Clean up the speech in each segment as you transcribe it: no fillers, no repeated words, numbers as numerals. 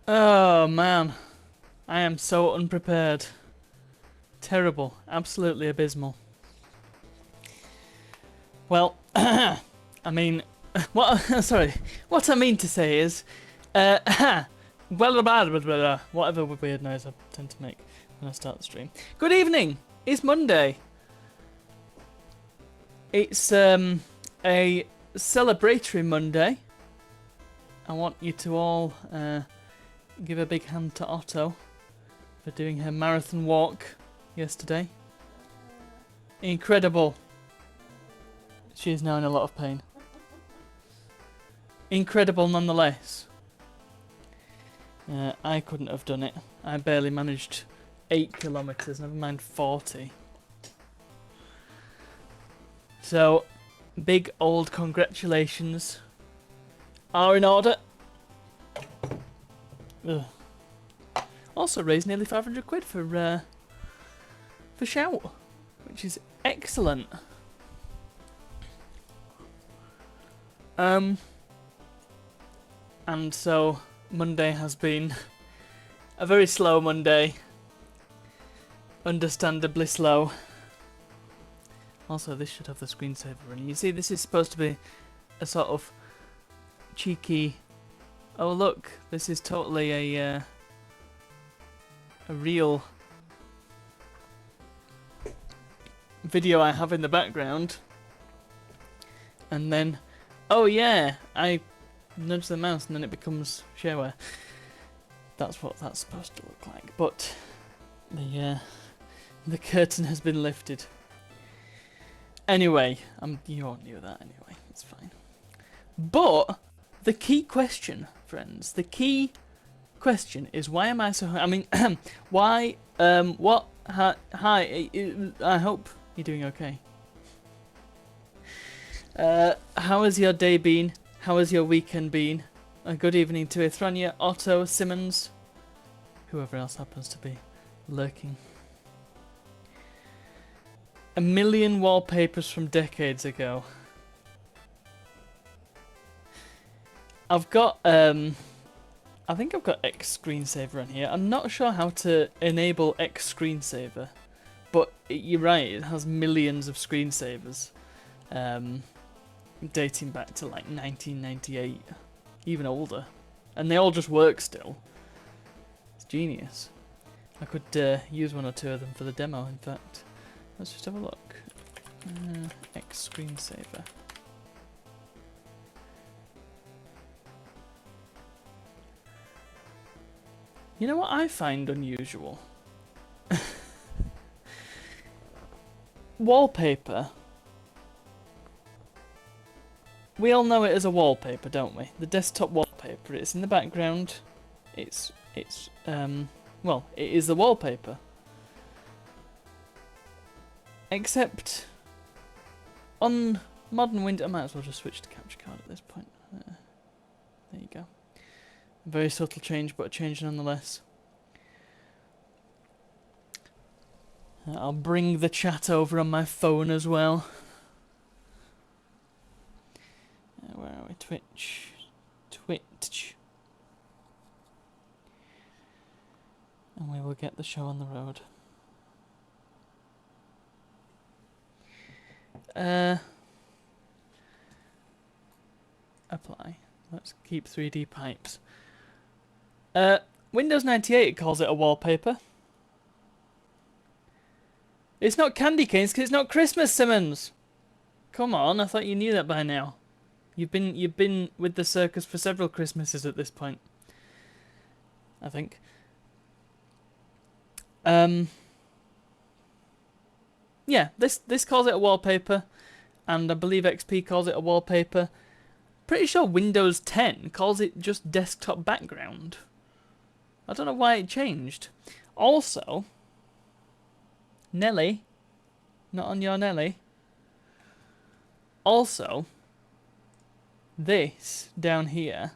Oh man, I am so unprepared. Terrible, absolutely abysmal. Well, I mean, what? Sorry, what I mean to say is, well, blah, blah, blah, blah, whatever weird noise I tend to make when I start the stream. Good evening. It's Monday. It's a celebratory Monday. I want you to all give a big hand to Otto for doing her marathon walk yesterday. Incredible. She is now in a lot of pain. Incredible nonetheless. I couldn't have done it. I barely managed 8 kilometres, never mind 40. So, big old congratulations are in order. Ugh. Also raised nearly 500 quid for Shout, which is excellent. And so Monday has been a very slow Monday. Understandably slow. Also, this should have the screensaver running. You see, this is supposed to be a sort of cheeky... Oh look, this is totally a real video I have in the background. And then, oh yeah, I nudge the mouse and then it becomes Shareware. That's what that's supposed to look like. But the curtain has been lifted. Anyway, you all knew that anyway. It's fine. But the key question, friends, the key question is why am I so? I mean, why? What? Hi. I hope you're doing okay. How has your day been? How has your weekend been? A good evening to Ithronia, Otto, Simmons, whoever else happens to be lurking. A million wallpapers from decades ago. I've got, I think I've got X screensaver on here. I'm not sure how to enable X screensaver, but you're right, it has millions of screensavers, dating back to like 1998, even older, and they all just work still. It's genius. I could use one or two of them for the demo, in fact. Let's just have a look. X screensaver. You know what I find unusual? Wallpaper. We all know it as a wallpaper, don't we? The desktop wallpaper. It's in the background. It's well, it is the wallpaper. Except on modern Windows, I might as well just switch to capture card at this point. There you go. A very subtle change, but a change nonetheless. I'll bring the chat over on my phone as well. Where are we? Twitch. And we will get the show on the road. Apply. Let's keep 3D pipes. Windows 98 calls it a wallpaper. It's not candy canes because it's not Christmas, Simmons. Come on, I thought you knew that by now. You've been with the circus for several Christmases at this point. I think. Yeah, this calls it a wallpaper, and I believe XP calls it a wallpaper. Pretty sure Windows 10 calls it just desktop background. I don't know why it changed. Also, Nelly, not on your Nelly. Also, this down here,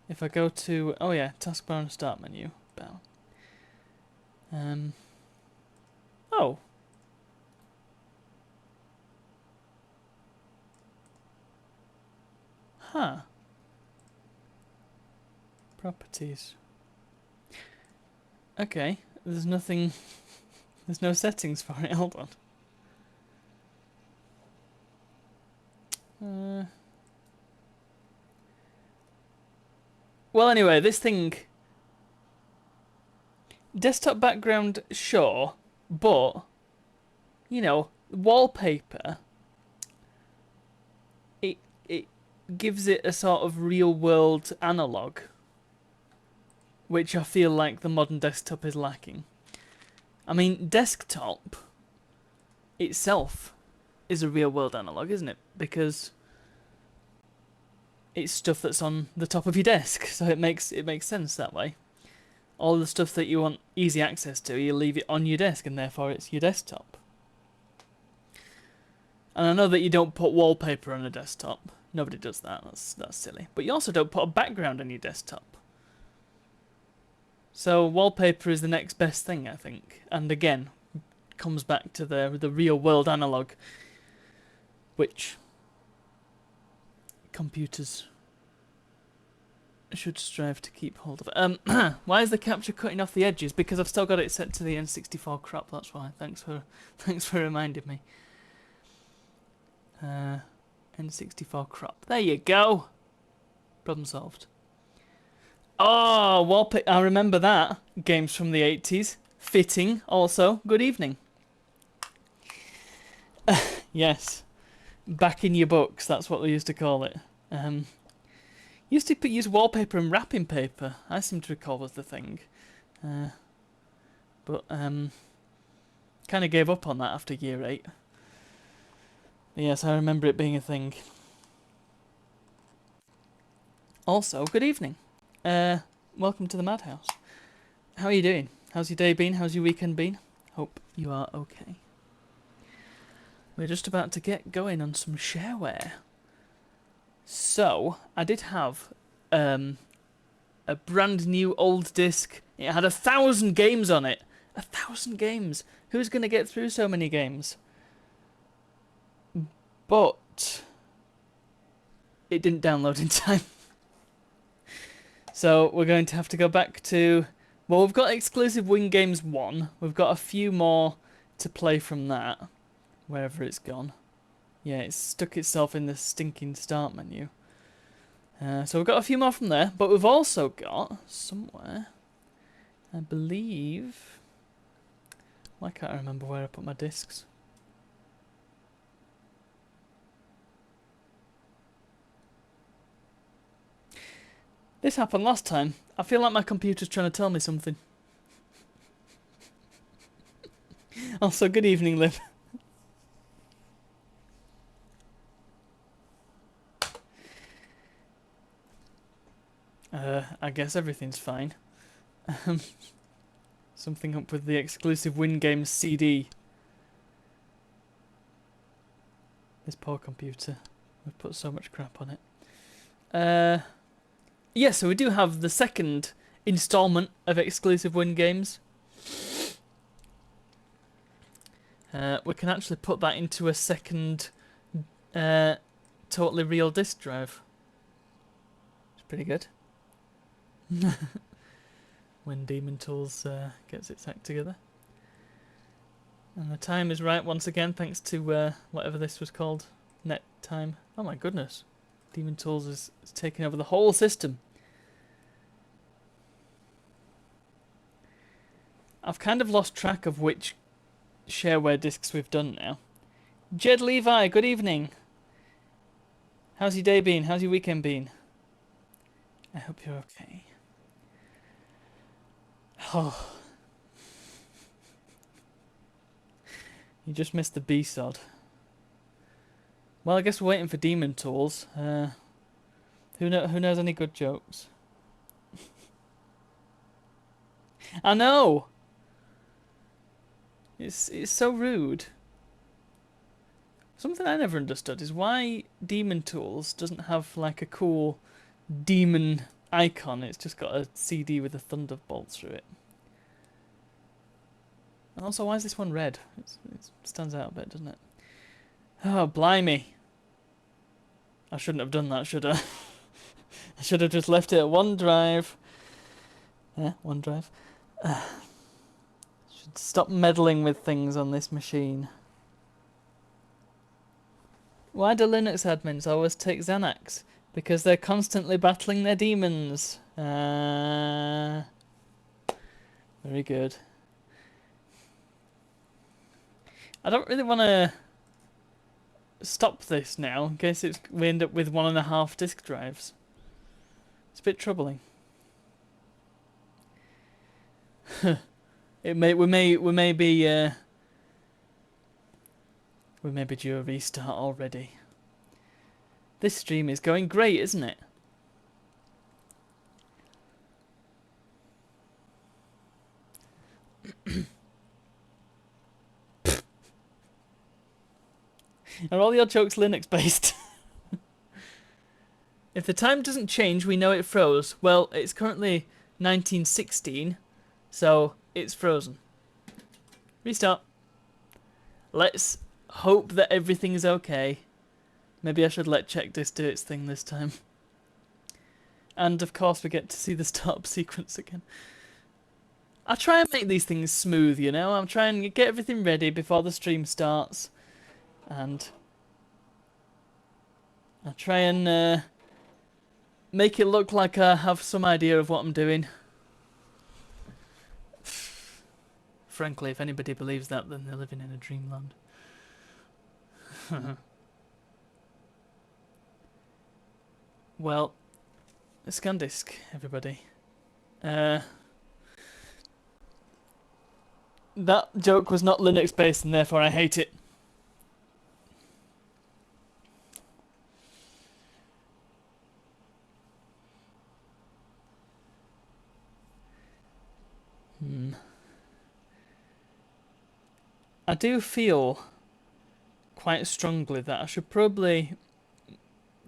if I go to, oh yeah, taskbar and start menu, bell. Oh. Huh. Properties. Okay, there's nothing... There's no settings for it, hold on. Well, anyway, this thing... Desktop background, sure, but, you know, wallpaper, it gives it a sort of real-world analog, which I feel like the modern desktop is lacking. I mean, desktop itself is a real-world analog, isn't it? Because it's stuff that's on the top of your desk, so it makes sense that way. All the stuff that you want easy access to, you leave it on your desk, and therefore it's your desktop. And I know that you don't put wallpaper on a desktop. Nobody does that. That's silly. But you also don't put a background on your desktop. So wallpaper is the next best thing, I think. And again, comes back to the real world analog, which computers should strive to keep hold of. Why is the capture cutting off the edges? Because I've still got it set to the N64 crop. That's why. Thanks for reminding me. N64 crop. There you go. Problem solved. Oh, wallpaper. I remember that. Games from the 80s. Fitting, also. Good evening. Yes. Back in your books, that's what we used to call it. Used to use wallpaper and wrapping paper, I seem to recall was the thing. But kind of gave up on that after year 8. Yes, I remember it being a thing. Also, good evening. Welcome to the Madhouse. How are you doing? How's your day been? How's your weekend been? Hope you are okay. We're just about to get going on some shareware. So, I did have a brand new old disc. It had 1,000 games on it. 1,000 games. Who's going to get through so many games? But it didn't download in time. So we're going to have to go back to... Well, we've got exclusive Wingames 1. We've got a few more to play from that. Wherever it's gone. Yeah, it's stuck itself in the stinking start menu. So we've got a few more from there. But we've also got somewhere... I believe... Why can't I remember where I put my discs? This happened last time. I feel like my computer's trying to tell me something. Also, good evening, Liv. I guess everything's fine. Something up with the exclusive Wingames CD. This poor computer. We've put so much crap on it. Yeah, so we do have the second installment of exclusive Wingames. We can actually put that into a second totally real disk drive. It's pretty good. When Demon Tools gets its act together. And the time is right once again, thanks to whatever this was called. Net time. Oh my goodness. Demon Tools is taking over the whole system. I've kind of lost track of which shareware discs we've done now. Jed Levi, good evening. How's your day been? How's your weekend been? I hope you're okay. Oh. You just missed the B-sod. Well, I guess we're waiting for Demon Tools. Who knows any good jokes? I know! It's so rude. Something I never understood is why Demon Tools doesn't have like a cool demon icon. It's just got a CD with a thunderbolt through it. And also, why is this one red? It stands out a bit, doesn't it? Oh, blimey. I shouldn't have done that, should I? I should have just left it at OneDrive. Yeah, OneDrive. Should stop meddling with things on this machine. Why do Linux admins always take Xanax? Because they're constantly battling their demons. Very good. I don't really want to stop this now in case we end up with 1.5 disk drives. It's a bit troubling. We may be due a restart already. This stream is going great, isn't it? Are all your jokes Linux based? If the time doesn't change, we know it froze. Well, it's currently 1916, so it's frozen. Restart. Let's hope that everything's okay. Maybe I should let checkdisk do its thing this time. And of course we get to see the startup sequence again. I try and make these things smooth, you know. I'm trying to get everything ready before the stream starts. And I try and make it look like I have some idea of what I'm doing. Frankly, if anybody believes that, then they're living in a dreamland. Well, ScanDisk, everybody. That joke was not Linux based, and therefore I hate it. I do feel quite strongly that I should probably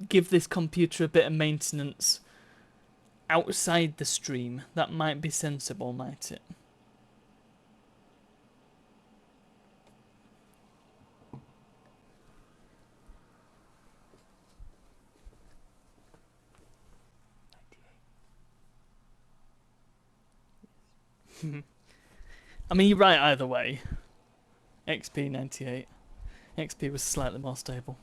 give this computer a bit of maintenance outside the stream. That might be sensible, might it? I mean, you're right either way. XP 98. XP was slightly more stable.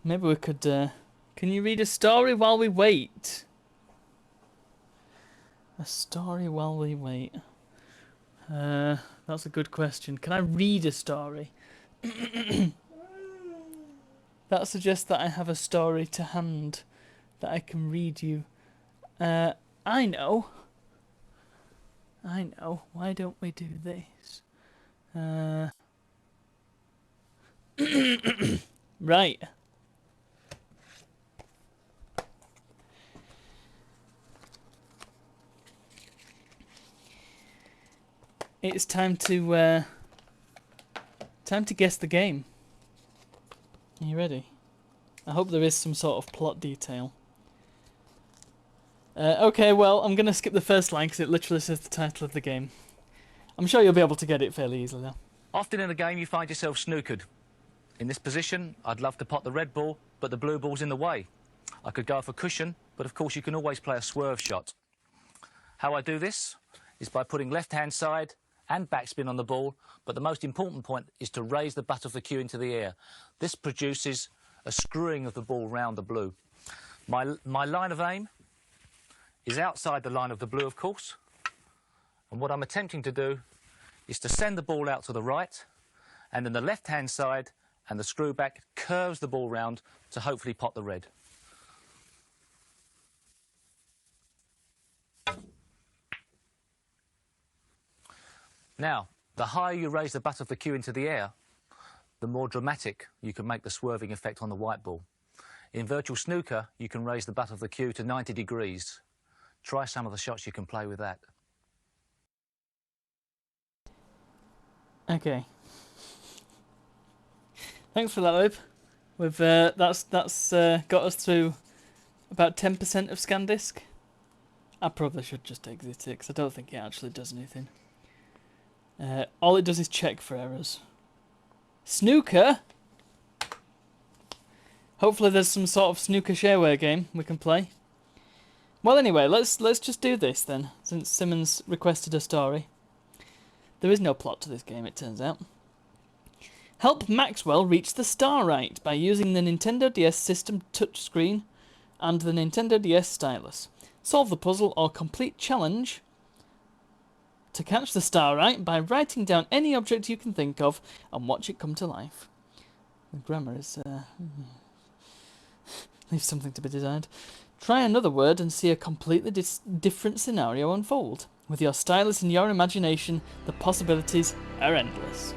Maybe we could... can you read a story while we wait? A story while we wait. That's a good question. Can I read a story? That suggests that I have a story to hand that I can read you. I know. Why don't we do this? Right. It's time to guess the game. Are you ready? I hope there is some sort of plot detail. Okay, well, I'm going to skip the first line because it literally says the title of the game. I'm sure you'll be able to get it fairly easily though. Often in a game you find yourself snookered. In this position, I'd love to pot the red ball, but the blue ball's in the way. I could go for cushion, but of course you can always play a swerve shot. How I do this is by putting left-hand side and backspin on the ball, but the most important point is to raise the butt of the cue into the air. This produces a screwing of the ball round the blue. My line of aim is outside the line of the blue, of course, and what I'm attempting to do is to send the ball out to the right, and then the left-hand side and the screw back curves the ball round to hopefully pot the red. Now, the higher you raise the butt of the cue into the air, the more dramatic you can make the swerving effect on the white ball. In virtual snooker, you can raise the butt of the cue to 90 degrees. Try some of the shots you can play with that. Okay. Thanks for that, Lib. We've that's got us through about 10% of ScanDisk. I probably should just exit it because I don't think it actually does anything. All it does is check for errors. Snooker? Hopefully there's some sort of snooker shareware game we can play. Well, anyway, let's just do this then, since Simmons requested a story. There is no plot to this game, it turns out. Help Maxwell reach the star right by using the Nintendo DS system touchscreen and the Nintendo DS stylus. Solve the puzzle or complete challenge to catch the star right by writing down any object you can think of and watch it come to life. The grammar is leaves something to be desired. Try another word and see a completely different scenario unfold. With your stylus and your imagination, the possibilities are endless.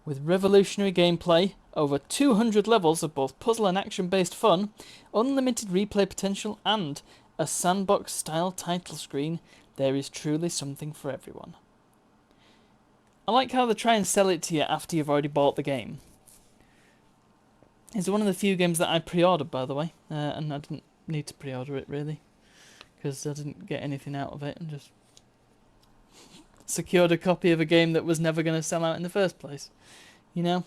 With revolutionary gameplay, over 200 levels of both puzzle and action-based fun, unlimited replay potential, and a sandbox-style title screen, there is truly something for everyone. I like how they try and sell it to you after you've already bought the game. It's one of the few games that I pre-ordered, by the way, and I didn't need to pre-order it, really, because I didn't get anything out of it, and just secured a copy of a game that was never going to sell out in the first place, you know?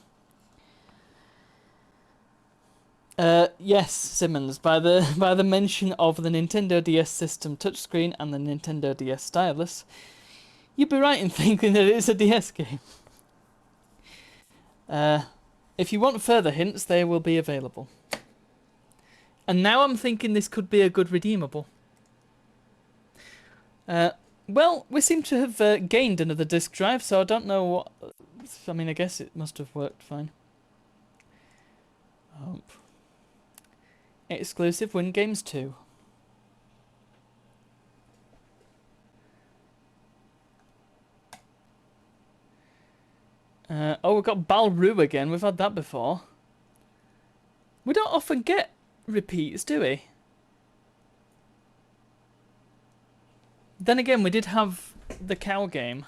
Yes, Simmons, by the mention of the Nintendo DS system touchscreen and the Nintendo DS stylus, you'd be right in thinking that it's a DS game. If you want further hints, they will be available. And now I'm thinking this could be a good redeemable. Well, we seem to have gained another disk drive, so I don't know what... I mean, I guess it must have worked fine. Exclusive Wingames 2. Oh, we've got Balroo again. We've had that before. We don't often get repeats, do we? Then again, we did have the cow game.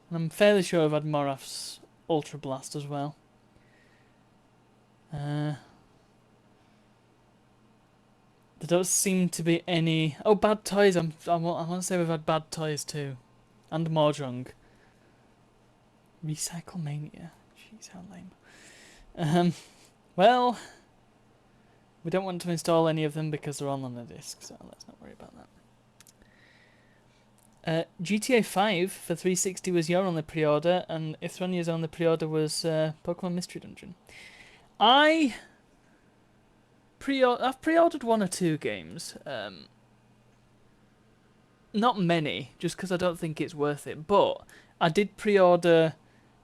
And I'm fairly sure I've had Moraf's Ultra Blast as well. There don't seem to be any... Oh, Bad Toys. I want to say we've had Bad Toys too. And Mahjong. Recycle Mania. Jeez, how lame. Well, we don't want to install any of them because they're all on the disc, so let's not worry about that. GTA 5 for 360 was your only pre-order, and Ithronia's only pre-order was Pokemon Mystery Dungeon. I've pre-ordered one or two games. Not many, just because I don't think it's worth it. But I did pre-order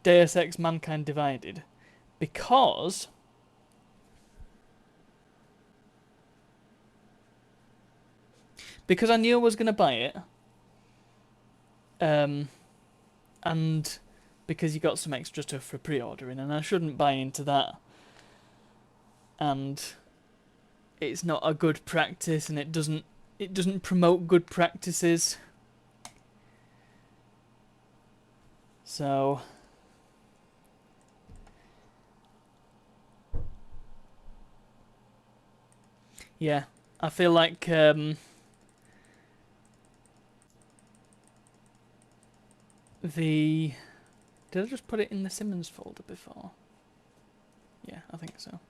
Deus Ex Mankind Divided because I knew I was going to buy it. And because you got some extra stuff for pre-ordering, and I shouldn't buy into that. And it's not a good practice, and it doesn't promote good practices. So yeah, I feel like did I just put it in the Simmons folder before? Yeah, I think so.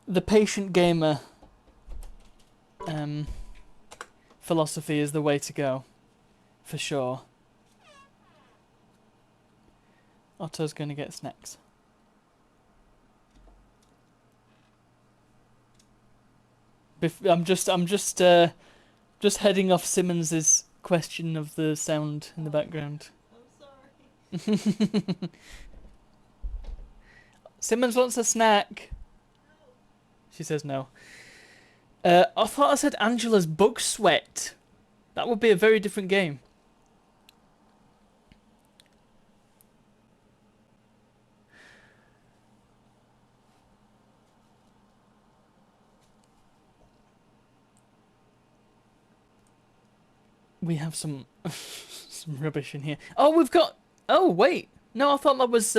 The patient gamer philosophy is the way to go, for sure. Otto's going to get snacks. I'm just heading off Simmons's question of the sound in the background. I'm sorry. Simmons wants a snack. She says no. I thought I said Angela's Bug Sweat. That would be a very different game. We have some some rubbish in here. Oh, we've got... Oh, wait. No, I thought that was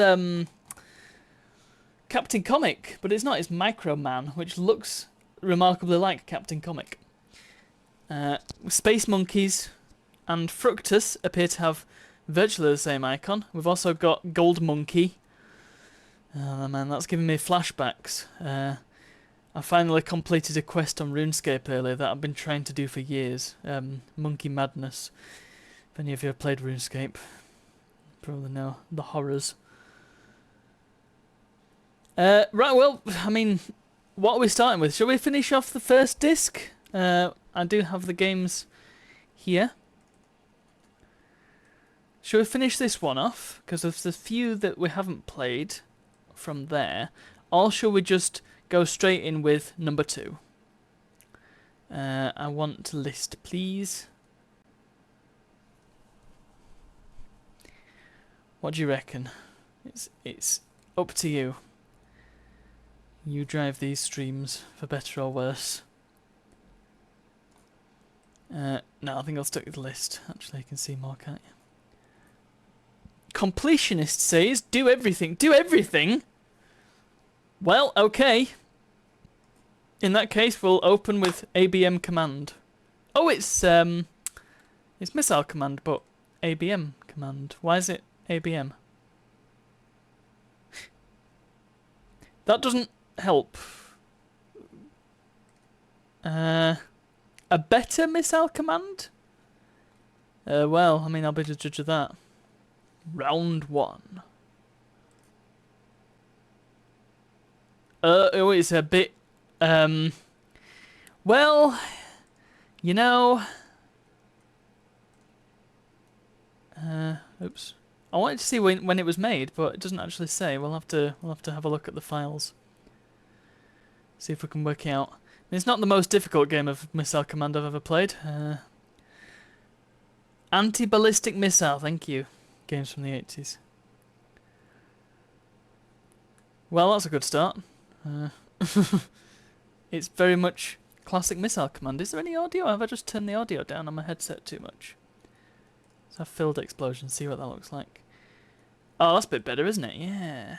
Captain Comic, but it's not. It's Micro Man, which looks remarkably like Captain Comic. Space Monkeys and Fructus appear to have virtually the same icon. We've also got Gold Monkey. Oh man, that's giving me flashbacks. I finally completed a quest on RuneScape earlier that I've been trying to do for years. Monkey Madness. If any of you have played RuneScape, probably know the horrors. Right, well, I mean, what are we starting with? Shall we finish off the first disc? I do have the games here. Shall we finish this one off? Because there's a few that we haven't played from there. Or shall we just go straight in with number 2? I want to list, please. What do you reckon? It's up to you. You drive these streams, for better or worse. No, I think I'll stick with the list. Actually, you can see more, can't you? Completionist says, do everything. Do everything? Well, okay. In that case, we'll open with ABM command. Oh, it's missile command, but ABM command. Why is it ABM? That doesn't help. A better missile command? Well, I mean, I'll be the judge of that. Round 1. Oh, it's a bit, well, you know, oops. I wanted to see when it was made, but it doesn't actually say. We'll have to have a look at the files. See if we can work it out. I mean, it's not the most difficult game of Missile Command I've ever played. Anti-ballistic missile, thank you. Games from the 80s. Well, that's a good start. It's very much classic Missile Command. Is there any audio? Have I just turned the audio down on my headset too much? Let's have Filled Explosion, see what that looks like. Oh, that's a bit better, isn't it? Yeah.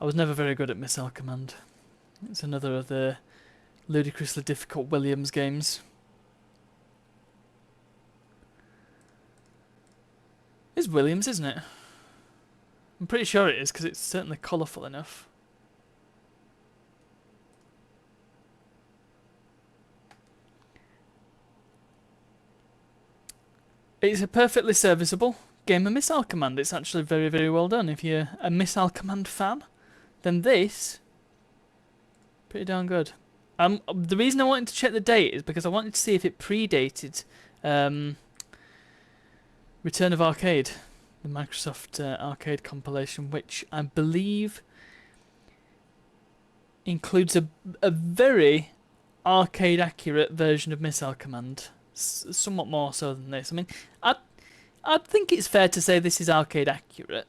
I was never very good at Missile Command. It's another of the ludicrously difficult Williams games. It's Williams, isn't it? I'm pretty sure it is, because it's certainly colourful enough. It's a perfectly serviceable game of Missile Command. It's actually very, very well done. If you're a Missile Command fan, then this, pretty darn good. The reason I wanted to check the date is because I wanted to see if it predated Return of Arcade, the Microsoft Arcade compilation, which I believe includes a very arcade-accurate version of Missile Command. Somewhat more so than this. I mean, I think it's fair to say this is arcade-accurate.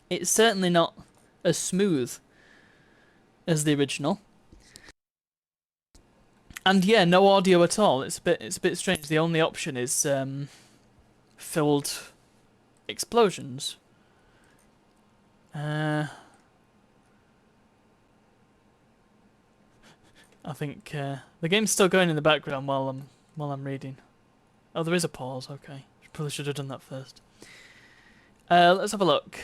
It's certainly not as smooth as the original. And yeah, no audio at all. It's a bit strange. The only option is filled explosions. I think the game's still going in the background while I'm reading. Oh, there is a pause. Okay, probably should have done that first. Let's have a look.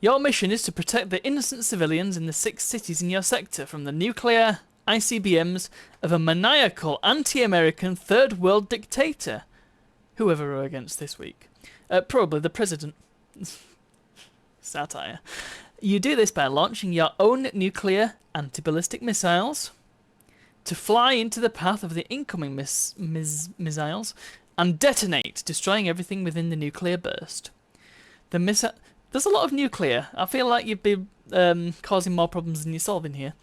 Your mission is to protect the innocent civilians in the 6 cities in your sector from the nuclear ICBMs of a maniacal anti-American third world dictator. Whoever we're against this week. Probably the president. Satire. You do this by launching your own nuclear anti-ballistic missiles to fly into the path of the incoming missiles and detonate, destroying everything within the nuclear burst. There's a lot of nuclear. I feel like you'd be causing more problems than you're solving here.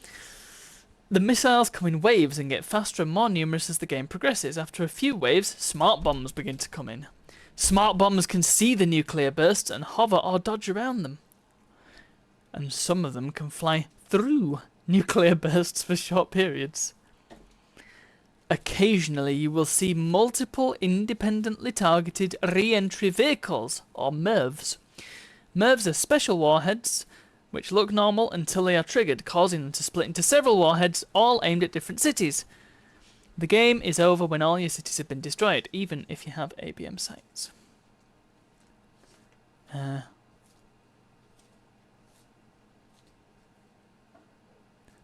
The missiles come in waves and get faster and more numerous as the game progresses. After a few waves, smart bombs begin to come in. Smart bombs can see the nuclear bursts and hover or dodge around them. And some of them can fly through nuclear bursts for short periods. Occasionally, you will see multiple independently targeted re-entry vehicles, or MIRVs. MIRVs are special warheads which look normal until they are triggered, causing them to split into several warheads, all aimed at different cities. The game is over when all your cities have been destroyed, even if you have ABM sites.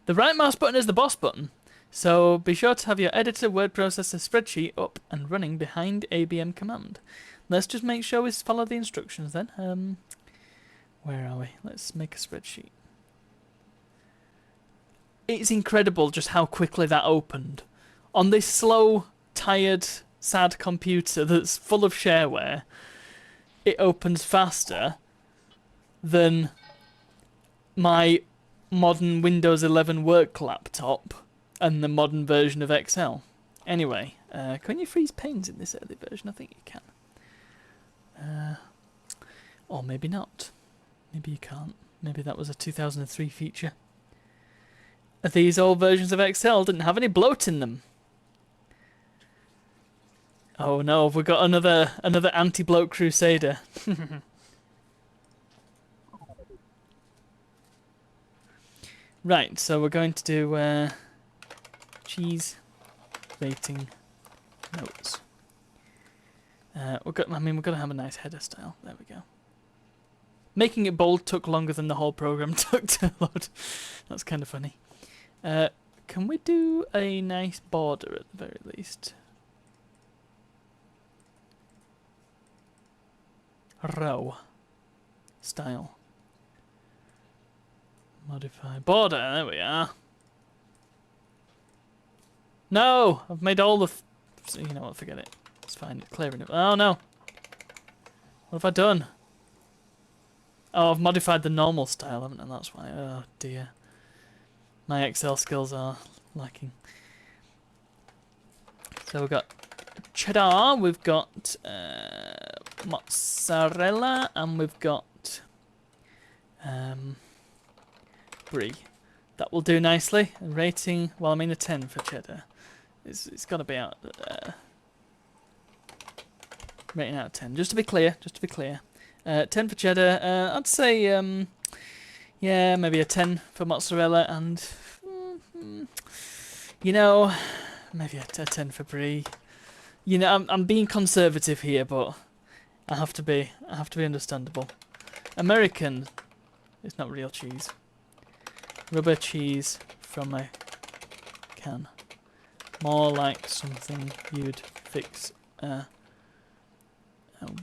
The right mouse button is the boss button, so be sure to have your editor, word processor, spreadsheet up and running behind ABM command. Let's just make sure we follow the instructions then. Where are we? Let's make a spreadsheet. It's incredible just how quickly that opened. On this slow, tired, sad computer that's full of shareware, it opens faster than my modern Windows 11 work laptop and the modern version of Excel. Anyway, can you freeze panes in this early version? I think you can. Or maybe not. Maybe you can't. Maybe that was a 2003 feature. These old versions of Excel didn't have any bloat in them. Oh no, we've got another anti-bloat crusader. Right, so we're going to do cheese rating notes. We've got to have a nice header style. There we go. Making it bold took longer than the whole program took to load. That's kind of funny. Can we do a nice border at the very least? Row style. Modify border. There we are. No, I've made all the. You know what? Forget it. It's fine. It's clearing it. Oh no. What have I done? Oh, I've modified the normal style, haven't I? That's why. Oh dear. My Excel skills are lacking. So we've got cheddar, we've got mozzarella, and we've got brie. That will do nicely. And rating, well, I mean a 10 for cheddar. It's got to be out. Rating out of 10. Just to be clear. 10 for cheddar. I'd say, yeah, maybe a 10 for mozzarella, and you know, maybe a 10 for brie. You know, I'm being conservative here, but I have to be understandable. American, it's not real cheese. Rubber cheese from a can. More like something you'd fix a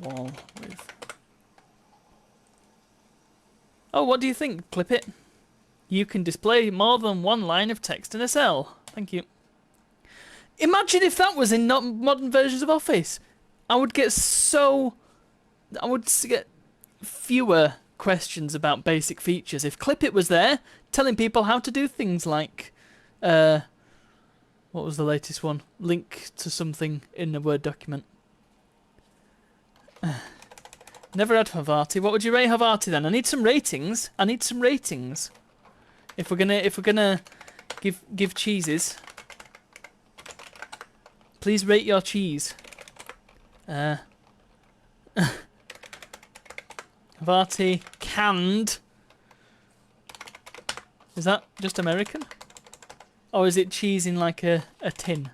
wall with. Oh, what do you think, Clip It? You can display more than one line of text in a cell. Thank you. Imagine if that was in not modern versions of Office. I would get fewer questions about basic features if Clip It was there, telling people how to do things like, what was the latest one? Link to something in a Word document. Never had Havarti. What would you rate Havarti then? I need some ratings. If we're gonna give cheeses, please rate your cheese. Havarti canned. Is that just American? Or is it cheese in like a tin?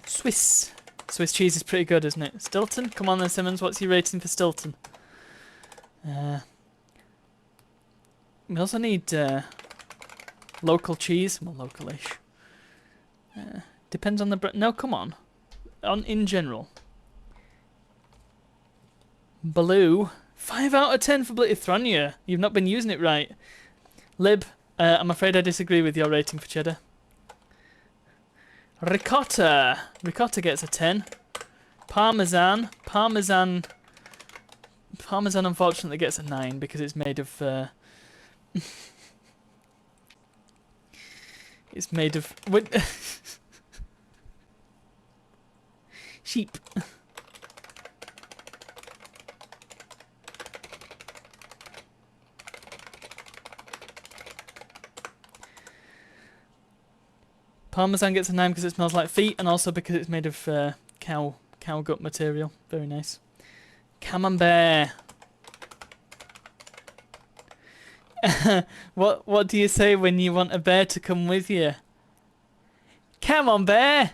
Swiss. Swiss cheese is pretty good, isn't it? Stilton? Come on then, Simmons. What's your rating for Stilton? We also need local cheese. Well, local-ish. Depends on the... No, come on. In general. Blue. 5 out of 10 for Blitithronia. You've not been using it right. Lib, I'm afraid I disagree with your rating for cheddar. Ricotta. Ricotta gets a 10. Parmesan. Parmesan unfortunately gets a 9 because it's made of... it's made of... sheep. Parmesan gets a 9 because it smells like feet, and also because it's made of cow gut material. Very nice. Camembert. What do you say when you want a bear to come with you? Come on, bear!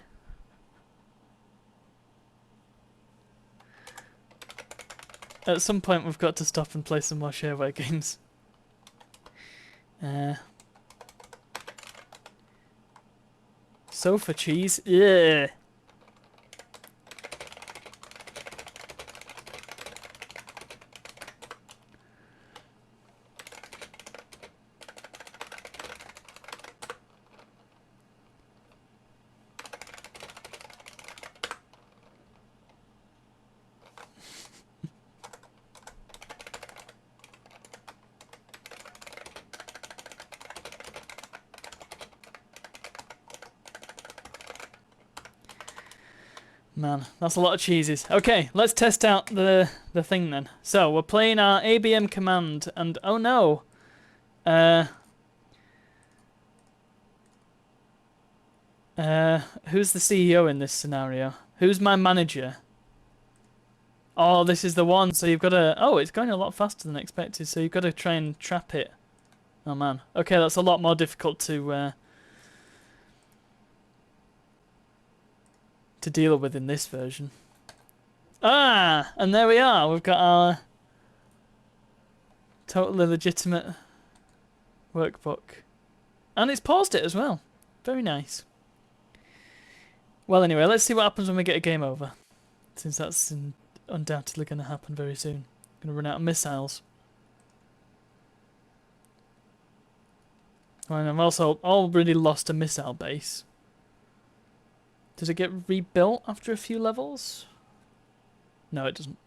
At some point we've got to stop and play some more Shareware games. Sofa cheese? Ugh. Man, that's a lot of cheeses. Okay, let's test out the thing then. So, we're playing our ABM command, and oh no! Who's the CEO in this scenario? Who's my manager? Oh, this is the one, so you've got to... Oh, it's going a lot faster than expected, so you've got to try and trap it. Oh man. Okay, that's a lot more difficult to deal with in this version. Ah! And there we are. We've got our totally legitimate workbook. And it's paused it as well. Very nice. Well, anyway, let's see what happens when we get a game over. Since that's undoubtedly going to happen very soon. Going to run out of missiles. And I've also already lost a missile base. Does it get rebuilt after a few levels? No, it doesn't.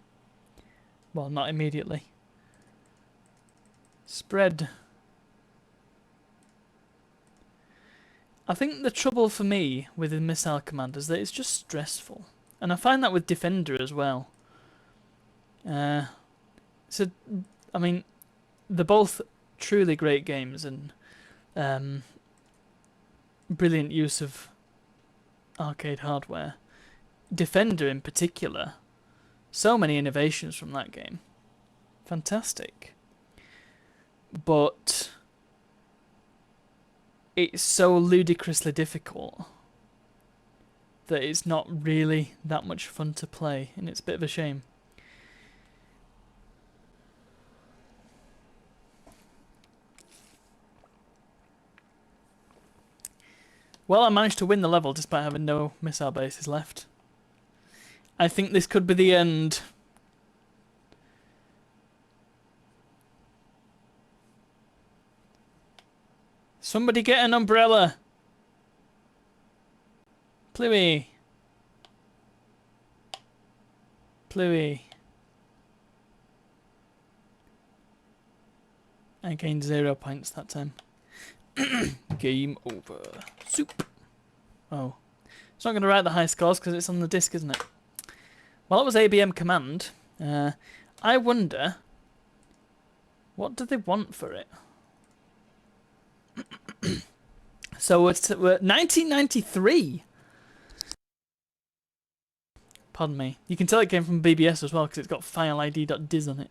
Well, not immediately. Spread. I think the trouble for me with the missile command is that it's just stressful. And I find that with Defender as well. So, I mean, they're both truly great games and brilliant use of arcade hardware. Defender in particular, so many innovations from that game. Fantastic. But it's so ludicrously difficult that it's not really that much fun to play, and it's a bit of a shame. Well, I managed to win the level despite having no missile bases left. I think this could be the end. Somebody get an umbrella. Pluie. Pluie. I gained 0 points that time. Game over. Soup. Oh. It's not going to write the high scores because it's on the disc, isn't it? Well, it was ABM command. I wonder, what do they want for it? So we're 1993. Pardon me. You can tell it came from BBS as well because it's got fileid.diz on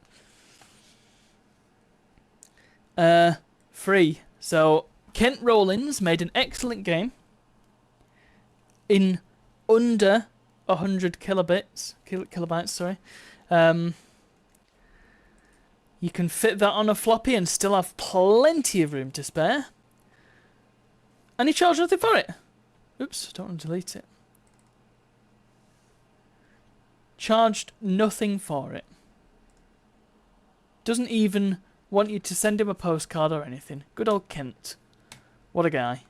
it. Free. So Kent Rollins made an excellent game in under 100 kilobytes. Sorry. You can fit that on a floppy and still have plenty of room to spare. And he charged nothing for it. Oops, don't want to delete it. Charged nothing for it. Doesn't even want you to send him a postcard or anything. Good old Kent. What a guy.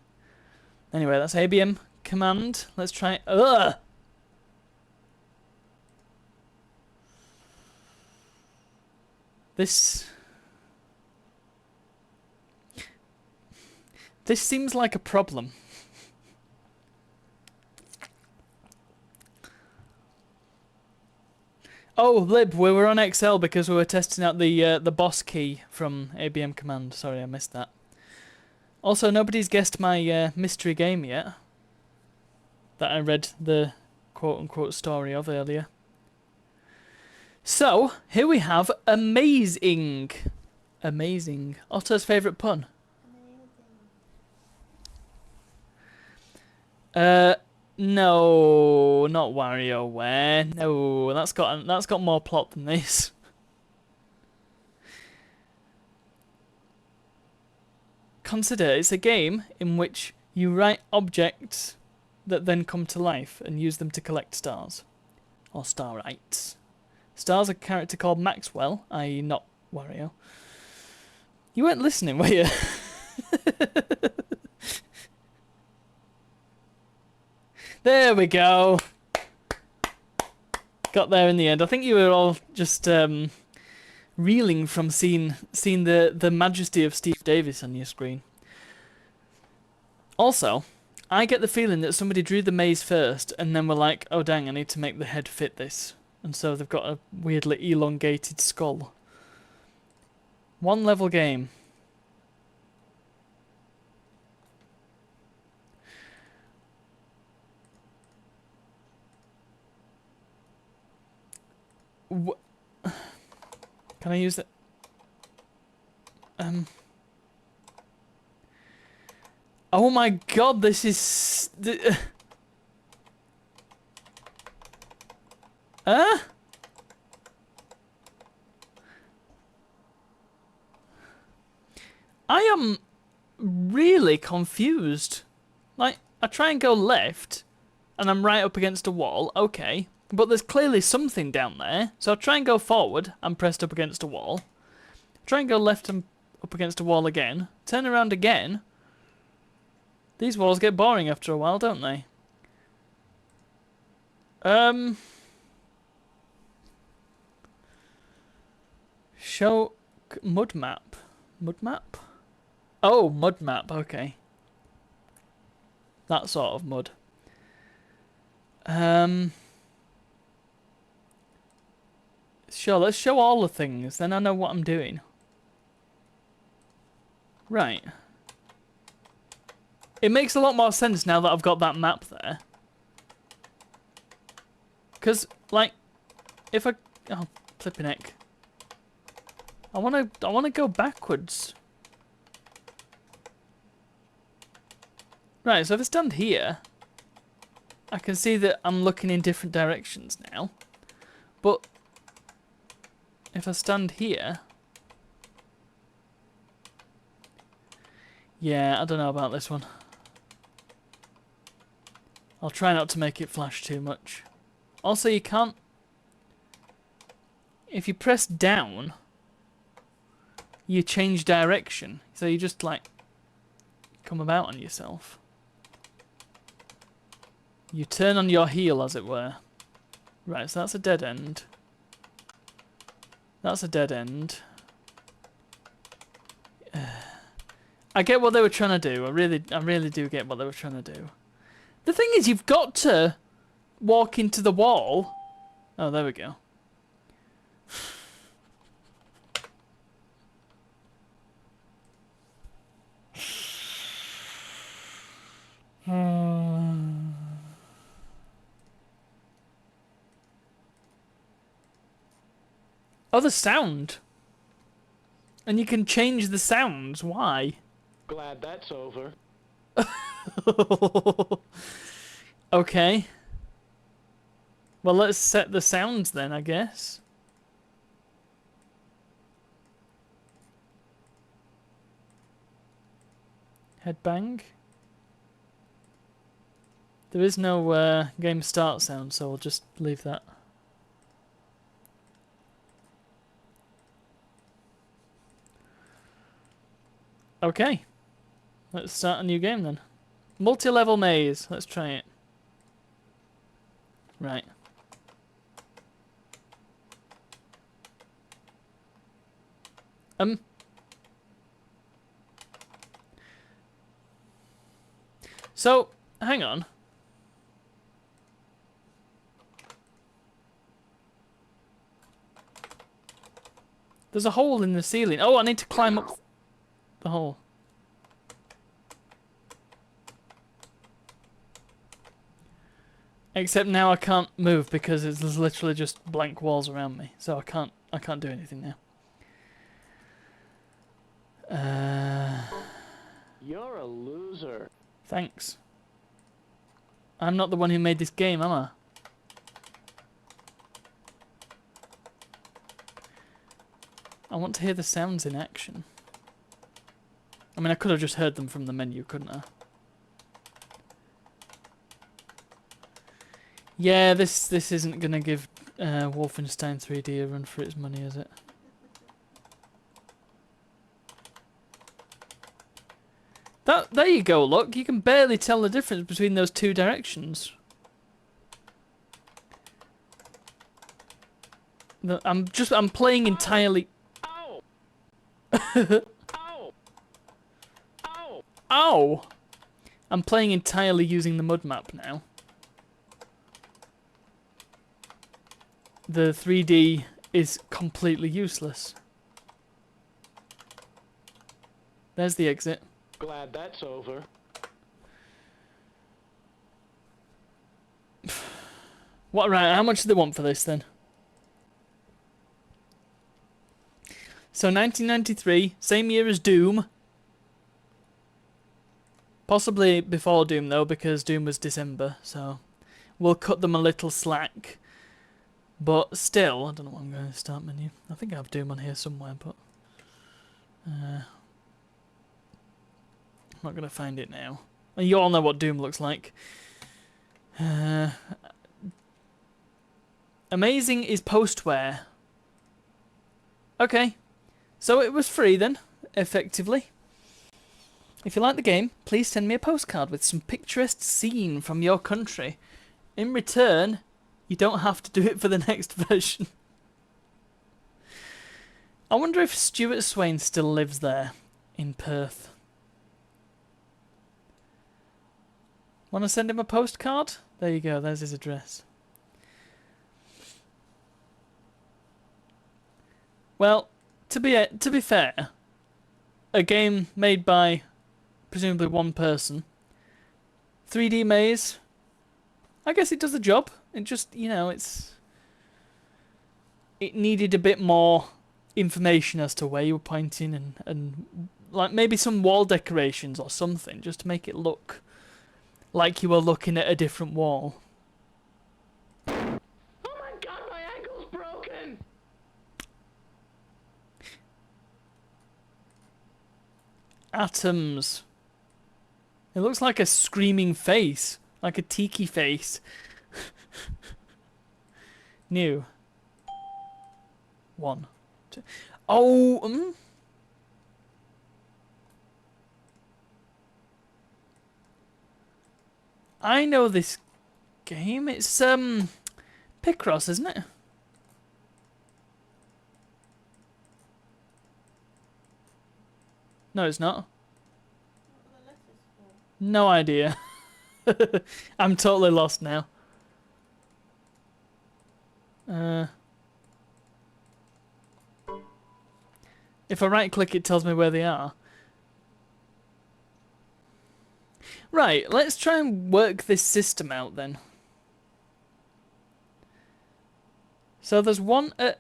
Anyway, that's ABM command. Let's try... Ugh! This seems like a problem. Oh, Lib, we were on Excel because we were testing out the boss key from ABM command. Sorry, I missed that. Also, nobody's guessed my mystery game yet. That I read the quote-unquote story of earlier. So, here we have Amazing. Amazing. Otto's favourite pun. No, not WarioWare. No, that's got more plot than this. Consider it's a game in which you write objects that then come to life and use them to collect stars. Or starites. Stars a character called Maxwell, i.e. not Wario. You weren't listening, were you? There we go. Got there in the end. I think you were all just reeling from seeing the majesty of Steve Davis on your screen. Also, I get the feeling that somebody drew the maze first and then were like, oh dang, I need to make the head fit this. And so they've got a weirdly elongated skull. One level game. Can I use it? Oh my god, this is... Huh? I am really confused. Like, I try and go left, and I'm right up against a wall, okay. But there's clearly something down there, so I try and go forward, I'm pressed up against a wall. Try and go left and up against a wall again. Turn around again. These walls get boring after a while, don't they? Show mud map. Mud map? Oh, mud map, okay. That sort of mud. Sure, let's show all the things, then I know what I'm doing. Right. It makes a lot more sense now that I've got that map there. Because, like, if I... Oh, flipping heck. I wanna go backwards. Right, so if I stand here, I can see that I'm looking in different directions now. But if I stand here... Yeah, I don't know about this one. I'll try not to make it flash too much. Also, you can't... If you press down, you change direction. So you just, like, come about on yourself. You turn on your heel, as it were. Right, so that's a dead end. That's a dead end. I get what they were trying to do. I really do get what they were trying to do. The thing is, you've got to walk into the wall. Oh, there we go. Oh, the sound. And you can change the sounds. Why? Glad that's over. Okay. Well, let's set the sounds then, I guess. Headbang. There is no game start sound, so we'll just leave that. Okay. Let's start a new game then. Multi-level maze. Let's try it. Right. So, hang on. There's a hole in the ceiling. Oh, I need to climb up the hole. Except now I can't move because there's literally just blank walls around me. So I can't do anything now. You're a loser. Thanks. I'm not the one who made this game, am I? I want to hear the sounds in action. I mean, I could have just heard them from the menu, couldn't I? Yeah, this isn't gonna give Wolfenstein 3D a run for its money, is it? There you go, look. You can barely tell the difference between those two directions. I'm playing entirely... Ow! Ow! Ow! Ow! I'm playing entirely using the mud map now. The 3D is completely useless. There's the exit. Glad that's over. What, right, how much do they want for this then? So 1993, same year as Doom. Possibly before Doom though, because Doom was December, so we'll cut them a little slack. But still, I don't know what I'm going to start menu. I think I have Doom on here somewhere, but I'm not going to find it now. And you all know what Doom looks like. Amazing is postware. Okay, so it was free then, effectively. If you like the game, please send me a postcard with some picturesque scene from your country. In return, you don't have to do it for the next version. I wonder if Stuart Swain still lives there, in Perth. Want to send him a postcard? There you go, there's his address. Well, to be fair, a game made by presumably one person, 3D maze, I guess it does the job. It just, you know, it needed a bit more information as to where you were pointing and like maybe some wall decorations or something just to make it look like you were looking at a different wall. Oh my god, my ankle's broken! Atoms. It looks like a screaming face, like a tiki face. New. 1, 2. Oh, I know this game. It's Picross, isn't it? No, it's not. No idea. I'm totally lost now. If I right click, it tells me where they are. Right, let's try and work this system out then. So there's one at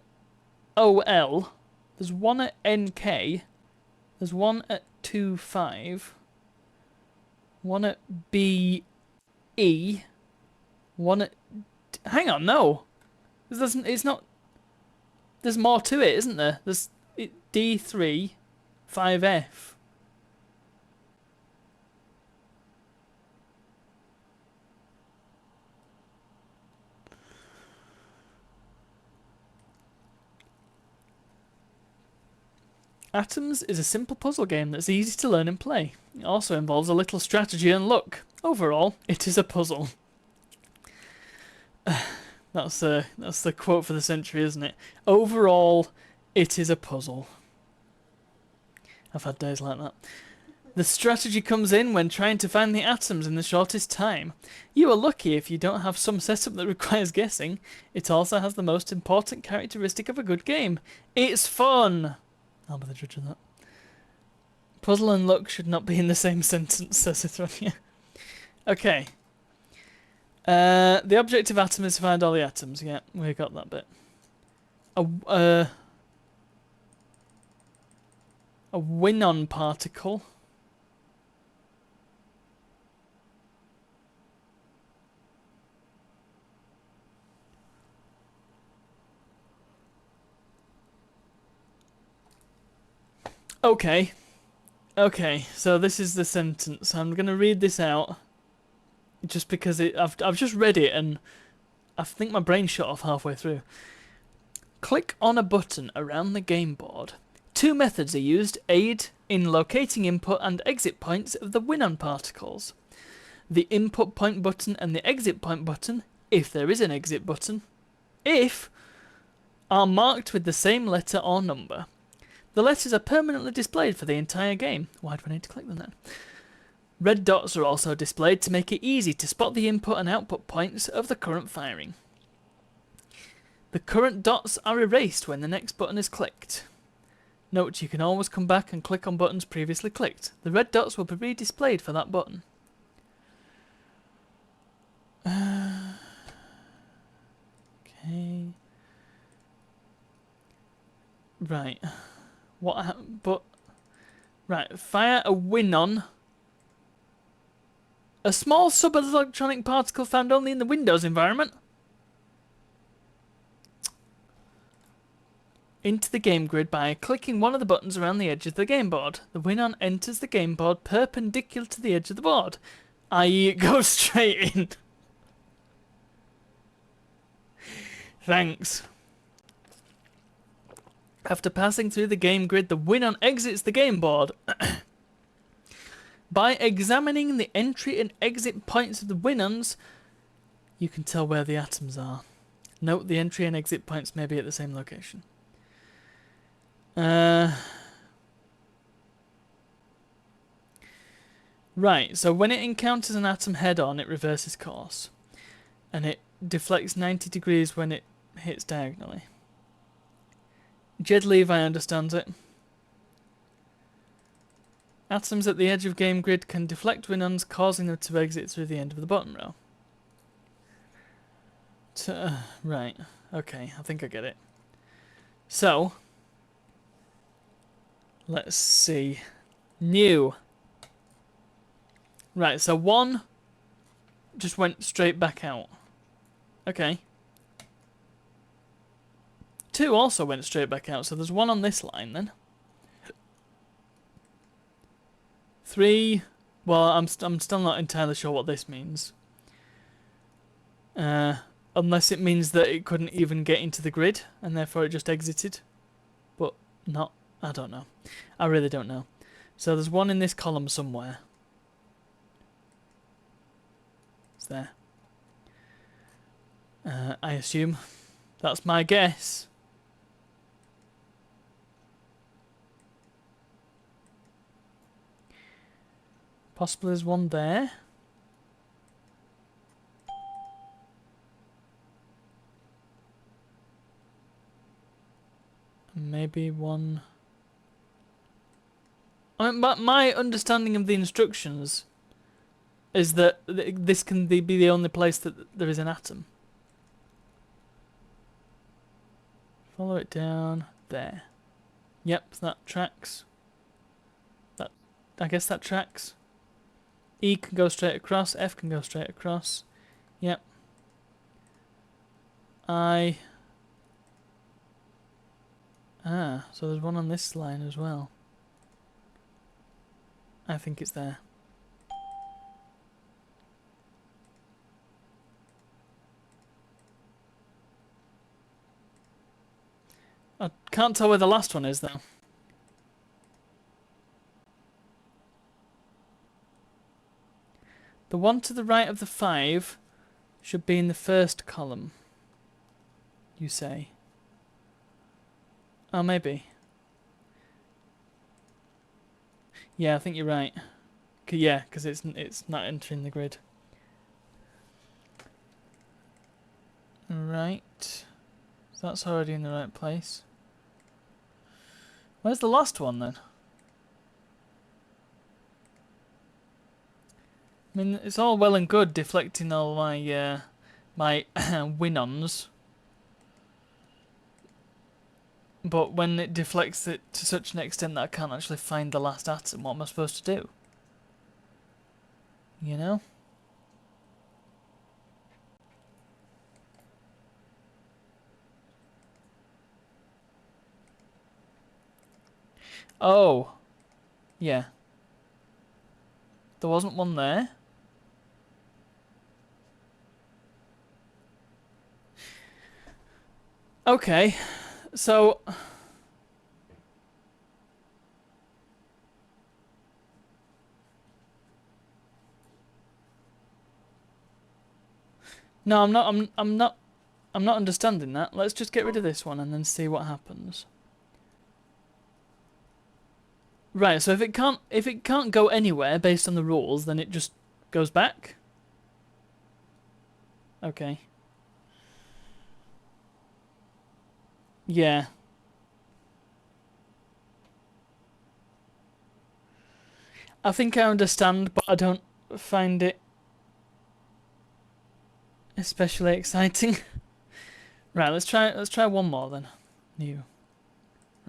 OL, there's one at NK, there's one at 2.5, one at BE, one at... Hang on, no! It's not... There's more to it, isn't there? There's D3, 5F. Atoms is a simple puzzle game that's easy to learn and play. It also involves a little strategy and luck. Overall, it is a puzzle. That's the quote for the century, isn't it? Overall, it is a puzzle. I've had days like that. The strategy comes in when trying to find the atoms in the shortest time. You are lucky if you don't have some setup that requires guessing. It also has the most important characteristic of a good game. It's fun! I'll be the judge of that. Puzzle and luck should not be in the same sentence, says Ithronia. Okay. The objective atom is to find all the atoms. Yeah, we got that bit. A a win-on particle. Okay. Okay, so this is the sentence. I'm going to read this out just because I've just read it and I think my brain shut off halfway through. Click on a button around the game board. Two methods are used aid in locating input and exit points of the win-on particles. The input point button and the exit point button, if there is an exit button, are marked with the same letter or number. The letters are permanently displayed for the entire game. Why do I need to click them then? Red dots are also displayed to make it easy to spot the input and output points of the current firing. The current dots are erased when the next button is clicked. Note you can always come back and click on buttons previously clicked. The red dots will be redisplayed for that button. Okay. Right. Right, fire a win-on. A small subelectronic particle found only in the Windows environment. Into the game grid by clicking one of the buttons around the edge of the game board. The win-on enters the game board perpendicular to the edge of the board, i.e. it goes straight in. Thanks. After passing through the game grid, the win-on exits the game board. By examining the entry and exit points of the win-ons, you can tell where the atoms are. Note the entry and exit points may be at the same location. Right, so when it encounters an atom head-on, it reverses course. And it deflects 90 degrees when it hits diagonally. Jed Levi understands it. Atoms at the edge of game grid can deflect win-ons, causing them to exit through the end of the bottom row. Right, okay, I think I get it. So, let's see. New. Right, so one just went straight back out. Okay. Two also went straight back out, so there's one on this line then. Three, well, I'm still not entirely sure what this means. Unless it means that it couldn't even get into the grid, and therefore it just exited. But not, I don't know. I really don't know. So there's one in this column somewhere. It's there. I assume. That's my guess. Possibly there's one there. Maybe one... I mean, my understanding of the instructions is that this can be the only place that there is an atom. Follow it down there. Yep, that tracks. I guess that tracks. E can go straight across, F can go straight across. Yep. I... Ah, so there's one on this line as well. I think it's there. I can't tell where the last one is though. The one to the right of the 5 should be in the first column, you say. Oh, maybe. Yeah, I think you're right. Yeah, because it's not entering the grid. Right. So that's already in the right place. Where's the last one then? I mean, it's all well and good deflecting all my my win-ons. But when it deflects it to such an extent that I can't actually find the last atom, what am I supposed to do? You know? Oh. Yeah. There wasn't one there. Okay. So... No, I'm not understanding that. Let's just get rid of this one and then see what happens. Right, so if it can't go anywhere based on the rules, then it just goes back? Okay. Yeah. I think I understand, but I don't find it especially exciting. Right, let's try one more then. New.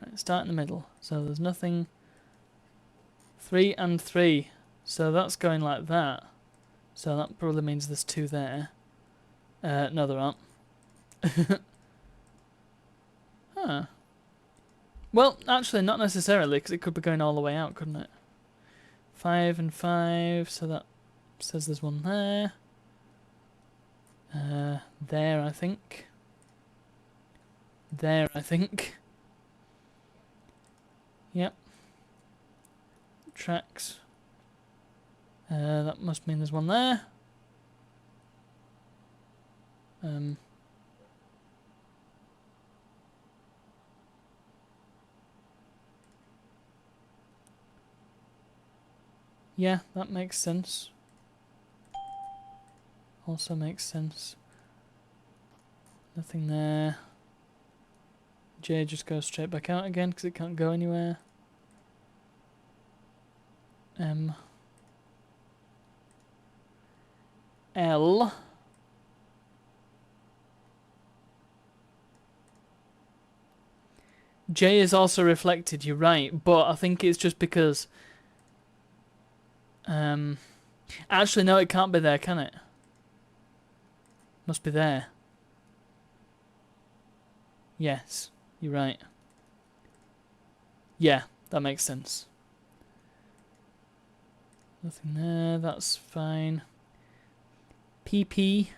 Right, start in the middle. So there's nothing. 3 and 3. So that's going like that. So that probably means there's 2 there. No, there aren't. Huh. Well, actually, not necessarily, because it could be going all the way out, couldn't it? 5 and 5, so that says there's one there. There, I think. There, I think. Yep. Tracks. That must mean there's one there. Yeah, that makes sense. Also makes sense. Nothing there. J just goes straight back out again because it can't go anywhere. M. L. J is also reflected, you're right, but I think it's just because... Actually, no, it can't be there, can it? Must be there. Yes, you're right. Yeah, that makes sense. Nothing there, that's fine. PP.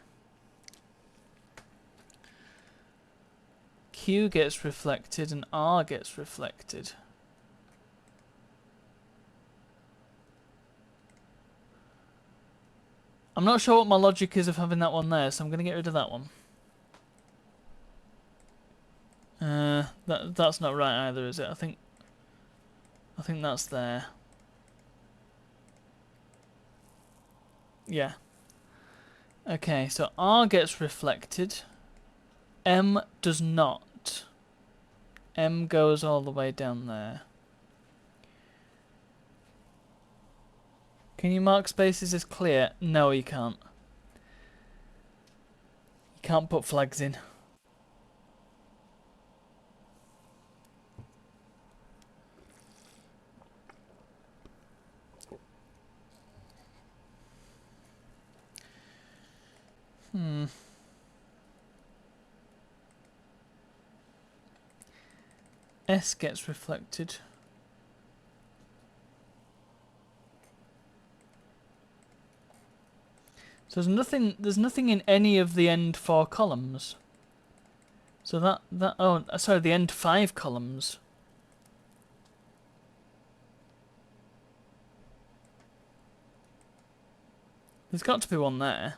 Q gets reflected and R gets reflected. I'm not sure what my logic is of having that one there, so I'm going to get rid of that one. That's not right either, is it? I think that's there. Yeah. Okay, so R gets reflected. M does not. M goes all the way down there. Can you mark spaces as clear? No, you can't. You can't put flags in. S gets reflected. So there's nothing in any of the end 4 columns. So the end 5 columns. There's got to be one there.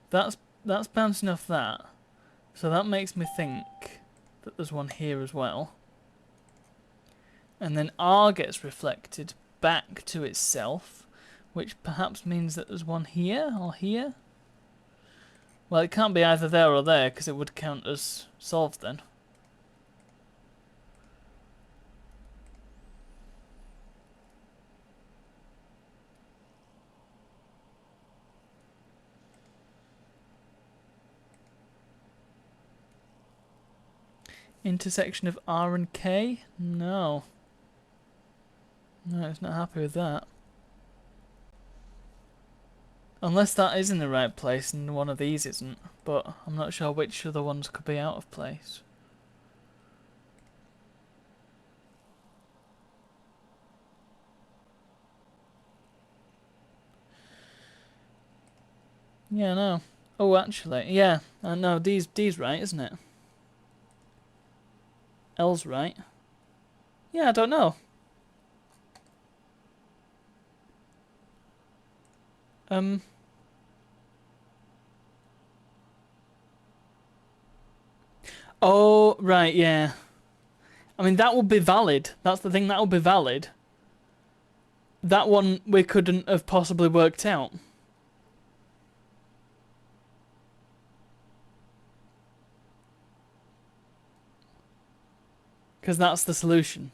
That's bouncing off that. So that makes me think that there's one here as well. And then R gets reflected back to itself, which perhaps means that there's one here or here. Well, it can't be either there or there because it would count as solved then. Intersection of R and K? No. No, it's not happy with that. Unless that is in the right place and one of these isn't, but I'm not sure which other ones could be out of place. Yeah, no. Oh, actually, yeah. No, D's right, isn't it? L's right. Yeah, I don't know. Oh, right, yeah. I mean, that would be valid. That's the thing, that would be valid. That one we couldn't have possibly worked out. Because that's the solution.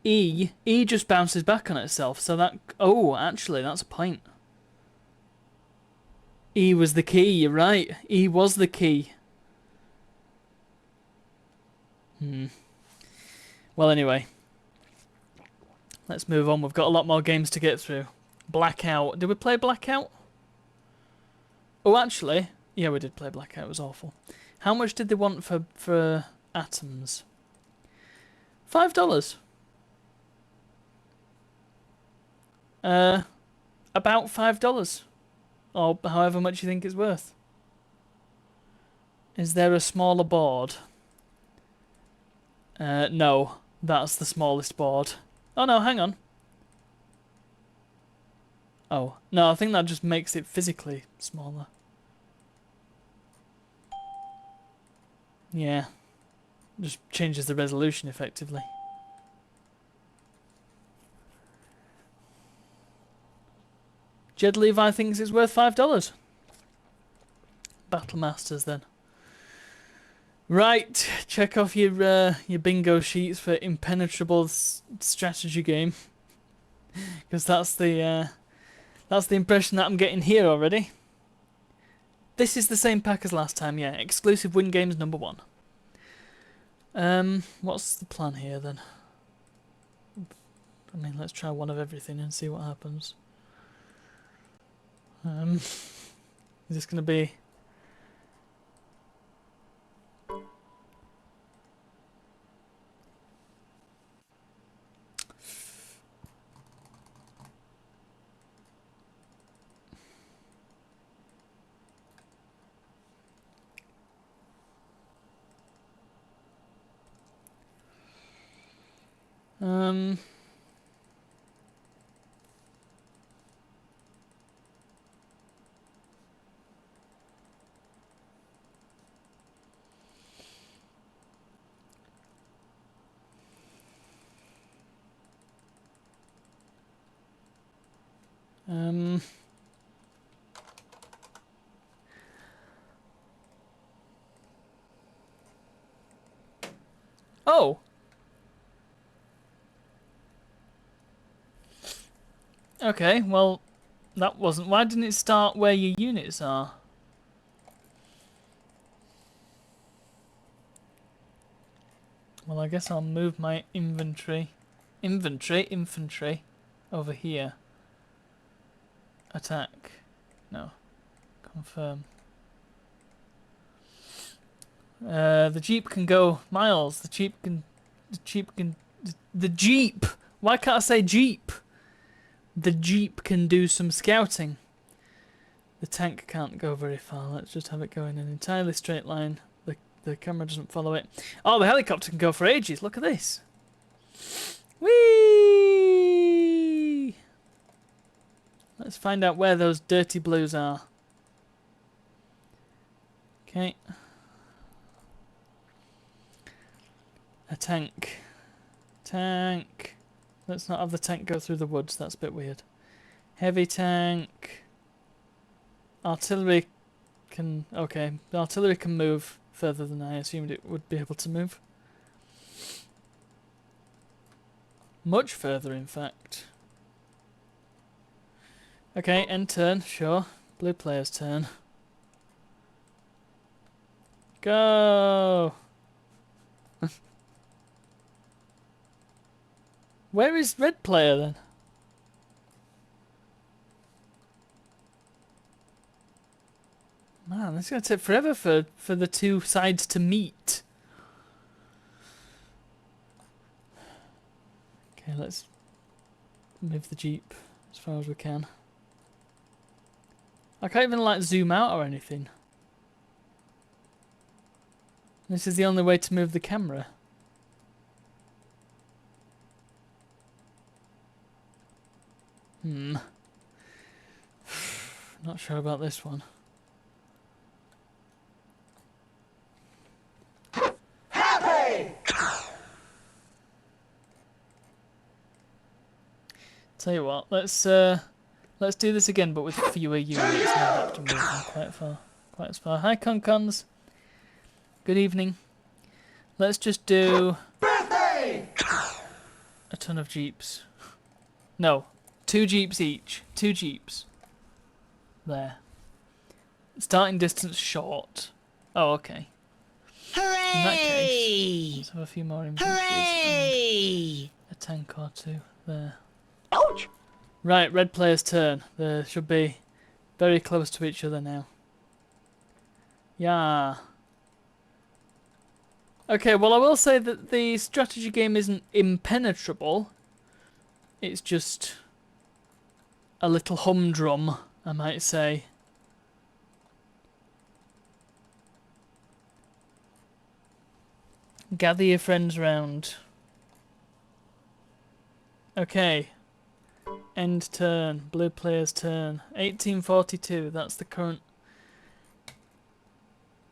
E just bounces back on itself, so that... Oh, actually, that's a point. E was the key, you're right. E was the key. Well, anyway. Let's move on. We've got a lot more games to get through. Blackout. Did we play Blackout? Oh, actually... Yeah, we did play Blackout. It was awful. How much did they want for atoms? $5. About $5. Or however much you think it's worth. Is there a smaller board? No. That's the smallest board. Oh no, hang on. Oh. No, I think that just makes it physically smaller. Yeah. Just changes the resolution effectively. Jed Levi thinks it's worth $5. Battle Masters then. Right, check off your bingo sheets for impenetrable strategy game, because that's the impression that I'm getting here already. This is the same pack as last time, yeah. Exclusive Wingames #1. What's the plan here then? I mean, let's try one of everything and see what happens. Is this going to be... Oh! Okay, well, that wasn't... Why didn't it start where your units are? Well, I guess I'll move my infantry over here. Attack. No. Confirm. The Jeep can go miles. The Jeep can... The Jeep! Why can't I say Jeep? The Jeep can do some scouting. The tank can't go very far. Let's just have it go in an entirely straight line. The camera doesn't follow it. Oh, the helicopter can go for ages. Look at this. Whee! Let's find out where those dirty blues are. Okay. A tank. Tank. Let's not have the tank go through the woods. That's a bit weird. Heavy tank. Artillery can... Okay. The artillery can move further than I assumed it would be able to move. Much further, in fact. Okay, end turn. Sure. Blue player's turn. Go! Where is red player then? Man, this is going to take forever for the two sides to meet. Okay, let's move the Jeep as far as we can. I can't even like zoom out or anything. This is the only way to move the camera. Not sure about this one. Tell you what, let's do this again, but with fewer units. And I have to move them quite as far. Hi, Concons. Good evening. Let's just do a ton of Jeeps. No, 2 Jeeps each. 2 Jeeps. There. Starting distance short. Oh, okay. Hooray! In that case, let's have a few more infantry. Hooray! A tank or 2 there. Ouch! Right, red player's turn. They should be very close to each other now. Yeah. Okay, well I will say that the strategy game isn't impenetrable. It's just a little humdrum, I might say. Gather your friends round. Okay. End turn. Blue player's turn. 1842. That's the current.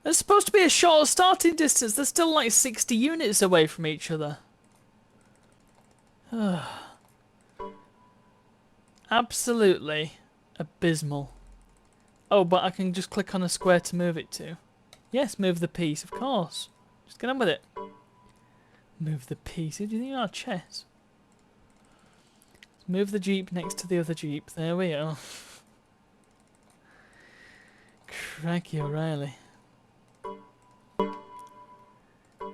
There's supposed to be a short starting distance. They're still like 60 units away from each other. Absolutely abysmal. Oh, but I can just click on a square to move it to. Yes, move the piece, of course. Just get on with it. Move the piece. Who do you think you are, chess? Move the Jeep next to the other Jeep. There we are. Crikey O'Reilly.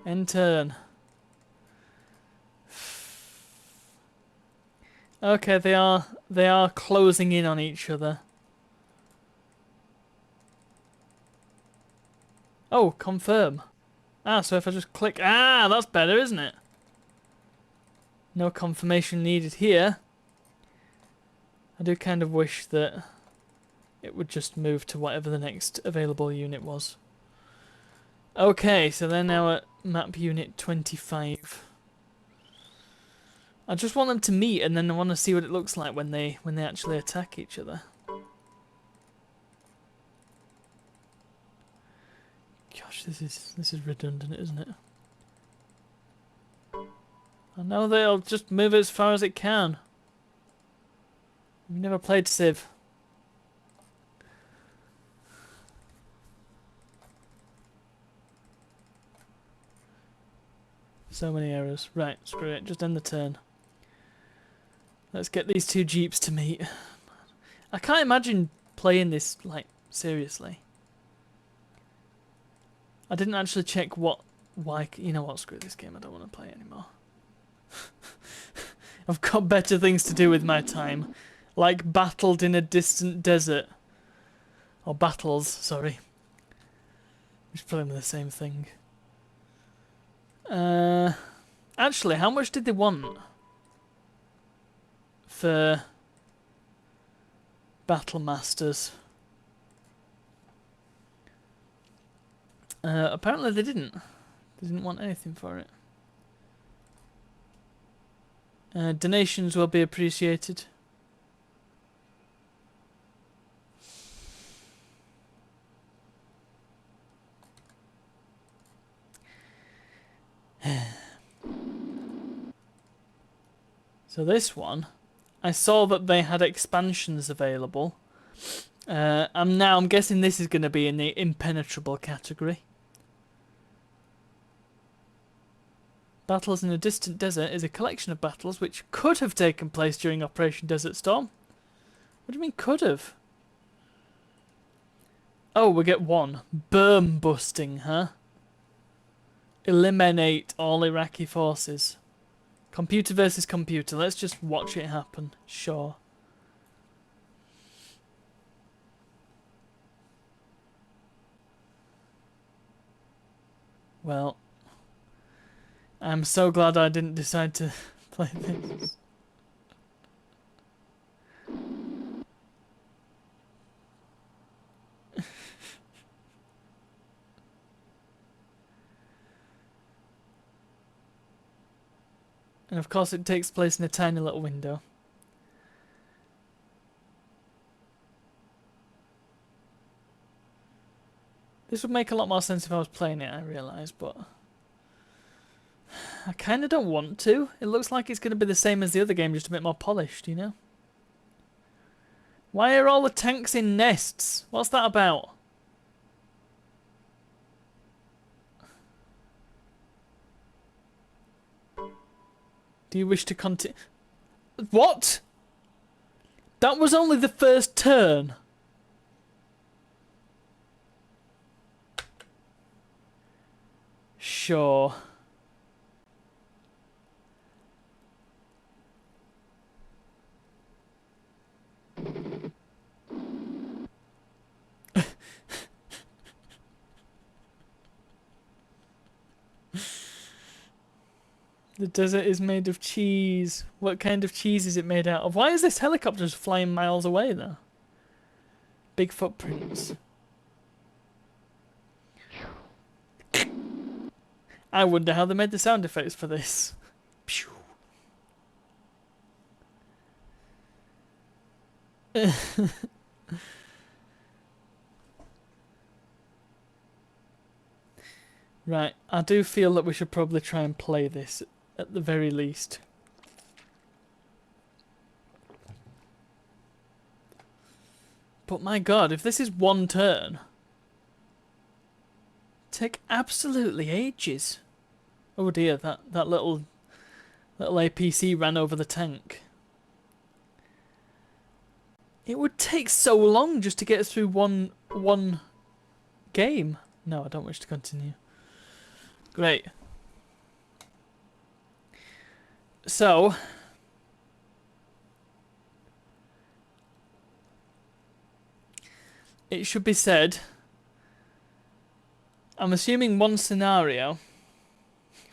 End turn. Okay, they are closing in on each other. Oh, confirm. Ah, so if I just click... Ah, that's better, isn't it? No confirmation needed here. I do kind of wish that it would just move to whatever the next available unit was. Okay, so they're now at map unit 25. I just want them to meet, and then I want to see what it looks like when they actually attack each other. Gosh, this is redundant, isn't it? I know they'll just move as far as it can. We've never played Civ. So many errors. Right, screw it. Just end the turn. Let's get these 2 Jeeps to meet. I can't imagine playing this, like, seriously. I didn't actually check why... You know what? Screw this game. I don't want to play it anymore. I've got better things to do with my time. Like battled in a distant desert. Or battles, sorry. Which probably the same thing. Actually, how much did they want for Battle Masters? Apparently they didn't. They didn't want anything for it. Donations will be appreciated. So this one, I saw that they had expansions available. I'm guessing this is going to be in the impenetrable category. Battles in a Distant Desert is a collection of battles which could have taken place during Operation Desert Storm. What do you mean could have? Oh, we get one. Berm busting, huh? Eliminate all Iraqi forces. Computer versus computer. Let's just watch it happen. Sure. Well, I'm so glad I didn't decide to play this. And of course it takes place in a tiny little window. This would make a lot more sense if I was playing it, I realise, but I kind of don't want to. It looks like it's going to be the same as the other game, just a bit more polished, you know? Why are all the tanks in nests? What's that about? Do you wish to continue? What? That was only the first turn. Sure. The desert is made of cheese. What kind of cheese is it made out of? Why is this helicopter just flying miles away though? Big footprints. I wonder how they made the sound effects for this. Pew. Right, I do feel that we should probably try and play this at the very least. But my god, if this is one turn, take absolutely ages. Oh dear, that little APC ran over the tank. It would take so long just to get through one game. No, I don't wish to continue. Great. So, it should be said, I'm assuming one scenario.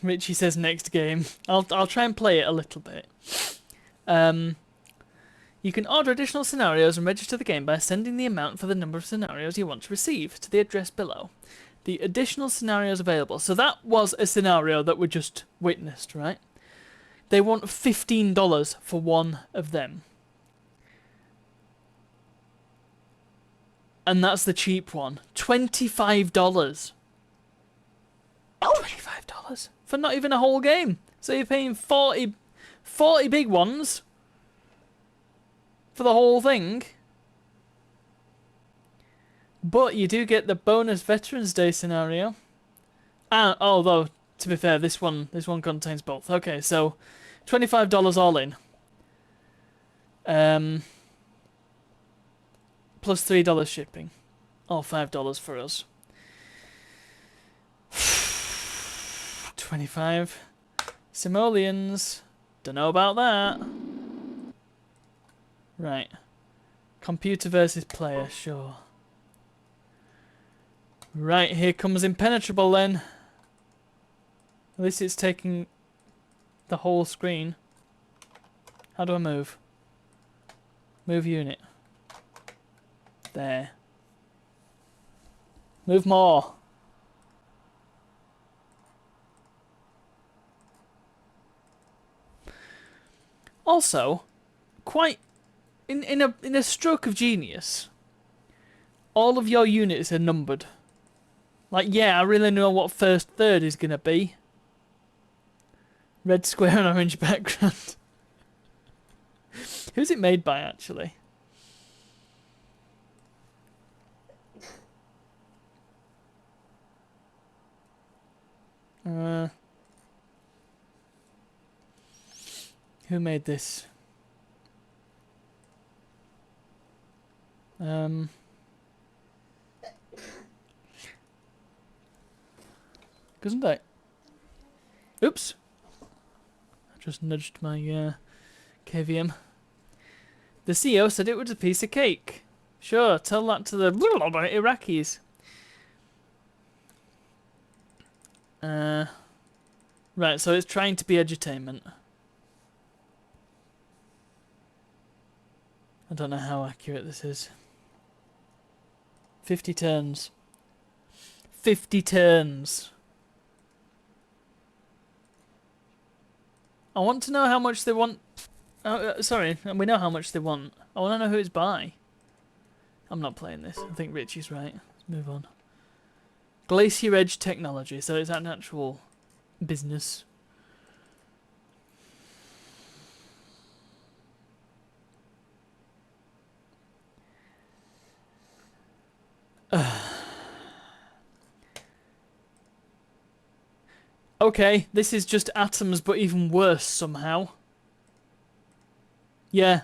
Richie says next game. I'll try and play it a little bit. You can order additional scenarios and register the game by sending the amount for the number of scenarios you want to receive to the address below. The additional scenarios available. So that was a scenario that we just witnessed, right? They want $15 for one of them. And that's the cheap one. $25. $25 for not even a whole game. So you're paying 40 big ones for the whole thing. But you do get the bonus Veterans Day scenario. Although, to be fair, this one contains both. Okay, so $25 all in. Plus $3 shipping. Or $5 for us. 25 simoleons. Don't know about that. Right. Computer versus player, sure. Right, here comes Impenetrable then. At least it's taking the whole screen. How do I move? Move unit. There. Move more. Also, quite in a stroke of genius, all of your units are numbered. Like, yeah, I really know what first third is gonna be. Red square and orange background. Who's it made by, actually? Who made this? isn't it? Oops. I just nudged my KVM. The CEO said it was a piece of cake. Sure, tell that to the Iraqis. Right, so it's trying to be edutainment. I don't know how accurate this is. 50 turns. 50 turns. I want to know how much they want. Sorry, we know how much they want. I want to know who it's by. I'm not playing this. I think Richie's right. Let's move on. Glacier Edge Technology. So it's an actual business. Okay, this is just Atoms, but even worse somehow. Yeah.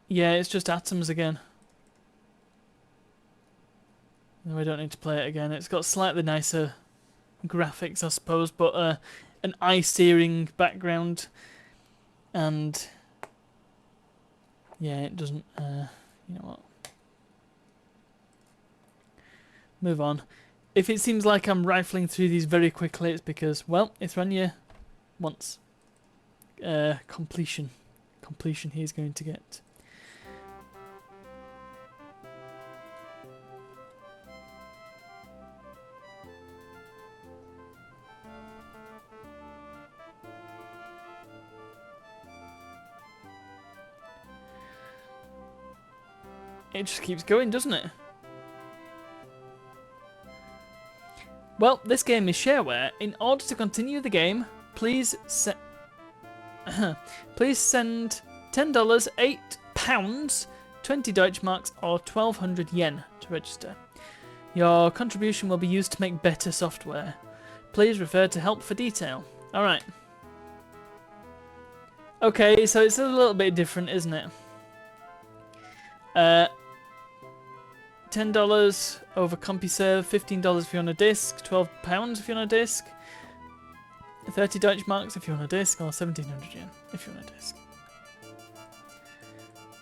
Yeah, it's just Atoms again. No, we don't need to play it again. It's got slightly nicer graphics, I suppose, but an eye-searing background. And yeah, it doesn't, you know what? Move on. If it seems like I'm rifling through these very quickly, it's because, well, it's run you once. Completion. Completion he's going to get. It just keeps going, doesn't it? Well, this game is Shareware. In order to continue the game, please please send $10, £8, 20 Deutschmarks, or 1,200 yen to register. Your contribution will be used to make better software. Please refer to help for detail. Alright. Okay, so it's a little bit different, isn't it? $10 over CompuServe, $15 if you're on a disc, £12 if you're on a disc, 30 Deutschmarks if you're on a disc, or 1,700 yen if you're on a disc.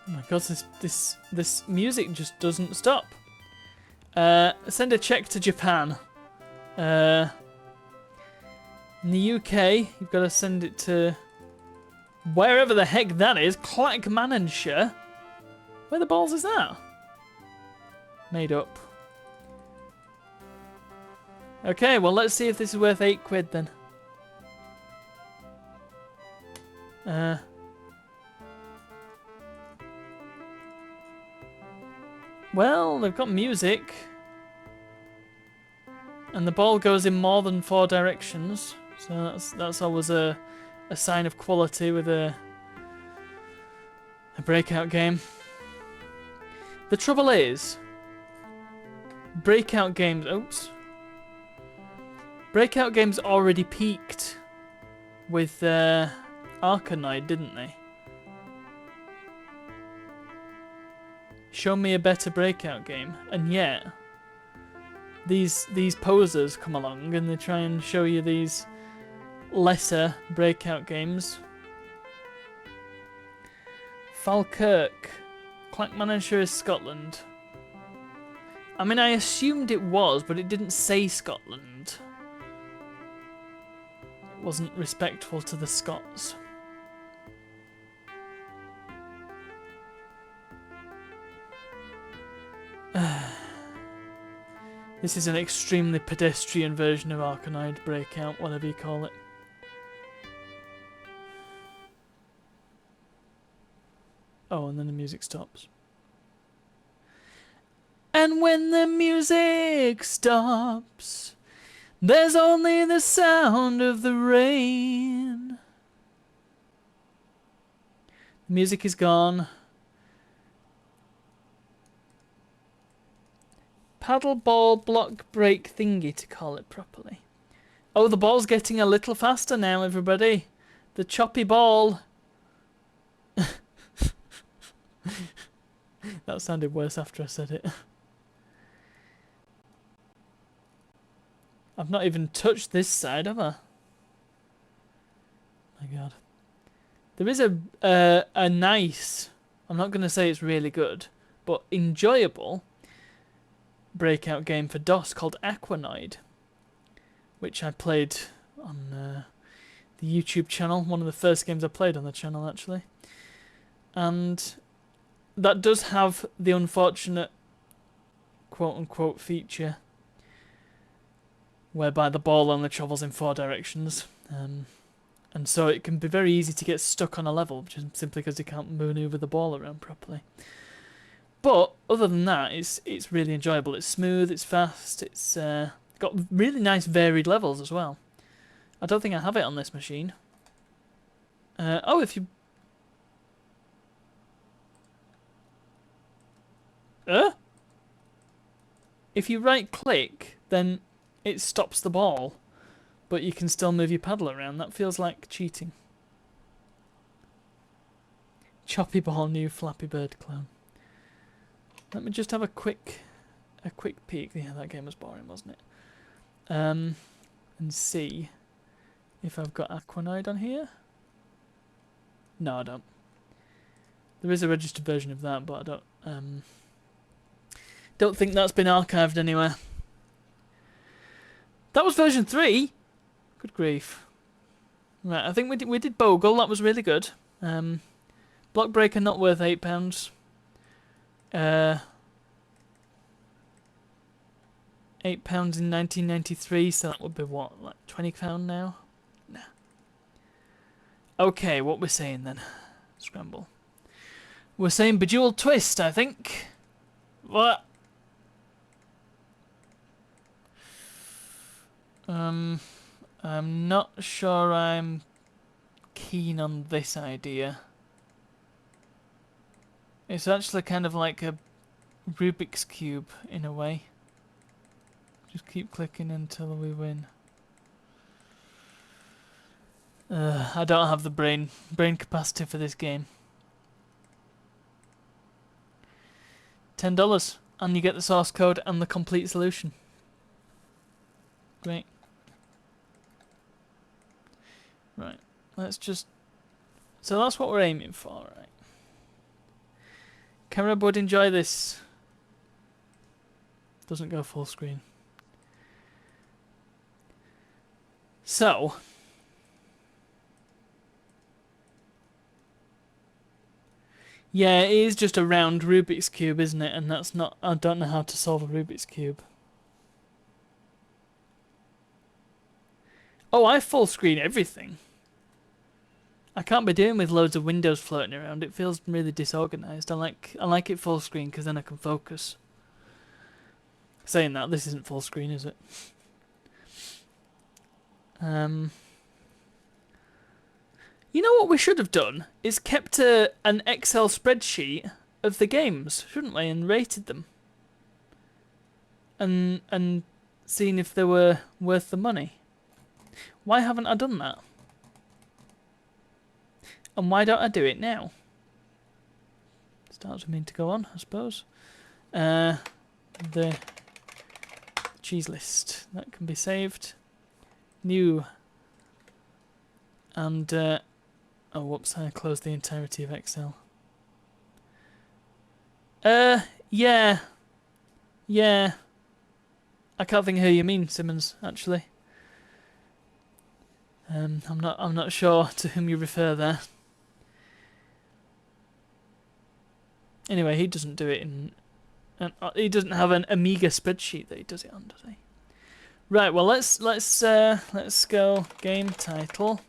Oh my god, this music just doesn't stop. Send a check to Japan. In the UK, you've got to send it to wherever the heck that is, Clackmannanshire. Where the balls is that? Made up. Okay, well let's see if this is worth £8 then. Well, they've got music. And the ball goes in more than 4 directions. So that's always a sign of quality with a breakout game. The trouble is, breakout games... Oops. Breakout games already peaked with Arkanoid, didn't they? Show me a better breakout game. And yet, these posers come along and they try and show you these lesser breakout games. Falkirk. Clackmannanshire is Scotland. I mean, I assumed it was, but it didn't say Scotland. It wasn't respectful to the Scots. This is an extremely pedestrian version of Arkanoid Breakout, whatever you call it. Oh, and then the music stops. And when the music stops, there's only the sound of the rain. The music is gone. Paddle ball block break thingy, to call it properly. Oh, the ball's getting a little faster now, everybody. The choppy ball. That sounded worse after I said it. I've not even touched this side, have I? My God. There is a nice, I'm not going to say it's really good, but enjoyable breakout game for DOS called Aquanoid, which I played on the YouTube channel, one of the first games I played on the channel actually. And that does have the unfortunate quote-unquote feature whereby the ball only travels in 4 directions. And so it can be very easy to get stuck on a level, just simply because you can't maneuver the ball around properly. But other than that, it's really enjoyable. It's smooth, it's fast, it's got really nice varied levels as well. I don't think I have it on this machine. Oh, if you... If you right-click, then it stops the ball, but you can still move your paddle around. That feels like cheating. Choppy ball, new Flappy Bird clone. Let me just have a quick peek. Yeah, that game was boring, wasn't it? And see if I've got Aquanoid on here. No, I don't. There is a registered version of that, but I don't think that's been archived anywhere. That was version 3. Good grief. Right, I think we did Bogle. That was really good. Block Breaker not worth £8. £8 in 1993, so that would be what, like £20 now? Nah. Okay, what we're saying then? Scramble. We're saying Bejeweled Twist, I think. What? I'm not sure I'm keen on this idea. It's actually kind of like a Rubik's Cube in a way. Just keep clicking until we win. I don't have the brain capacity for this game. $10 and you get the source code and the complete solution. Great. Right, let's just... So that's what we're aiming for, right? Camera would enjoy this. Doesn't go full screen. So... Yeah, it is just a round Rubik's Cube, isn't it? And that's not... I don't know how to solve a Rubik's Cube. Oh, I full screen everything. I can't be doing with loads of windows floating around. It feels really disorganized. I like it full screen because then I can focus. Saying that, this isn't full screen, is it? You know what we should have done? Is kept an Excel spreadsheet of the games, shouldn't we? And rated them. And seen if they were worth the money. Why haven't I done that? And why don't I do it now? Starts with me to go on, I suppose. The cheese list. That can be saved. New. And, oh whoops, I closed the entirety of Excel. Yeah. Yeah. I can't think of who you mean, Simmons, actually. I'm not sure to whom you refer there. Anyway, he doesn't do it in... he doesn't have an Amiga spreadsheet that he does it on, does he? Right, well let's go game title.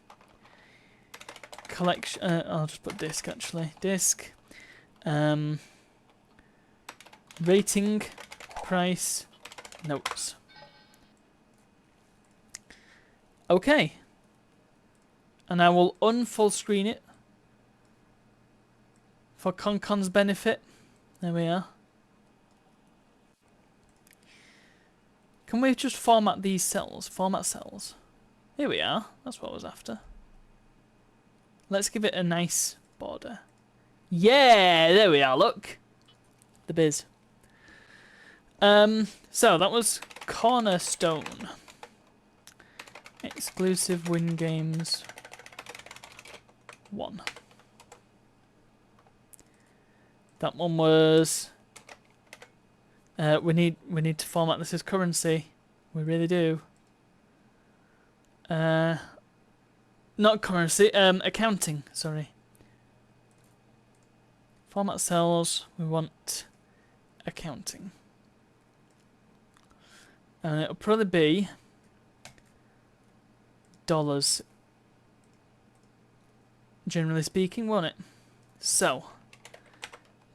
Collection... I'll just put disc actually. Disc. Rating. Price. Notes. Okay. And I will unfull screen it for Concon's benefit. There we are. Can we just format these cells? Format cells. Here we are. That's what I was after. Let's give it a nice border. Yeah, there we are. Look, the biz. So that was Cornerstone. Exclusive Wingames 1. That one was. We need to format this as currency. We really do. Not currency. Accounting. Sorry. Format cells. We want accounting. And it'll probably be dollars. Generally speaking, won't it? So,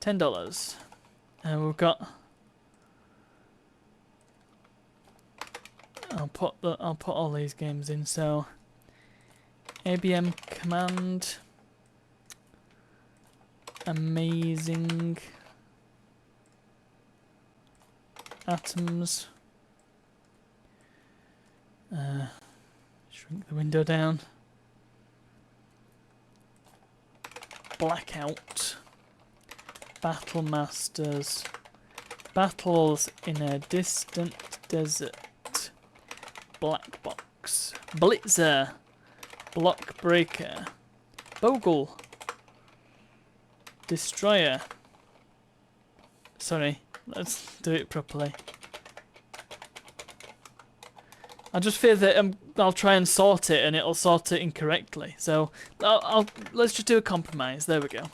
$10. And we've got. I'll put all these games in. So, ABM command. Amazing atoms. Shrink the window down. Blackout. Battle Masters. Battles in a distant desert. Black Box. Blitzer. Block Breaker. Bogle. Destroyer. Sorry, let's do it properly. I just fear that I'll try and sort it and it'll sort it incorrectly. So let's just do a compromise. There we go.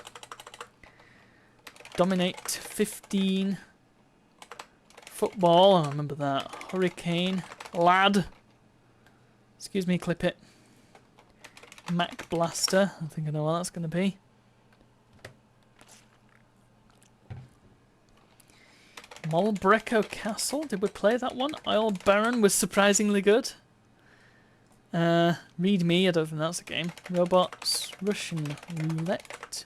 Dominate 15. Football. I remember that. Hurricane. Lad. Excuse me, clip it. Mac Blaster. I think I know what that's going to be. Malbrecco Castle. Did we play that one? Oil Baron was surprisingly good. Read Me. I don't think that's a game. Robots. Russian Roulette.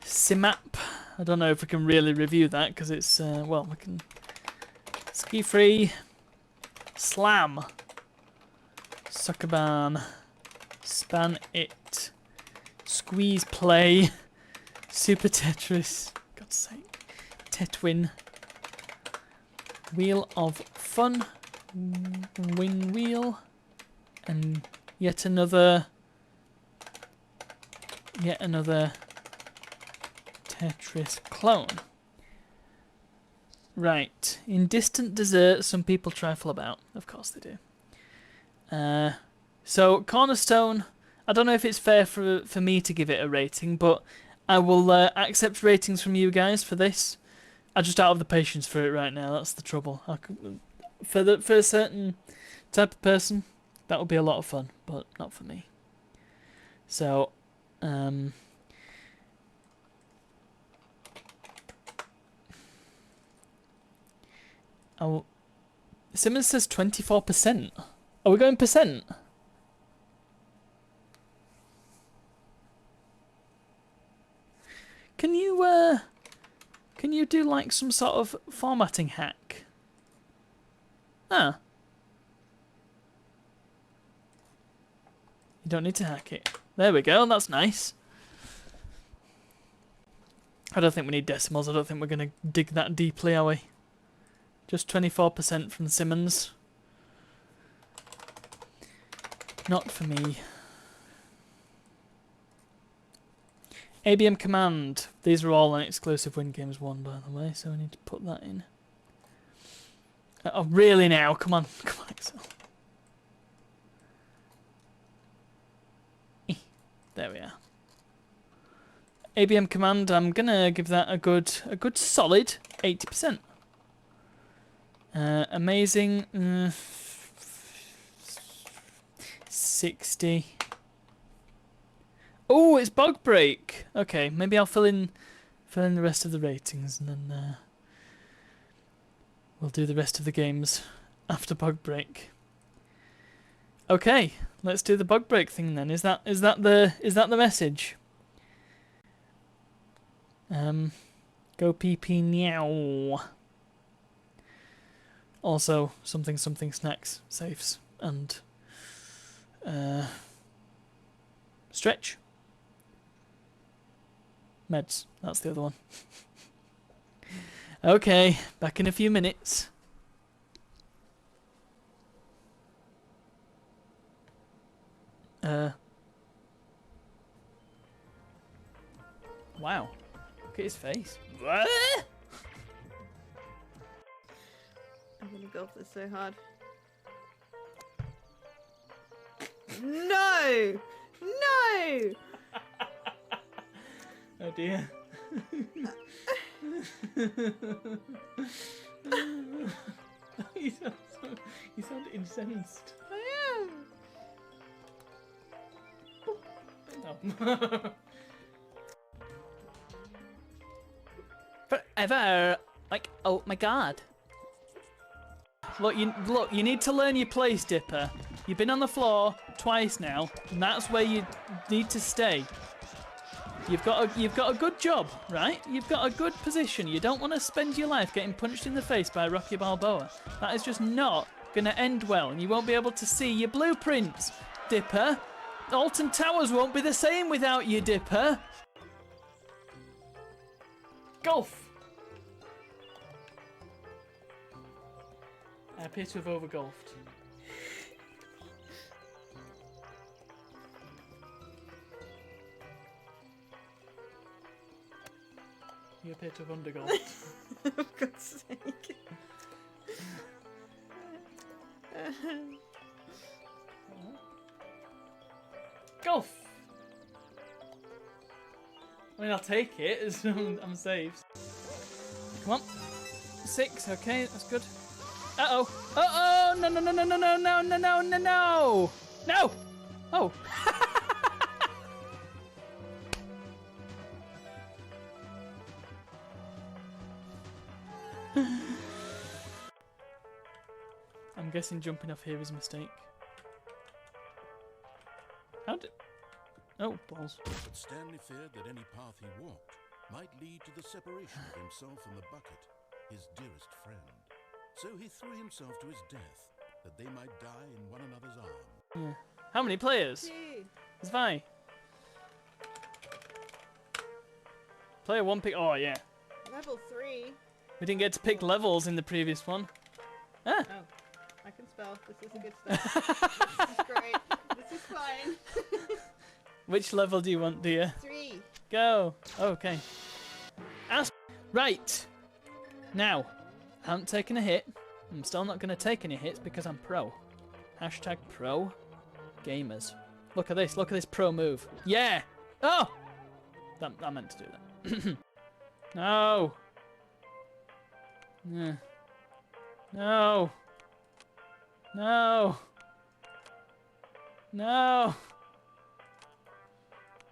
Simap. I don't know if we can really review that because it's well, we can. Ski Free. Slam. Suckerban. Span It. Squeeze Play. Super Tetris. God's sake. Tetwin. Wheel of Fun. Win Wheel. And yet another Tetris clone. Right. In distant desert, some people trifle about. Of course they do. So, Cornerstone, I don't know if it's fair for me to give it a rating, but I will accept ratings from you guys for this. I'm just out of the patience for it right now. That's the trouble. For a certain type of person, that would be a lot of fun, but not for me. So, Simmons says 24%. Are we going percent? Can you do like some sort of formatting hack? Ah. You don't need to hack it. There we go, that's nice. I don't think we need decimals. I don't think we're going to dig that deeply, are we? Just 24% from Simmons. Not for me. ABM command. These are all on exclusive Wingames 1, by the way, so we need to put that in. Oh, really now? Come on. Come on, Excel. There we are. ABM command, I'm going to give that a good solid 80%. Amazing. 60. Oh, it's Bug Break. Okay, maybe I'll fill in the rest of the ratings and then we'll do the rest of the games after Bug Break. Okay, let's do the Bug Break thing then. Is that the message? Go PP meow. Also, something snacks, safes, and stretch. Meds, that's the other one. Okay, back in a few minutes. Wow. Look at his face. I'm gonna go for this so hard. No! No! Oh dear. You sound incensed. I am! No. Forever. Like, oh my god. Look, you need to learn your place, Dipper. You've been on the floor twice now, and that's where you need to stay. You've got a good job, right? You've got a good position. You don't want to spend your life getting punched in the face by Rocky Balboa. That is just not going to end well, and you won't be able to see your blueprints, Dipper. Alton Towers won't be the same without you, Dipper. Golf. I appear to have overgolfed. You appear to have undergolfed. For God's sake. Golf! I mean, I'll take it as I'm saved. Come on. 6, okay, that's good. Uh-oh. Uh-oh! No, no, no, no, no, no, no, no, no, no, no! No! Oh. I'm guessing jumping off here is a mistake. How did... Oh, balls. But Stanley feared that any path he walked might lead to the separation of himself and the bucket, his dearest friend. So he threw himself to his death, that they might die in one another's arms. Yeah. How many players? 2. Zwei. Player 1 pick... Oh, yeah. Level 3. We didn't get to pick levels in the previous one. Ah. Oh, I can spell. This is a good start. This is great. This is fine. Which level do you want, dear? 3. Go. Okay. Ask. Right. Now, I haven't taken a hit. I'm still not going to take any hits because I'm pro. Hashtag pro gamers. Look at this. Look at this pro move. Yeah. Oh. I meant to do that. No. Yeah. No. No. No.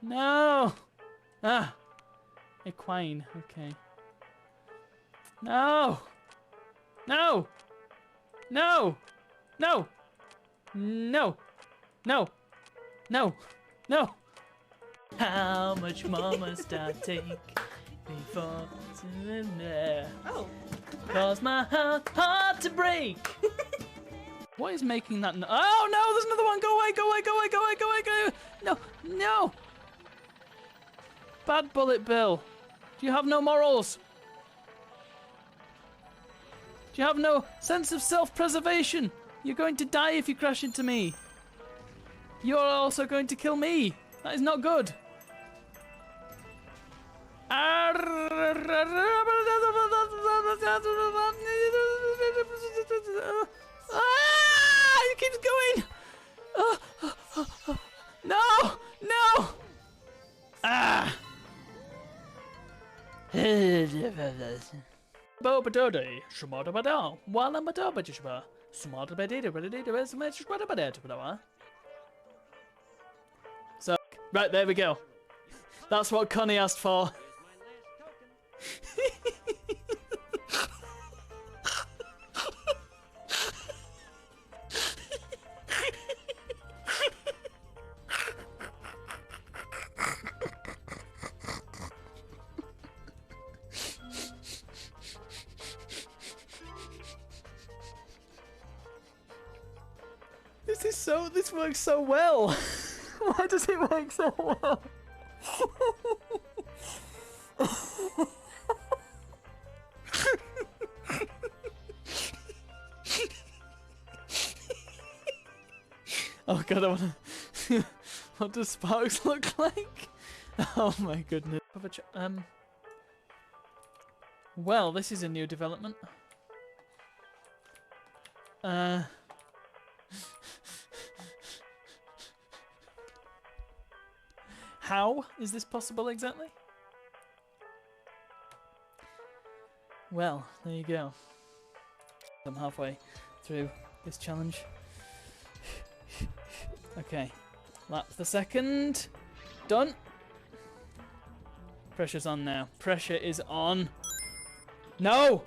No. Ah. Equine. Okay. No. No. No. No. No. No. No. No. How much more must I take before to there? Oh. Cause my heart to break. What is making that? Oh no! There's another one. Go away! Go away! Go away! Go away! Go away! Go away! No! No! Bad Bullet Bill. Do you have no morals? Do you have no sense of self-preservation? You're going to die if you crash into me. You're also going to kill me. That is not good. Ah! It keeps going. No! No! Ah! Bobadode, Shmodabada, Walamadabajishba, Smodabadida, So, right, there we go. That's what Connie asked for. This works so well. Why does it work so well? Oh god, I wanna What does Sparks look like? Oh my goodness. Well, this is a new development. How is this possible exactly? Well, there you go. I'm halfway through this challenge. Okay, lap the second. Done. Pressure's on now. Pressure is on. No!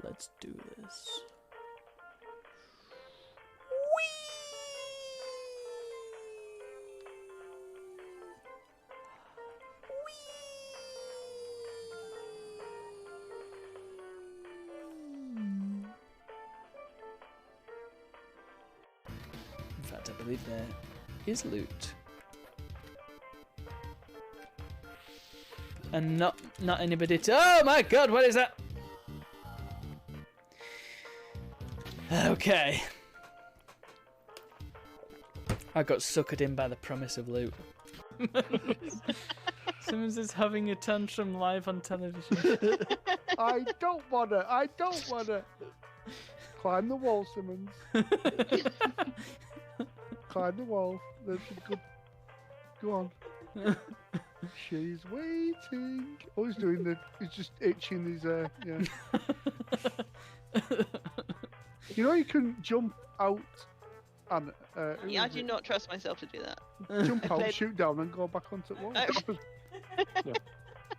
Let's do this. In fact, I believe there is loot. And not anybody to— oh my god, what is that? Okay. I got suckered in by the promise of loot. Simmons is having a tantrum live on television. I don't wanna. Climb the wall, Simmons. Climb the wall. That's good. Go on. She's waiting. Oh, he's doing the. He's just itching his. Yeah. You know you can jump out and. Yeah, I do not trust myself to do that. Jump out, shoot down, and go back onto the wall. Oh.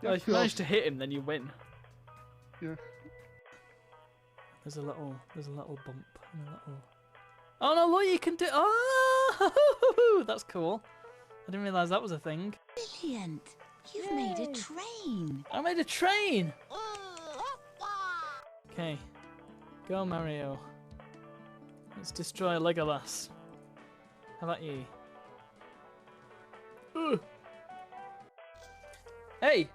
Well, if you manage to hit him, then you win. Yeah. There's a little bump and a little. Oh no! Look, you can do. Oh, that's cool. I didn't realise that was a thing. Brilliant. You've made a train. I made a train. Okay, go Mario. Let's destroy Legolas. How about you? Ugh. Hey!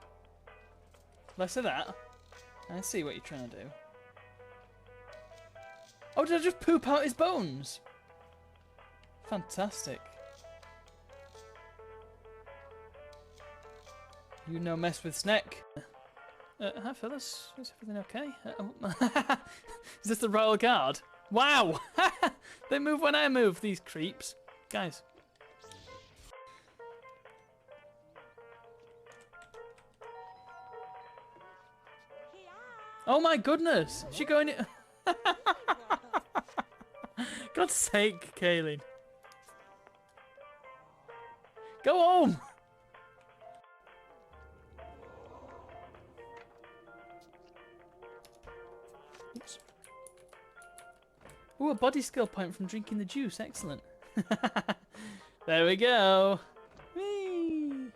Less of that. I see what you're trying to do. Oh, did I just poop out his bones? Fantastic. You no mess with Snack. Hi fellas, is everything okay? Is this the Royal Guard? Wow! They move when I move, these creeps. Guys. Oh my goodness! Is she going in? God's sake, Kaylin. Go home! Oops. Ooh, a body skill point from drinking the juice. Excellent. There we go. Whee!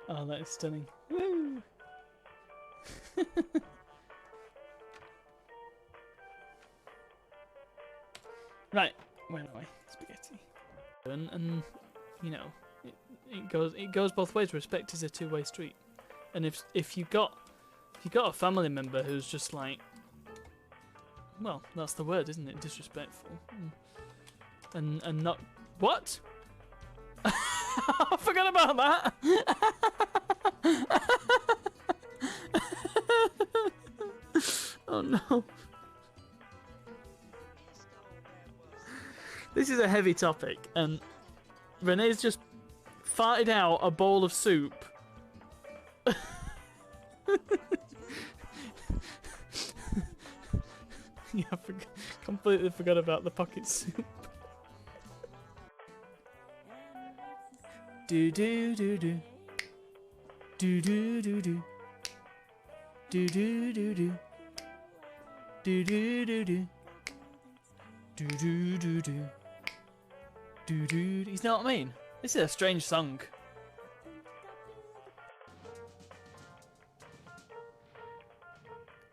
Oh, that is stunning. Woo! Right, where am I? Spaghetti. And you know, it goes both ways. Respect is a two-way street. And if you got a family member who's just like, well, that's the word, isn't it? Disrespectful. And not what? I forgot about that. Oh no. This is a heavy topic, and Renee's just farted out a bowl of soup. Yeah, completely forgot about the pocket soup. Do do do do. Do do do do. Do do do do. Do do do do. Do do do do. Do do. You know what I mean? This is a strange song.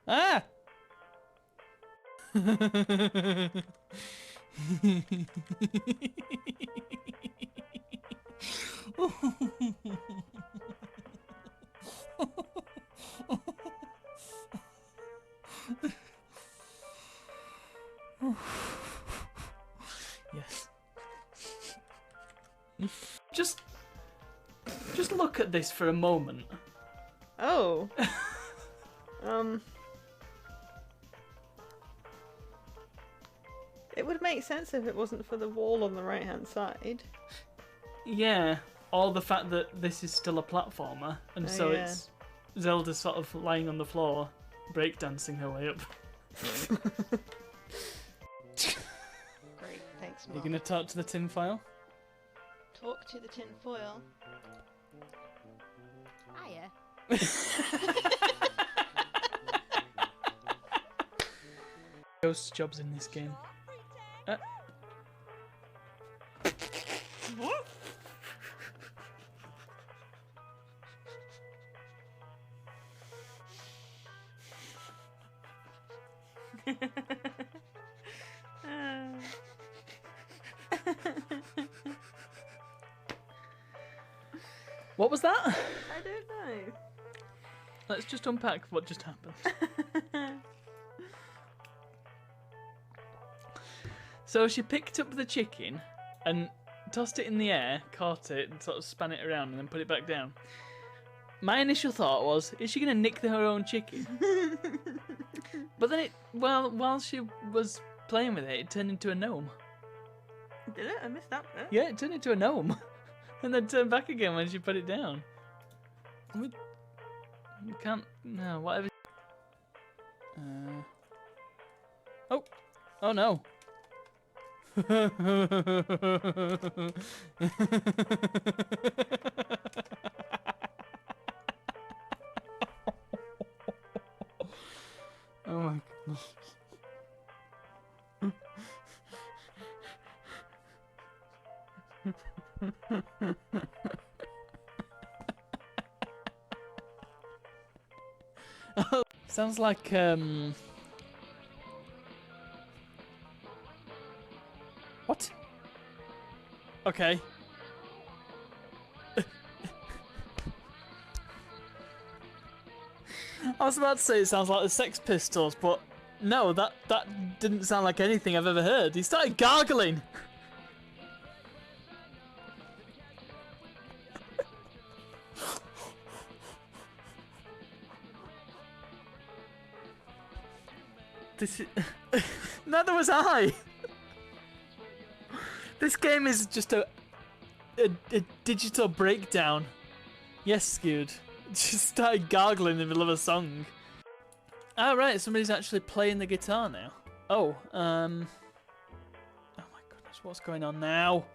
Ah! Yes. Just look at this for a moment. Oh. It would make sense if it wasn't for the wall on the right-hand side. Yeah, or the fact that this is still a platformer, and so yeah. it's Zelda sort of lying on the floor, breakdancing her way up. Great, thanks, You Mark. gonna talk to the tinfoil? Talk to the tin foil. Hiya. Ghost jobs in this game. What? What was that? I don't know. Let's just unpack what just happened. So she picked up the chicken and tossed it in the air, caught it, and sort of span it around and then put it back down. My initial thought was, is she going to nick her own chicken? But then while she was playing with it, it turned into a gnome. Did it? I missed that bit. Yeah, it turned into a gnome. And then turned back again when she put it down. We can't... No, whatever... Oh! Oh no! Oh my goodness. Sounds like what? Okay. I was about to say it sounds like the Sex Pistols, but no, that didn't sound like anything I've ever heard. He started gargling. This is... Neither was I. This game is just a digital breakdown. Yes, Skewed. Just started gargling in the middle of a song. Oh right, somebody's actually playing the guitar now. Oh, oh my goodness, what's going on now?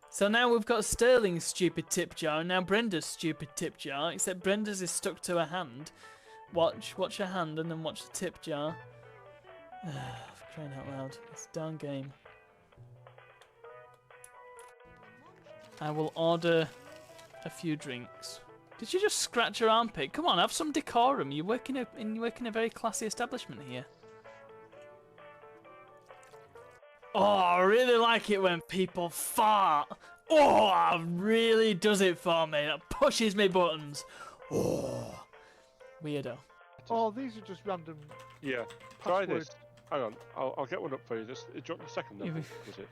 So now we've got Sterling's stupid tip jar and now Brenda's stupid tip jar, except Brenda's is stuck to her hand. Watch her hand and then watch the tip jar. For crying out loud, this darn game. I will order a few drinks. Did you just scratch your armpit? Come on, have some decorum. You work in a very classy establishment here. Oh, I really like it when people fart. Oh, it really does it for me. That pushes me buttons. Oh, weirdo. Oh, these are just random. Yeah, try Password. this. Hang on, I'll get one up for you. Just drop the second number, was it?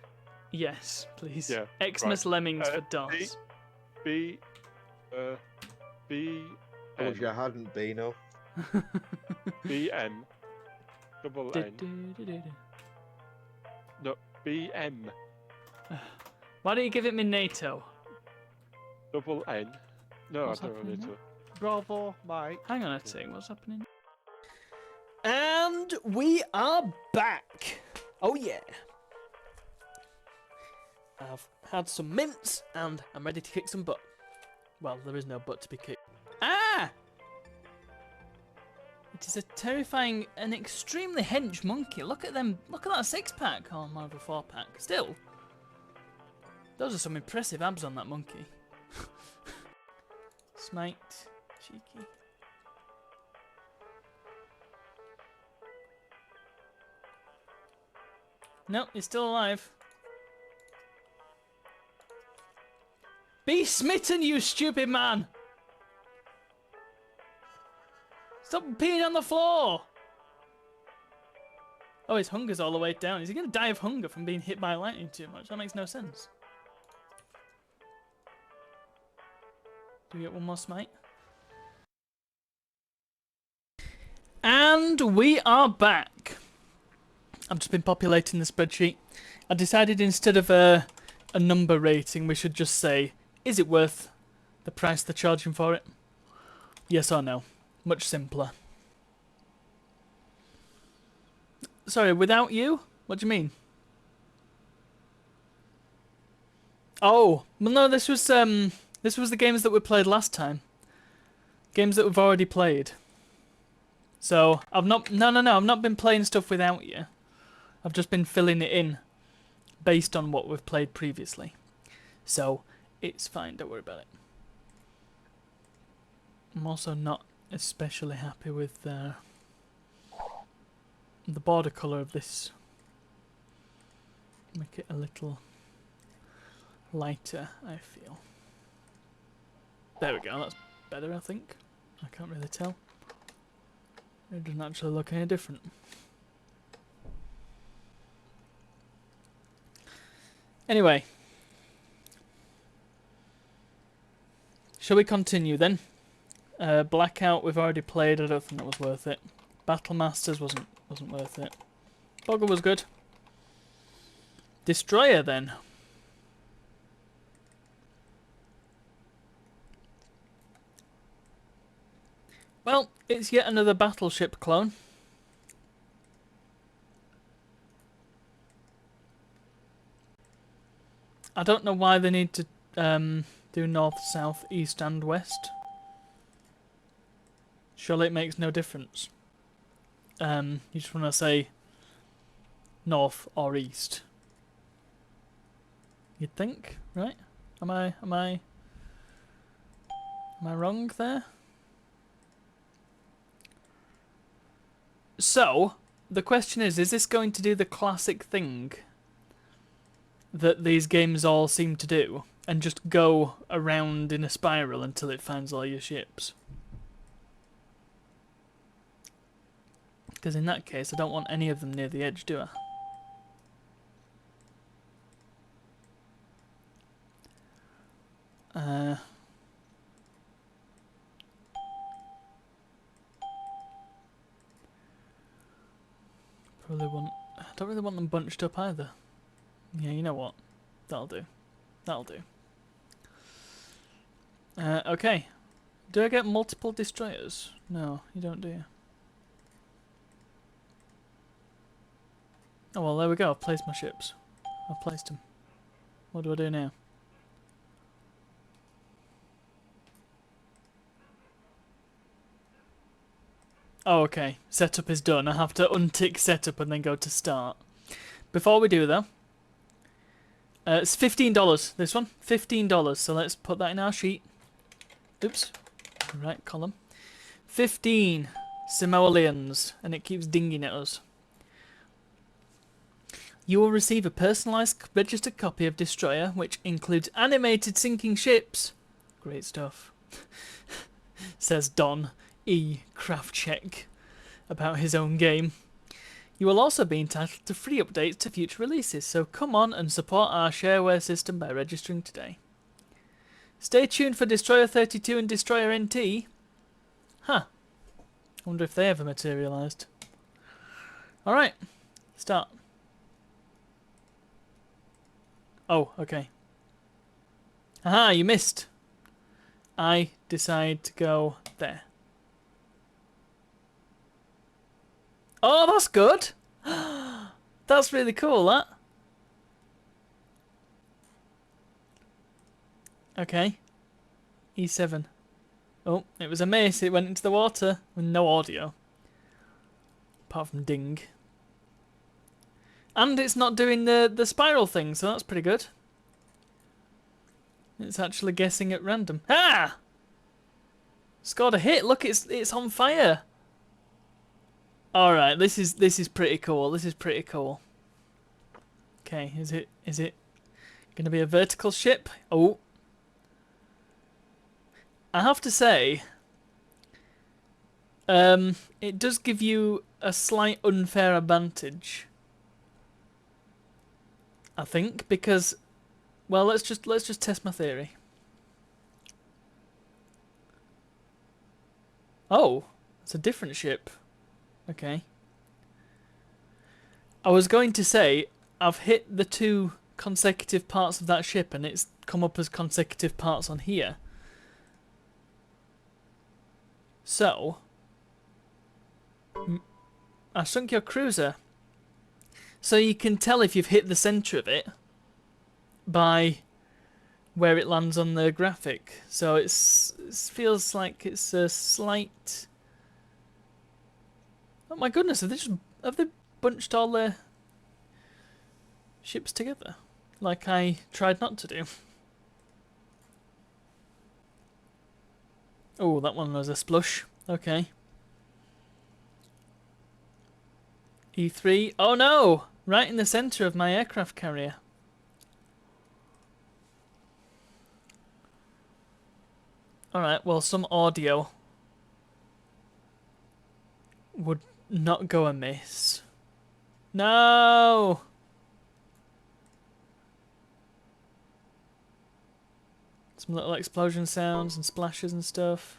Yes, please. Yeah, Xmas right. Lemmings for DOS. B, Oh, if you hadn't been, oh. BN, double N. No, BM, Why don't you give it me NATO? double N. No, What's I don't happening need to. now? Bravo, Mike. Hang on a tick, what's happening? And we are back. Oh yeah. I've had some mints and I'm ready to kick some butt. Well, there is no butt to be kicked. Ah! It is a terrifying and extremely hench monkey. Look at them. Look at that six-pack. Oh, more of a four-pack. Still. Those are some impressive abs on that monkey. Smite. Cheeky. Nope, he's still alive. Be smitten, you stupid man! Stop peeing on the floor! Oh, his hunger's all the way down. Is he going to die of hunger from being hit by lightning too much? That makes no sense. Do we get one more smite? And we are back. I've just been populating the spreadsheet. I decided instead of a number rating, we should just say, is it worth the price they're charging for it? Yes or no. Much simpler. Sorry, without you? What do you mean? Oh, well no, this was the games that we played last time. Games that we've already played. So, I've not been playing stuff without you. I've just been filling it in based on what we've played previously. So, it's fine, don't worry about it. I'm also not especially happy with the border colour of this. Make it a little lighter, I feel. There we go, that's better, I think. I can't really tell. It doesn't actually look any different. Anyway. Shall we continue then? Blackout we've already played, I don't think that was worth it. Battle Masters wasn't worth it. Boggle was good. Destroyer then. Well, it's yet another battleship clone. I don't know why they need to do north, south, east and west. Surely it makes no difference. You just want to say north or east. You'd think, right? Am I wrong there? So, the question is this going to do the classic thing that these games all seem to do, and just go around in a spiral until it finds all your ships? Because in that case, I don't want any of them near the edge, do I? I don't really want them bunched up either. Yeah, you know what? That'll do. That'll do. Okay. Do I get multiple destroyers? No, you don't, do you? Oh well, there we go. I've placed my ships. I've placed them. What do I do now? Oh, okay. Setup is done. I have to untick setup and then go to start. Before we do though, it's $15. This one, $15. So let's put that in our sheet. Oops, right column. 15 simoleons, and it keeps dinging at us. You will receive a personalised registered copy of Destroyer, which includes animated sinking ships. Great stuff. Says Don E. Kraftcheck about his own game. You will also be entitled to free updates to future releases, so come on and support our shareware system by registering today. Stay tuned for Destroyer 32 and Destroyer NT. Huh. I wonder if they ever materialised. Alright. Start. Oh, okay. Aha, you missed. I decide to go there. Oh, that's good. That's really cool, that. Okay. E7. Oh, it was a miss. It went into the water with no audio. Apart from ding. And it's not doing the spiral thing, so that's pretty good. It's actually guessing at random. Ah! Scored a hit. Look, it's on fire. All right, this is pretty cool. This is pretty cool. Okay, is it going to be a vertical ship? Oh. I have to say, it does give you a slight unfair advantage. I think, because, well, let's just test my theory. Oh, it's a different ship. Okay. I was going to say, I've hit the 2 consecutive parts of that ship and it's come up as consecutive parts on here. So, I sunk your cruiser. So you can tell if you've hit the centre of it by where it lands on the graphic. So it feels like it's a slight... Oh my goodness, have they bunched all their ships together? Like I tried not to do. Oh, that one was a splush. Okay. E3. Oh no! Right in the centre of my aircraft carrier. Alright, well, some audio would not go amiss. No! Some little explosion sounds and splashes and stuff.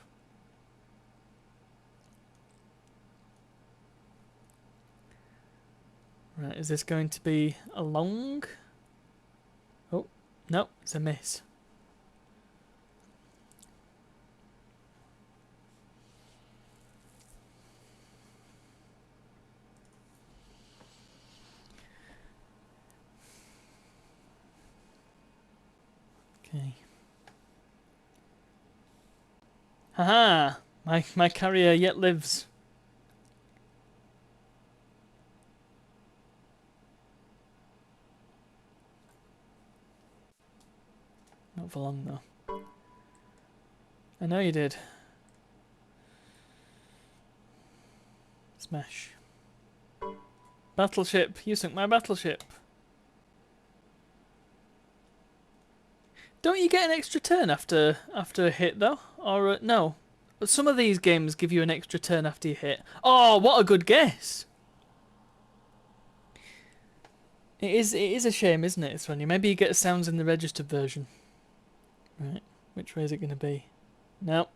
Right, is this going to be a long? Oh, no, it's a miss. Okay. Haha! My carrier yet lives. Not for long though. I know you did. Smash. Battleship! You sunk my battleship! Don't you get an extra turn after a hit though? Or no? Some of these games give you an extra turn after you hit. Oh, what a good guess! It is a shame, isn't it, Sonia? Maybe you get sounds in the registered version. Right, which way is it going to be? No.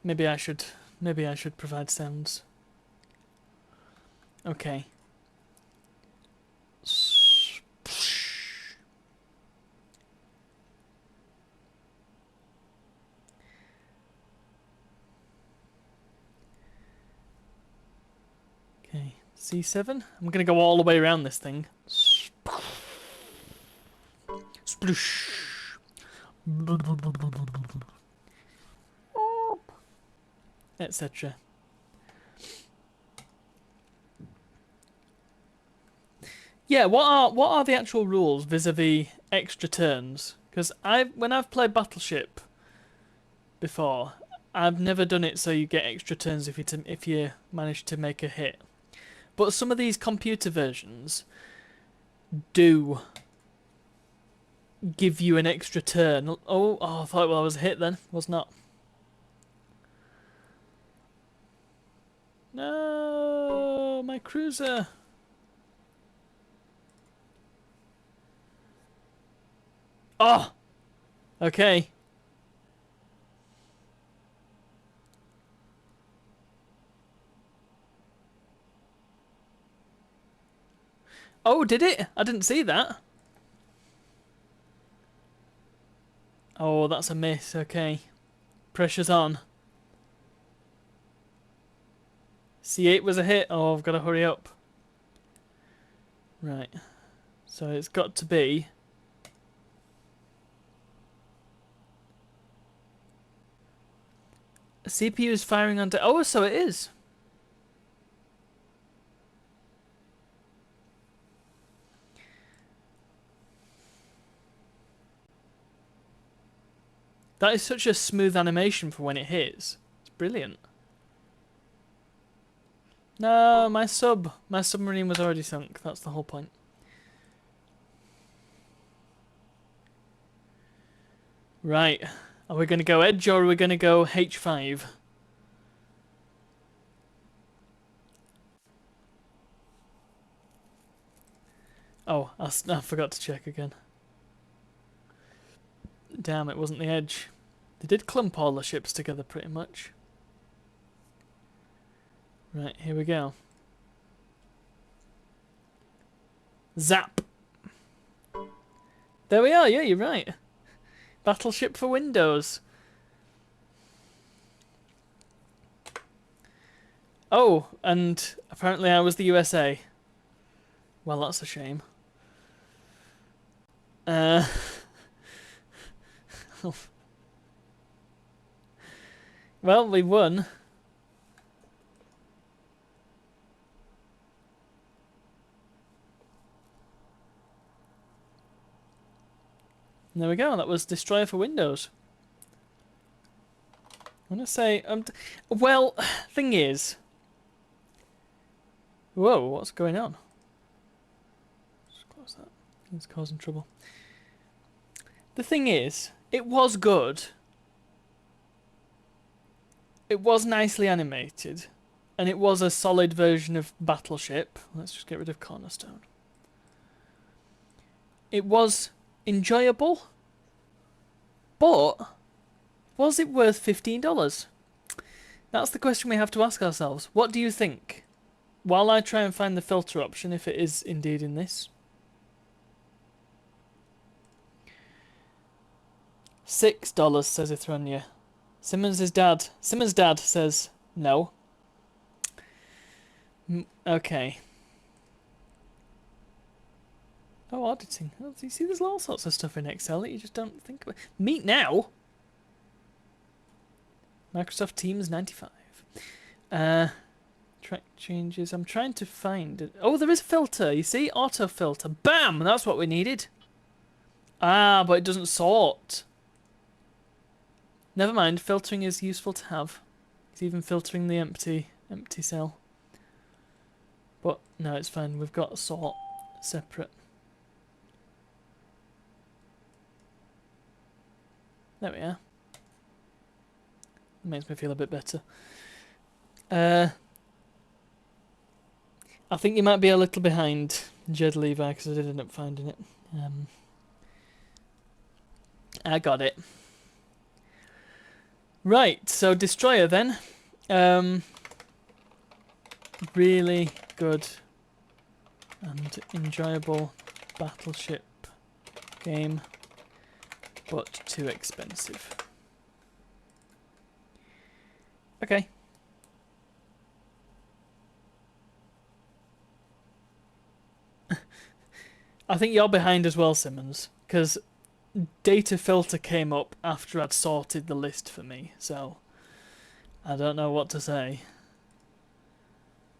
Maybe I should provide sounds. Okay. Okay, C7. I'm gonna go all the way around this thing. Sploosh. Etc. Yeah, what are the actual rules vis-a-vis extra turns? Because when I've played Battleship before, I've never done it so you get extra turns if you manage to make a hit. But some of these computer versions do give you an extra turn. Oh, I thought I was a hit then. Was not. No, my cruiser. Oh, okay. Oh, did it? I didn't see that. Oh, that's a miss. Okay. Pressure's on. C8 was a hit. Oh, I've got to hurry up. Right. So it's got to be... A CPU is firing onto... Oh, so it is. That is such a smooth animation for when it hits. It's brilliant. No, my submarine was already sunk. That's the whole point. Right. Are we going to go edge or are we going to go H5? Oh, I forgot to check again. Damn, it wasn't the edge. They did clump all the ships together pretty much. Right, here we go. Zap! There we are, yeah, you're right. Battleship for Windows. Oh, and apparently I was the USA. Well, that's a shame. Well, we won. There we go. That was Destroyer for Windows. I want to say, well, thing is, whoa, what's going on? Just close that. It's causing trouble. The thing is, it was good. It was nicely animated, and it was a solid version of Battleship. Let's just get rid of Cornerstone. It was enjoyable, but was it worth $15? That's the question we have to ask ourselves. What do you think? While I try and find the filter option, if it is indeed in this. $6, says Ithronia. Simmons' dad says no. Okay. Oh, auditing. Oh, you see, there's all sorts of stuff in Excel that you just don't think about. Meet now. Microsoft Teams 95. Track changes. I'm trying to find it. Oh, there is a filter. You see, auto filter. Bam! That's what we needed. Ah, but it doesn't sort. Never mind. Filtering is useful to have. It's even filtering the empty cell. But no, it's fine. We've got sort separate. There we are. Makes me feel a bit better. I think you might be a little behind Jed Levi because I did end up finding it. I got it. Right, so Destroyer then. Really good and enjoyable battleship game, but too expensive. Okay. I think you're behind as well, Simmons, because data filter came up after I'd sorted the list for me, so I don't know what to say.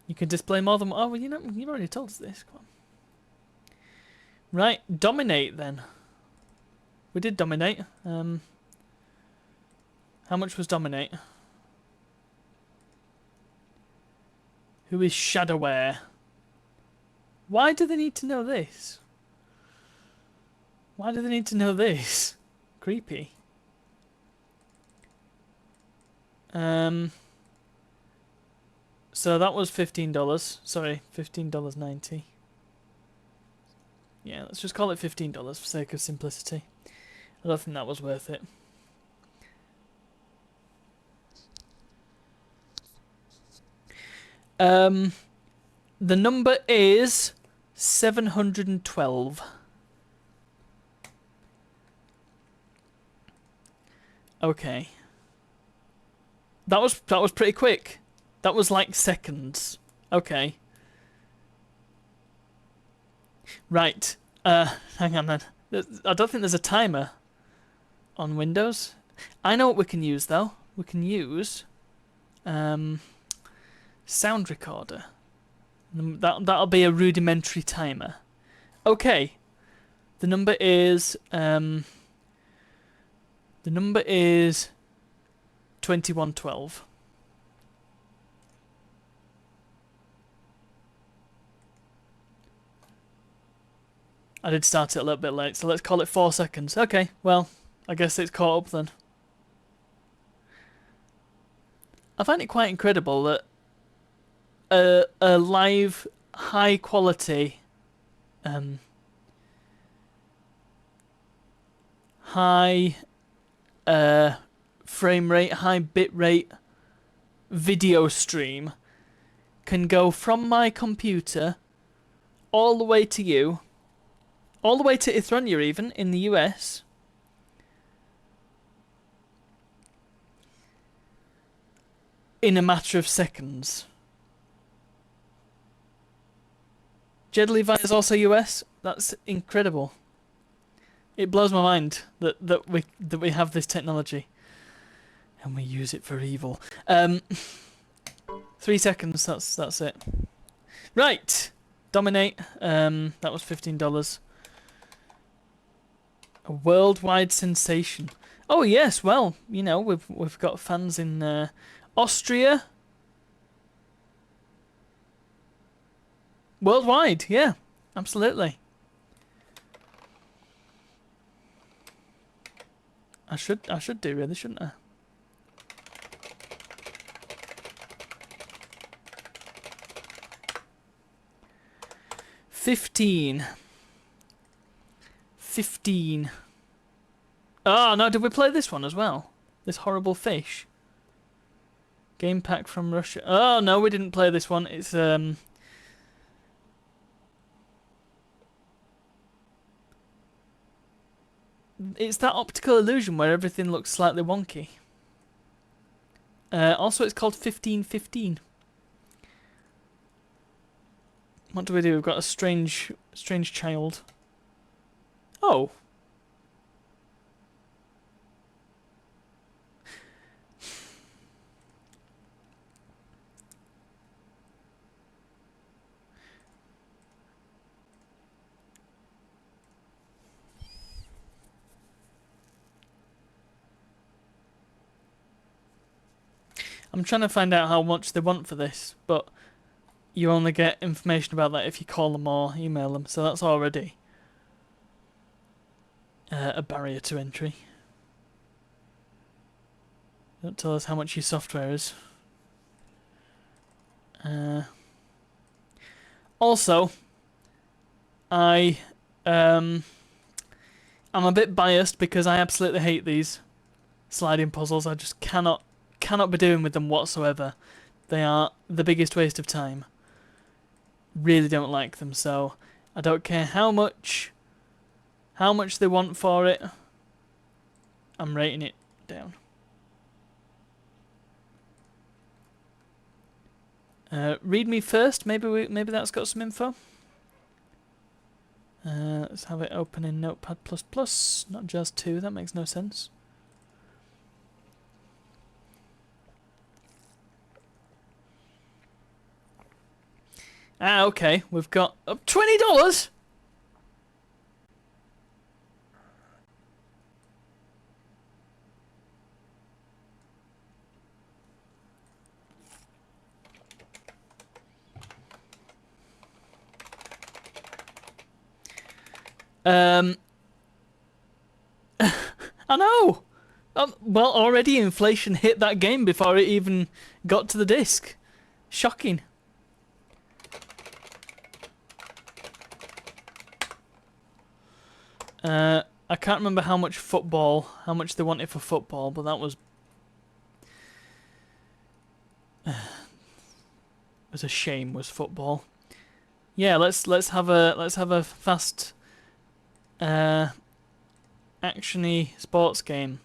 You can display more than... Oh, well, you know, you've already told us this. Come on. Right, dominate then. We did dominate. How much was dominate? Who is Shareware? Why do they need to know this? Why do they need to know this? Creepy. So that was $15. Sorry, $15.90. Yeah, let's just call it $15 for sake of simplicity. I don't think that was worth it. The number is 712. Okay. That was pretty quick. That was like seconds. Okay. Right. Hang on then. I don't think there's a timer on Windows. I know what we can use though. We can use sound recorder. That'll be a rudimentary timer. Okay. The number is 2112. I did start it a little bit late, so let's call it 4 seconds. Okay, well, I guess it's caught up then. I find it quite incredible that a live, high quality, high frame rate, high bit rate video stream can go from my computer all the way to you, all the way to Ithronia even, in the US, in a matter of seconds. Jed Levi is also US. That's incredible. It blows my mind that we have this technology and we use it for evil. 3 seconds. That's it. Right. Dominate. That was $15. A worldwide sensation. Oh yes. Well, you know, we've got fans in Austria. Worldwide, yeah, absolutely. I should do really, shouldn't I? $15. Oh no, did we play this one as well? This horrible fish. Game pack from Russia. Oh no, we didn't play this one. It's that optical illusion where everything looks slightly wonky. Also, it's called 1515. What do? We've got a strange child. Oh. I'm trying to find out how much they want for this, but you only get information about that if you call them or email them, so that's already a barrier to entry. Don't tell us how much your software is. Also, I'm a bit biased because I absolutely hate these sliding puzzles. I just cannot be doing with them whatsoever. They are the biggest waste of time. Really don't like them, so I don't care how much they want for it. I'm rating it down. Read me first. Maybe that's got some info. Let's have it open in Notepad++, not Jazz 2. That makes no sense. Ah, okay. We've got $20. I know. Well, already inflation hit that game before it even got to the disc. Shocking. I can't remember how much they wanted for football, but that was a shame. Was football? Yeah, let's have a fast, actiony sports game,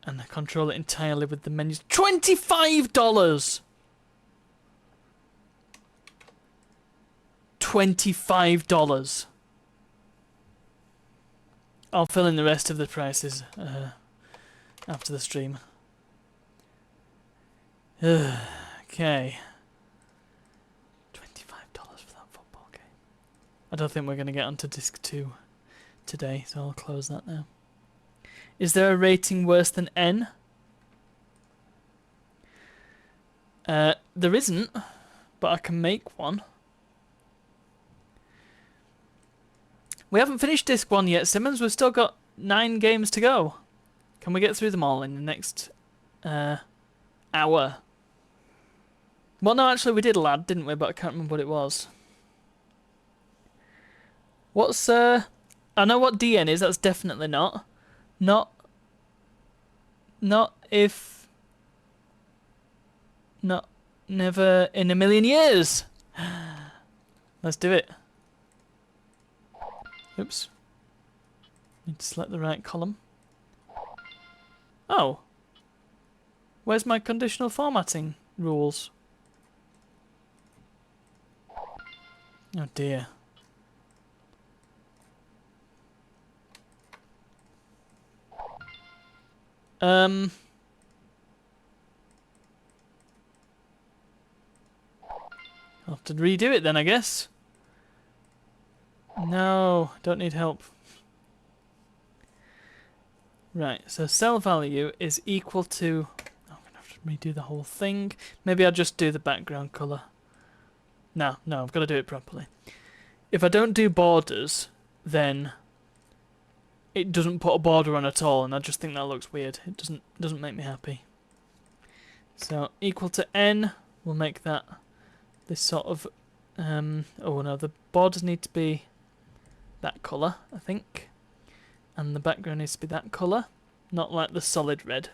and I control it entirely with the menus. $25. $25. I'll fill in the rest of the prices after the stream. Okay. $25 for that football game. I don't think we're going to get onto disc 2 today, so I'll close that now. Is there a rating worse than N? There isn't, but I can make one. We haven't finished disc 1 yet, Simmons. We've still got 9 games to go. Can we get through them all in the next hour? Well, no, actually we did, lad, didn't we? But I can't remember what it was. What's I know what DN is. That's definitely not. Not if. Not never in a million years. Let's do it. Oops. Need to select the right column. Oh. Where's my conditional formatting rules? Oh dear. I'll have to redo it then, I guess. No, don't need help. Right, so cell value is equal to... I'm going to have to redo the whole thing. Maybe I'll just do the background colour. No, I've got to do it properly. If I don't do borders, then it doesn't put a border on at all, and I just think that looks weird. It doesn't make me happy. So equal to n, we'll make that this sort of... oh no, the borders need to be that colour, I think. And the background needs to be that colour, not like the solid red.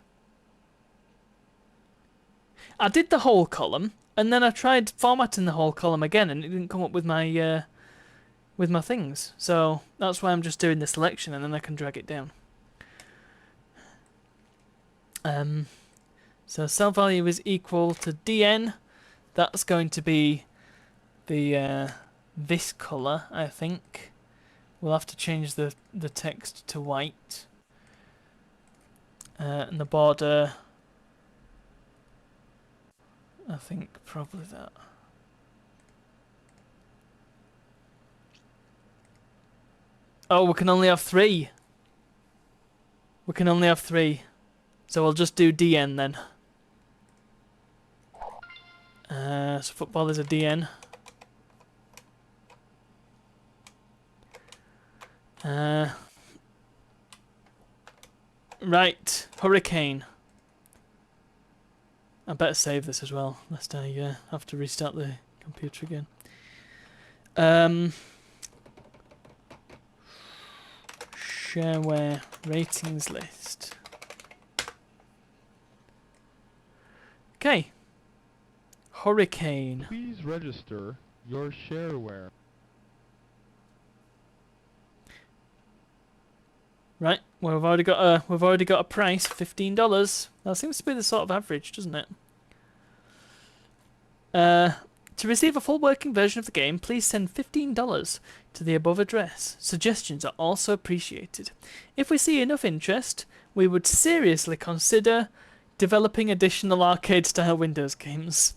I did the whole column, and then I tried formatting the whole column again, and it didn't come up with my things. So that's why I'm just doing the selection, and then I can drag it down. So cell value is equal to dn. That's going to be the this colour, I think. We'll have to change the text to white. And the border, I think probably that. Oh, we can only have 3. We can only have 3. So I'll just do DN then. So football is a DN. Right, hurricane. I better save this as well, lest I have to restart the computer again. Shareware ratings list. Okay. Hurricane. Please register your shareware. Right, well, we've already got a price, $15. That seems to be the sort of average, doesn't it? To receive a full working version of the game, please send $15 to the above address. Suggestions are also appreciated. If we see enough interest, we would seriously consider developing additional arcade-style Windows games.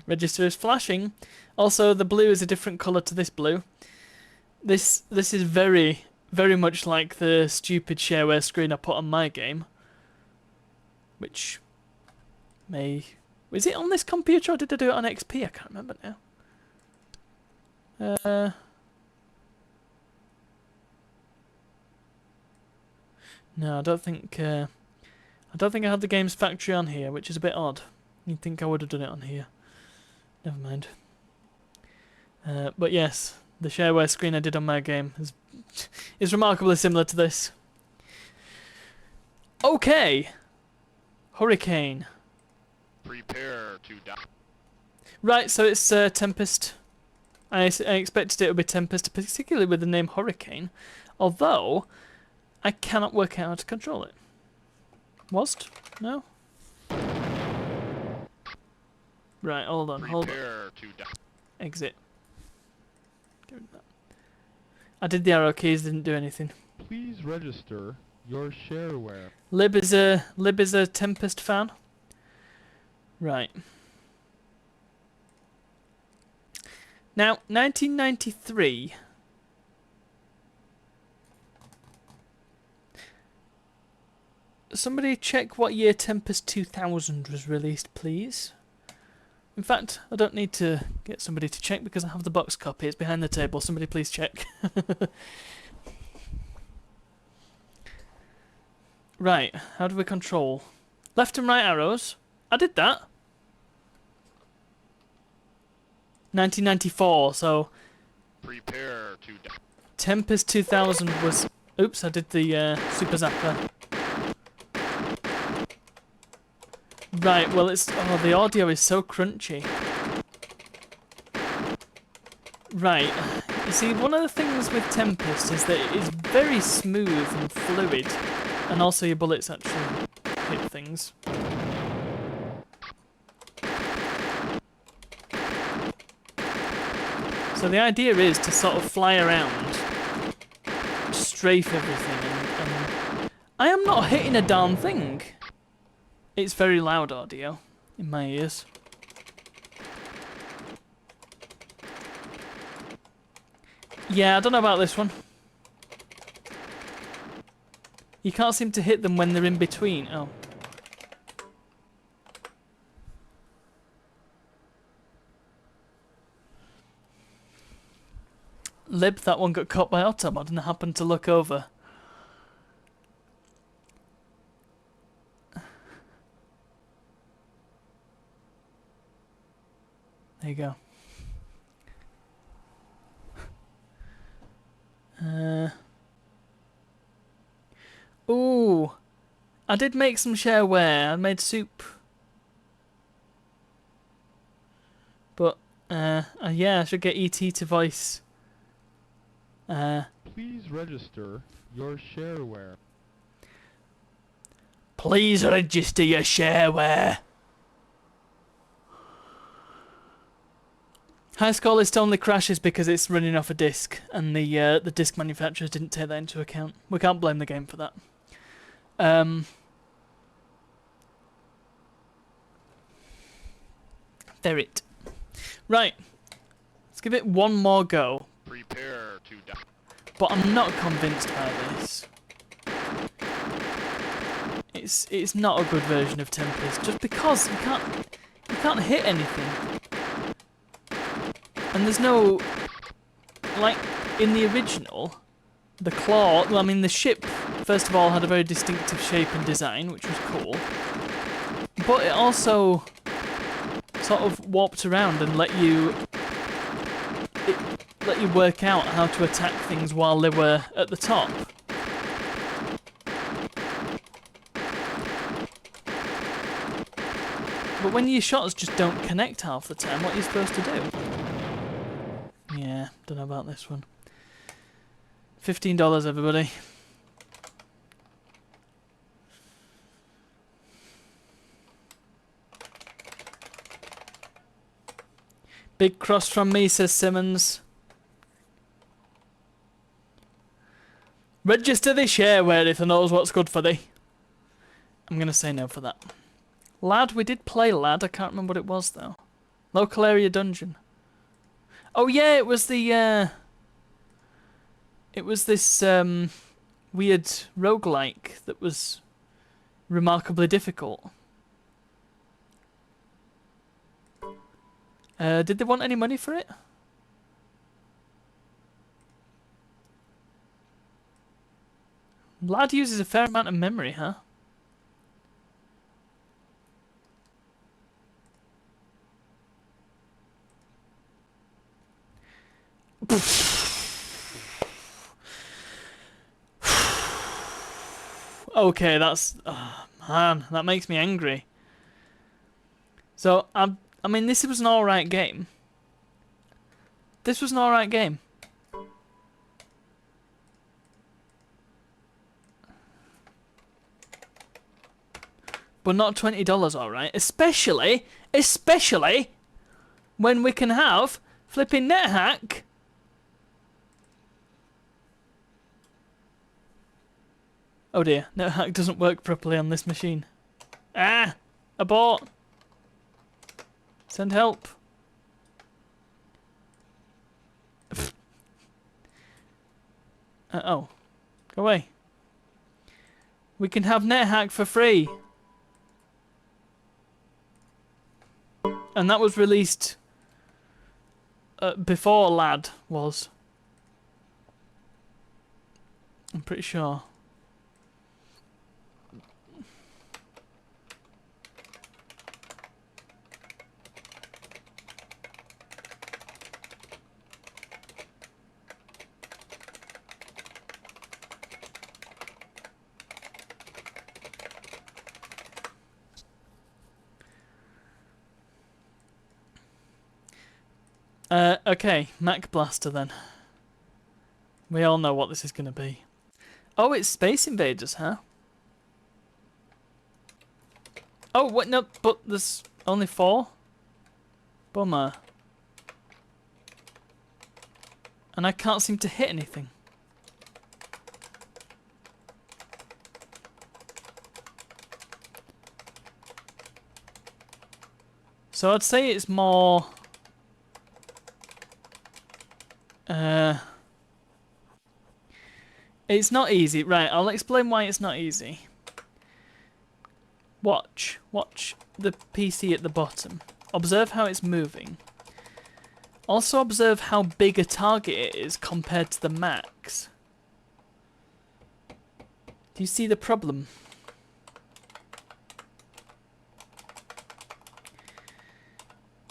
Register is flashing. Also, the blue is a different colour to this blue. This is very, very much like the stupid shareware screen I put on my game. Which may... Was it on this computer or did I do it on XP? I can't remember now. No, I don't think I had the Games Factory on here, which is a bit odd. You'd think I would have done it on here. Never mind. But yes, the shareware screen I did on my game is remarkably similar to this. Okay. Hurricane. Prepare to die. Right, so it's Tempest. I expected it would be Tempest, particularly with the name Hurricane. Although, I cannot work out how to control it. Was? No? Right, hold on. Exit. I did the arrow keys, didn't do anything. Please register your shareware. Lib is a Tempest fan. Right. Now, 1993. Somebody check what year Tempest 2000 was released, please. In fact, I don't need to get somebody to check because I have the box copy. It's behind the table. Somebody please check. Right, how do we control? Left and right arrows. I did that. 1994, so... Prepare to die. Tempest 2000 was... Oops, I did the Super Zapper. Right, well it's... Oh, the audio is so crunchy. Right. You see, one of the things with Tempest is that it is very smooth and fluid. And also your bullets actually hit things. So the idea is to sort of fly around, strafe everything, and I am not hitting a darn thing. It's very loud audio in my ears. Yeah, I don't know about this one. You can't seem to hit them when they're in between. Oh. Lib, that one got caught by Autobot and I happened to look over. There you go. Ooh, I did make some shareware. I made soup. But, yeah, I should get ET to voice. Please register your shareware. Please register your shareware. High score list only crashes because it's running off a disk, and the disk manufacturers didn't take that into account. We can't blame the game for that. There it. Right. Let's give it one more go. Prepare to die. But I'm not convinced by this. It's not a good version of Tempest, just because you can't hit anything. And there's no, like, in the original, the claw, well, I mean, the ship, first of all, had a very distinctive shape and design, which was cool. But it also sort of warped around and let you work out how to attack things while they were at the top. But when your shots just don't connect half the time, what are you supposed to do? Yeah, don't know about this one. $15, everybody. Big cross from me, says Simmons. Register the shareware if it knows what's good for thee. I'm going to say no for that. Lad, we did play Lad. I can't remember what it was, though. Local area dungeon. Oh, yeah, it was the, it was this, weird roguelike that was remarkably difficult. Did they want any money for it? Lad uses a fair amount of memory, huh? Okay, that's... Oh, man, that makes me angry. So, I mean, this was an alright game. This was an alright game. But not $20, alright? Especially when we can have flipping NetHack. Oh dear, NetHack doesn't work properly on this machine. Ah! Abort! Send help. Oh. Go away. We can have NetHack for free. And that was released before Lad was. I'm pretty sure. Okay, Mac Blaster then. We all know what this is going to be. Oh, it's Space Invaders, huh? Oh, what? No, but there's only 4? Bummer. And I can't seem to hit anything. So I'd say it's more... It's not easy. Right, I'll explain why it's not easy. Watch the PC at the bottom. Observe how it's moving. Also observe how big a target it is compared to the Macs. Do you see the problem?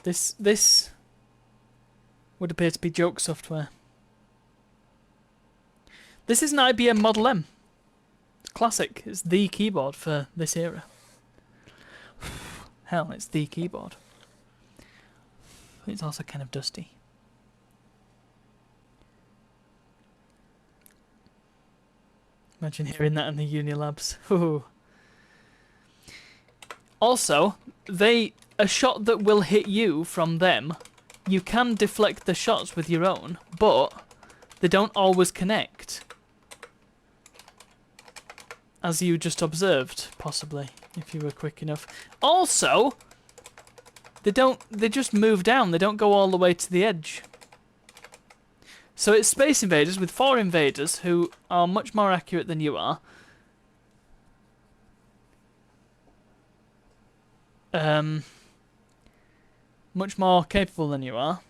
This would appear to be joke software. This is an IBM Model M. It's classic. It's the keyboard for this era. Hell, it's the keyboard. It's also kind of dusty. Imagine hearing that in the Unilabs. Ooh. Also, a shot that will hit you from them, you can deflect the shots with your own, but they don't always connect. As you just observed, possibly, if you were quick enough. Also, they just move down, they don't go all the way to the edge. So it's Space Invaders with 4 invaders who are much more accurate than you are. Much more capable than you are.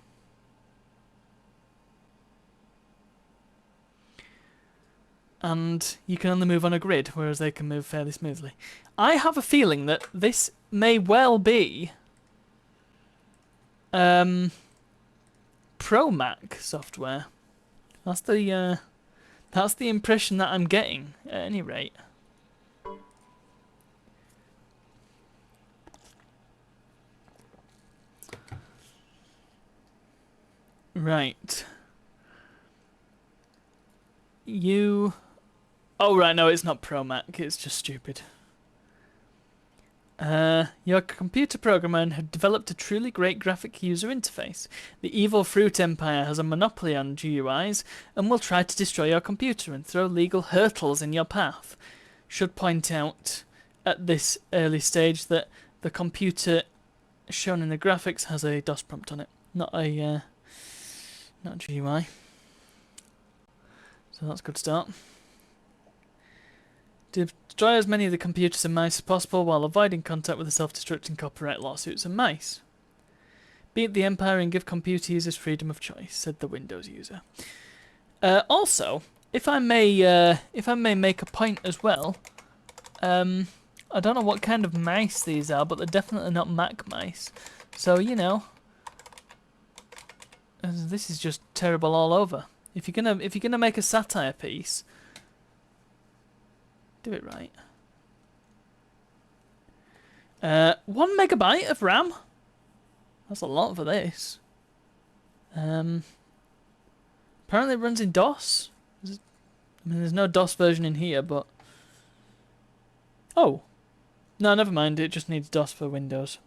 And you can only move on a grid, whereas they can move fairly smoothly. I have a feeling that this may well be Pro Mac software. That's the impression that I'm getting, at any rate. Right. Oh, right, no, it's not Pro Mac, it's just stupid. Your computer programmer had developed a truly great graphic user interface. The evil Fruit Empire has a monopoly on GUIs and will try to destroy your computer and throw legal hurdles in your path. Should point out at this early stage that the computer shown in the graphics has a DOS prompt on it, not a GUI. So that's a good start. Destroy as many of the computers and mice as possible while avoiding contact with the self-destructing copyright lawsuits and mice. Beat the Empire and give computer users freedom of choice, said the Windows user. Also, if I may make a point as well, I don't know what kind of mice these are, but they're definitely not Mac mice. So, you know, this is just terrible all over. If you're gonna make a satire piece, do it right. 1 megabyte of RAM? That's a lot for this. Apparently it runs in DOS. I mean, there's no DOS version in here, but... Oh! No, never mind, it just needs DOS for Windows.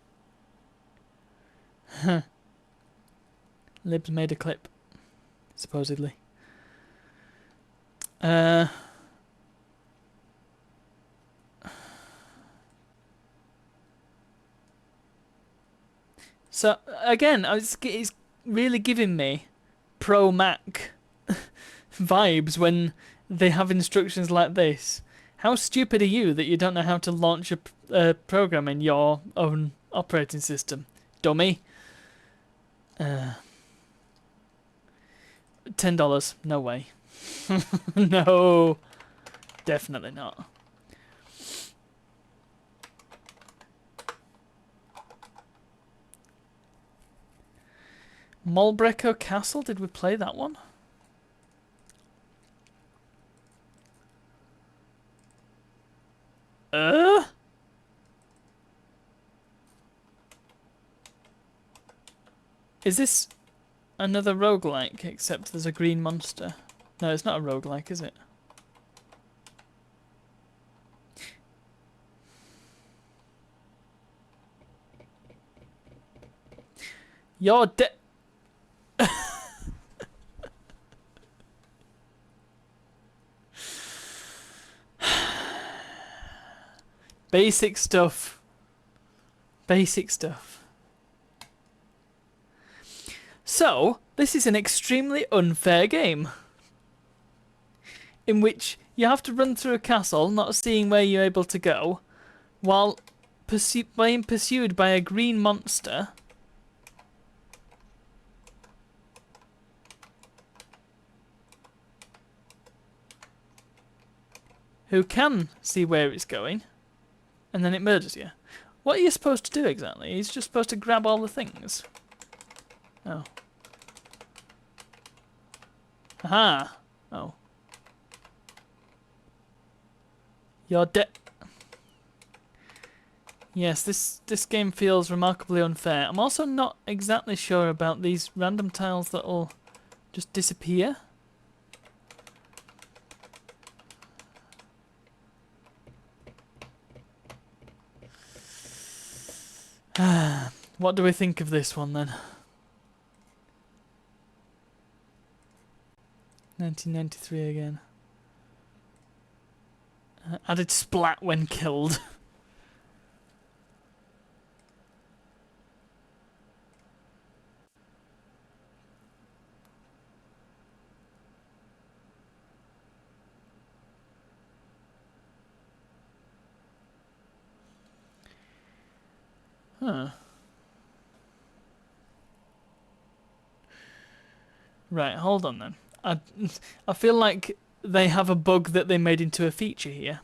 Libs made a clip, supposedly. So, again, it's really giving me Pro Mac vibes when they have instructions like this. How stupid are you that you don't know how to launch a program in your own operating system? dummy. $10. No way. No. Definitely not. Malbreco Castle, did we play that one? Is this another roguelike, except there's a green monster? No, it's not a roguelike, is it? You're basic stuff. Basic stuff. So, this is an extremely unfair game. In which you have to run through a castle, not seeing where you're able to go, while being pursued by a green monster who can see where it's going, and then it murders you. What are you supposed to do exactly? He's just supposed to grab all the things. Oh. Aha! Oh. You're dead. Yes, this game feels remarkably unfair. I'm also not exactly sure about these random tiles that'll just disappear. What do we think of this one then? 1993 again. Added splat when killed. Huh. Right, hold on then. I feel like they have a bug that they made into a feature here.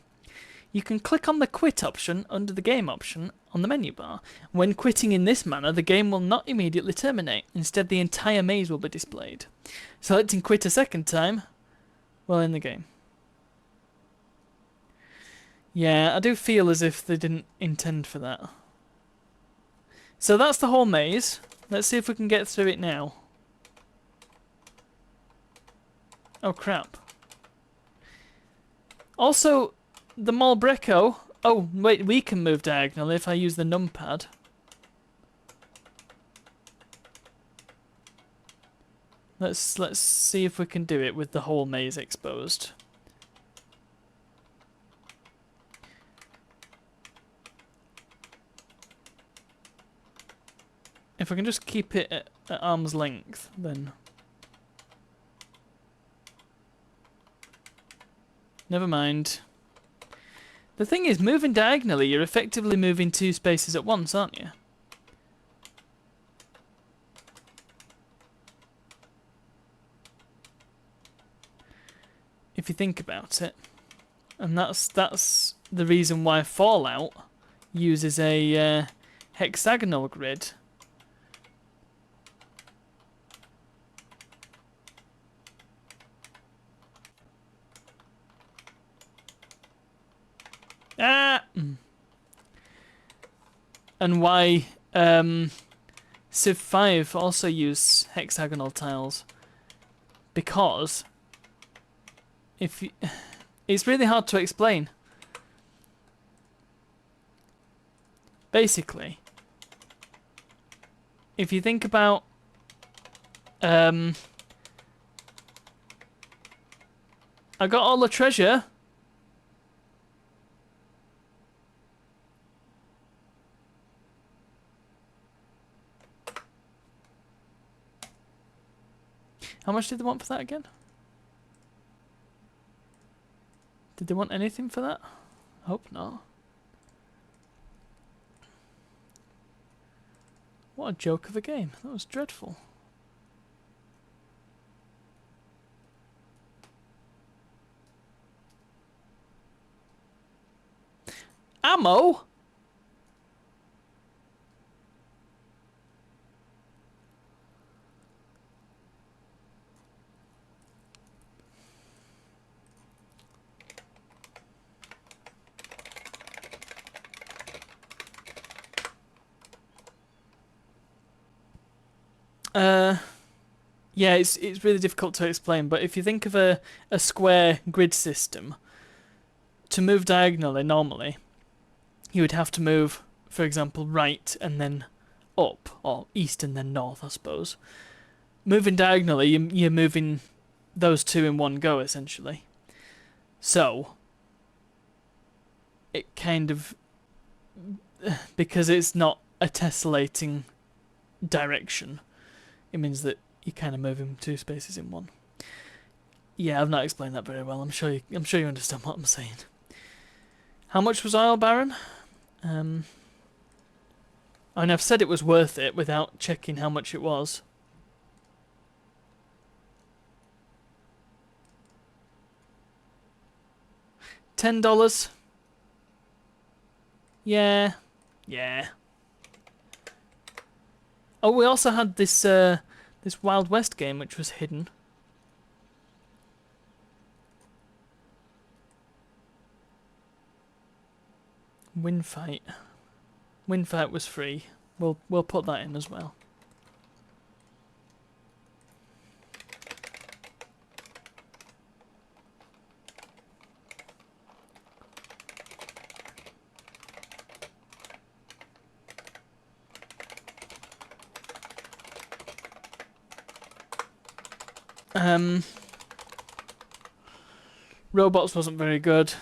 You can click on the quit option under the game option on the menu bar. When quitting in this manner, the game will not immediately terminate. Instead, the entire maze will be displayed. Selecting quit a second time while in the game. Yeah, I do feel as if they didn't intend for that. So that's the whole maze. Let's see if we can get through it now. Oh crap. Also, the Malbreco... Oh, wait, we can move diagonally if I use the numpad. Let's see if we can do it with the whole maze exposed. If I can just keep it at arm's length, then... Never mind. The thing is, moving diagonally, you're effectively moving two spaces at once, aren't you? If you think about it. And that's the reason why Fallout uses a hexagonal grid. And why Civ 5 also use hexagonal tiles, because if you, it's really hard to explain. Basically, if you think about I got all the treasure. How much did they want for that again? Did they want anything for that? Hope not. What a joke of a game. That was dreadful. Ammo? Yeah, it's really difficult to explain, but if you think of a square grid system, to move diagonally normally, you would have to move, for example, right and then up, or east and then north, I suppose. Moving diagonally, you're moving those two in one go, essentially. So, it kind of, because it's not a tessellating direction, it means that you're kind of moving two spaces in one. Yeah, I've not explained that very well. I'm sure you understand what I'm saying. How much was oil, Baron? I mean, I've said it was worth it without checking how much it was. $10. Yeah. Oh, we also had this this Wild West game which was hidden. Windfight. Windfight was free. We'll put that in as well. Robots wasn't very good.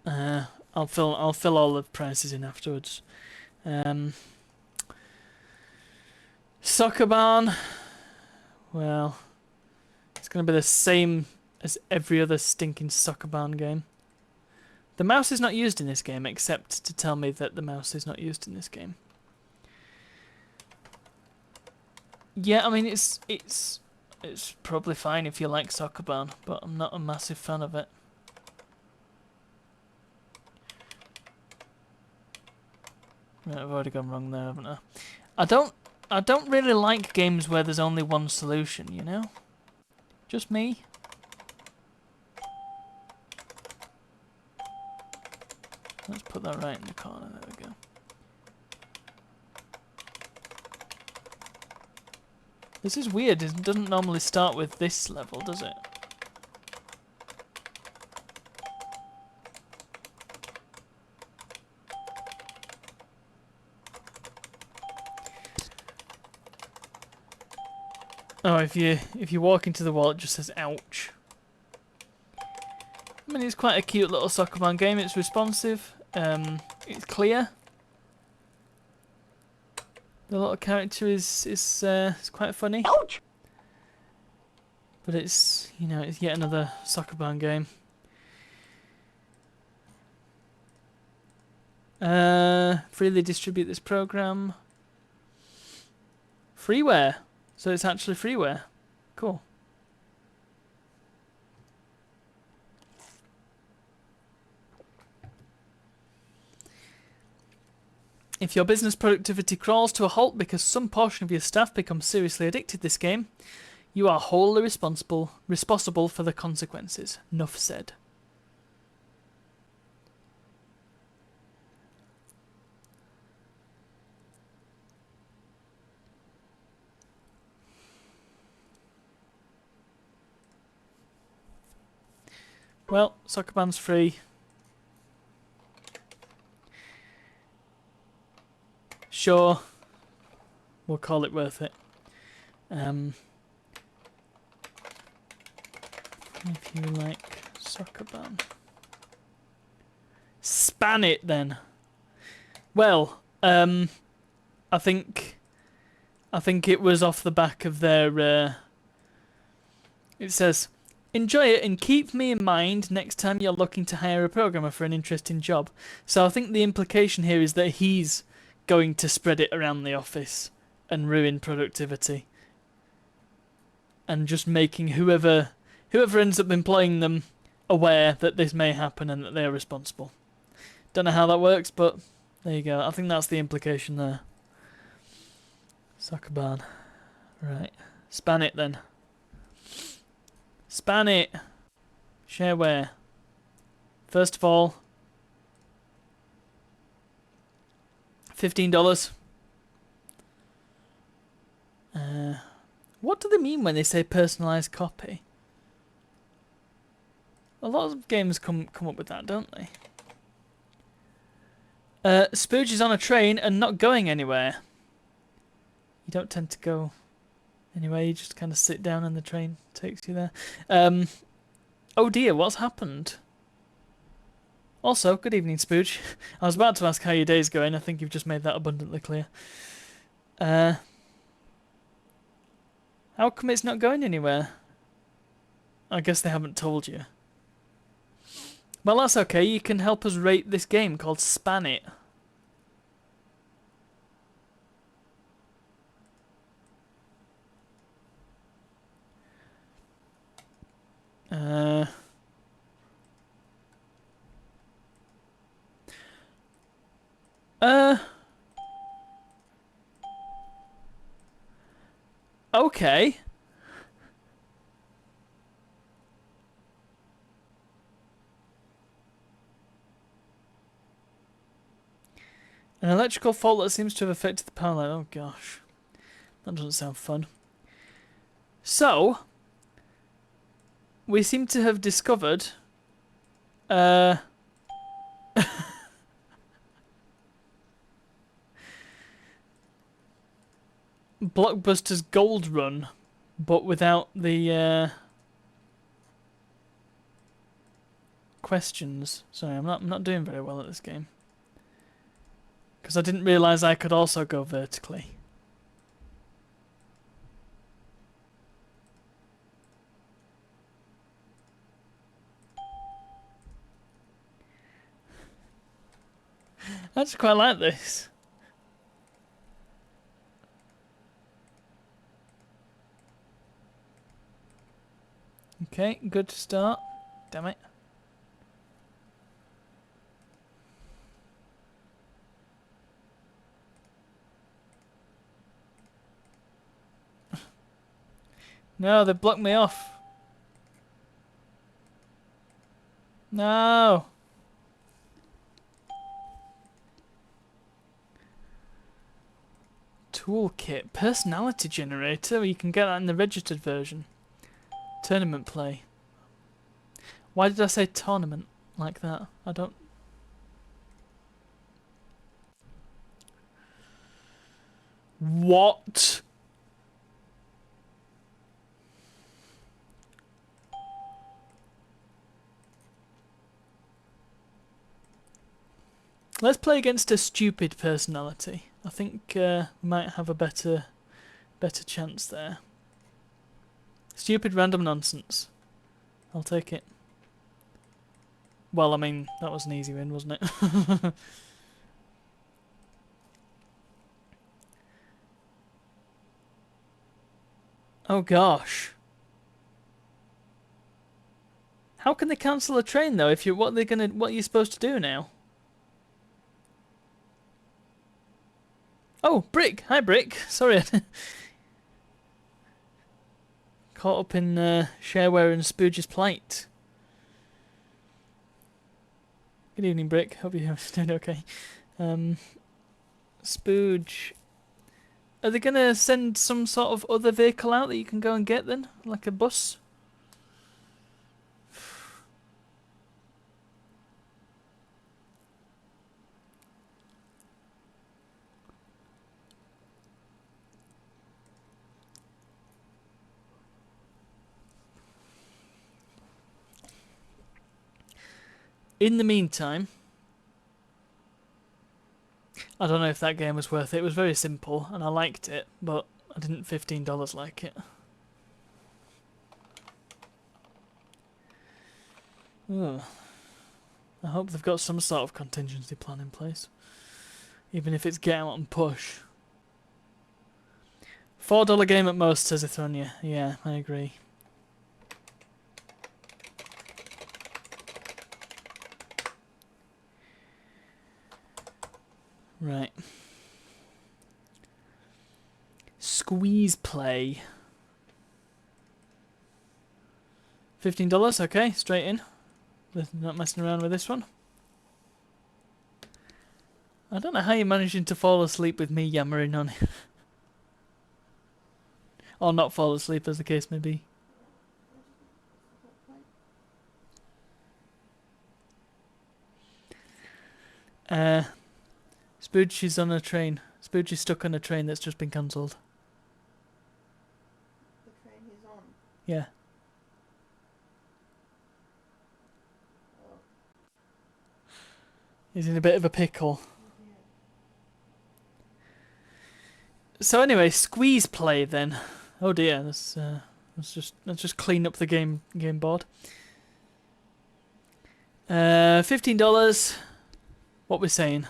I'll fill all the prices in afterwards. Soccer Barn. Well, it's gonna be the same as every other stinking Soccer Barn game. The mouse is not used in this game, except to tell me that the mouse is not used in this game. Yeah, I mean it's probably fine if you like Soccer Barn, but I'm not a massive fan of it. Right, I've already gone wrong there, haven't I? I don't really like games where there's only one solution, you know? Just me. Let's put that right in the corner, there we go. This is weird, it doesn't normally start with this level, does it? Oh, if you walk into the wall, it just says "ouch." I mean, it's quite a cute little Soccer Man game. It's responsive. It's clear. The little character is quite funny. Ouch! But it's it's yet another Soccer Man game. Freely distribute this program. Freeware. So it's actually freeware. Cool. If your business productivity crawls to a halt because some portion of your staff becomes seriously addicted to this game, you are wholly responsible for the consequences. Nuff said. Well, Soccer Band's free. Sure, we'll call it worth it. If you like Soccer Band, span it then. Well, I think it was off the back of their. It says, enjoy it and keep me in mind next time you're looking to hire a programmer for an interesting job. So I think the implication here is that he's going to spread it around the office and ruin productivity. And just making whoever ends up employing them aware that this may happen and that they are responsible. Don't know how that works, but there you go. I think that's the implication there. Soccer barn. Right. Span it then. Span it. Shareware. First of all, $15. What do they mean when they say personalised copy? A lot of games come up with that, don't they? Spooge is on a train and not going anywhere. You don't tend to go anywhere, you just kind of sit down and the train takes you there. Oh dear, what's happened? Also, good evening, Spooge. I was about to ask how your day's going. I think you've just made that abundantly clear. How come it's not going anywhere? I guess they haven't told you. Well, that's okay. You can help us rate this game called Span It. Okay. An electrical fault that seems to have affected the power line. Oh gosh. That doesn't sound fun. So, we seem to have discovered Blockbuster's Gold Run, but without the questions. Sorry, I'm not doing very well at this game. Because I didn't realise I could also go vertically. I just quite like this. Okay, good to start. Damn it. No, they blocked me off. No. Toolkit. Personality generator. You can get that in the registered version. Tournament play. Why did I say tournament like that? I don't... What? Let's play against a stupid personality. I think we might have a better chance there. Stupid random nonsense. I'll take it. Well, I mean, that was an easy win, wasn't it? Oh gosh. How can they cancel a train though? If you what are you supposed to do now? Oh, Brick! Hi, Brick. Sorry. Caught up in Shareware and Spooge's plight. Good evening, Brick. Hope you're doing okay. Spooge. Are they going to send some sort of other vehicle out that you can go and get then? Like a bus? In the meantime, I don't know if that game was worth it. It was very simple and I liked it, but I didn't $15 like it. Ugh. I hope they've got some sort of contingency plan in place. Even if it's get out and push. $4 game at most, says Ithonia. Yeah, I agree. Right. Squeeze play. $15, okay, straight in. Not messing around with this one. I don't know how you're managing to fall asleep with me yammering on it. Or not fall asleep, as the case may be. Spooge is on a train. Spooge is stuck on a train that's just been cancelled. The train he's on. Yeah. Oh. He's in a bit of a pickle. So anyway, squeeze play then. Oh dear, let's just clean up the game board. $15. What we're saying?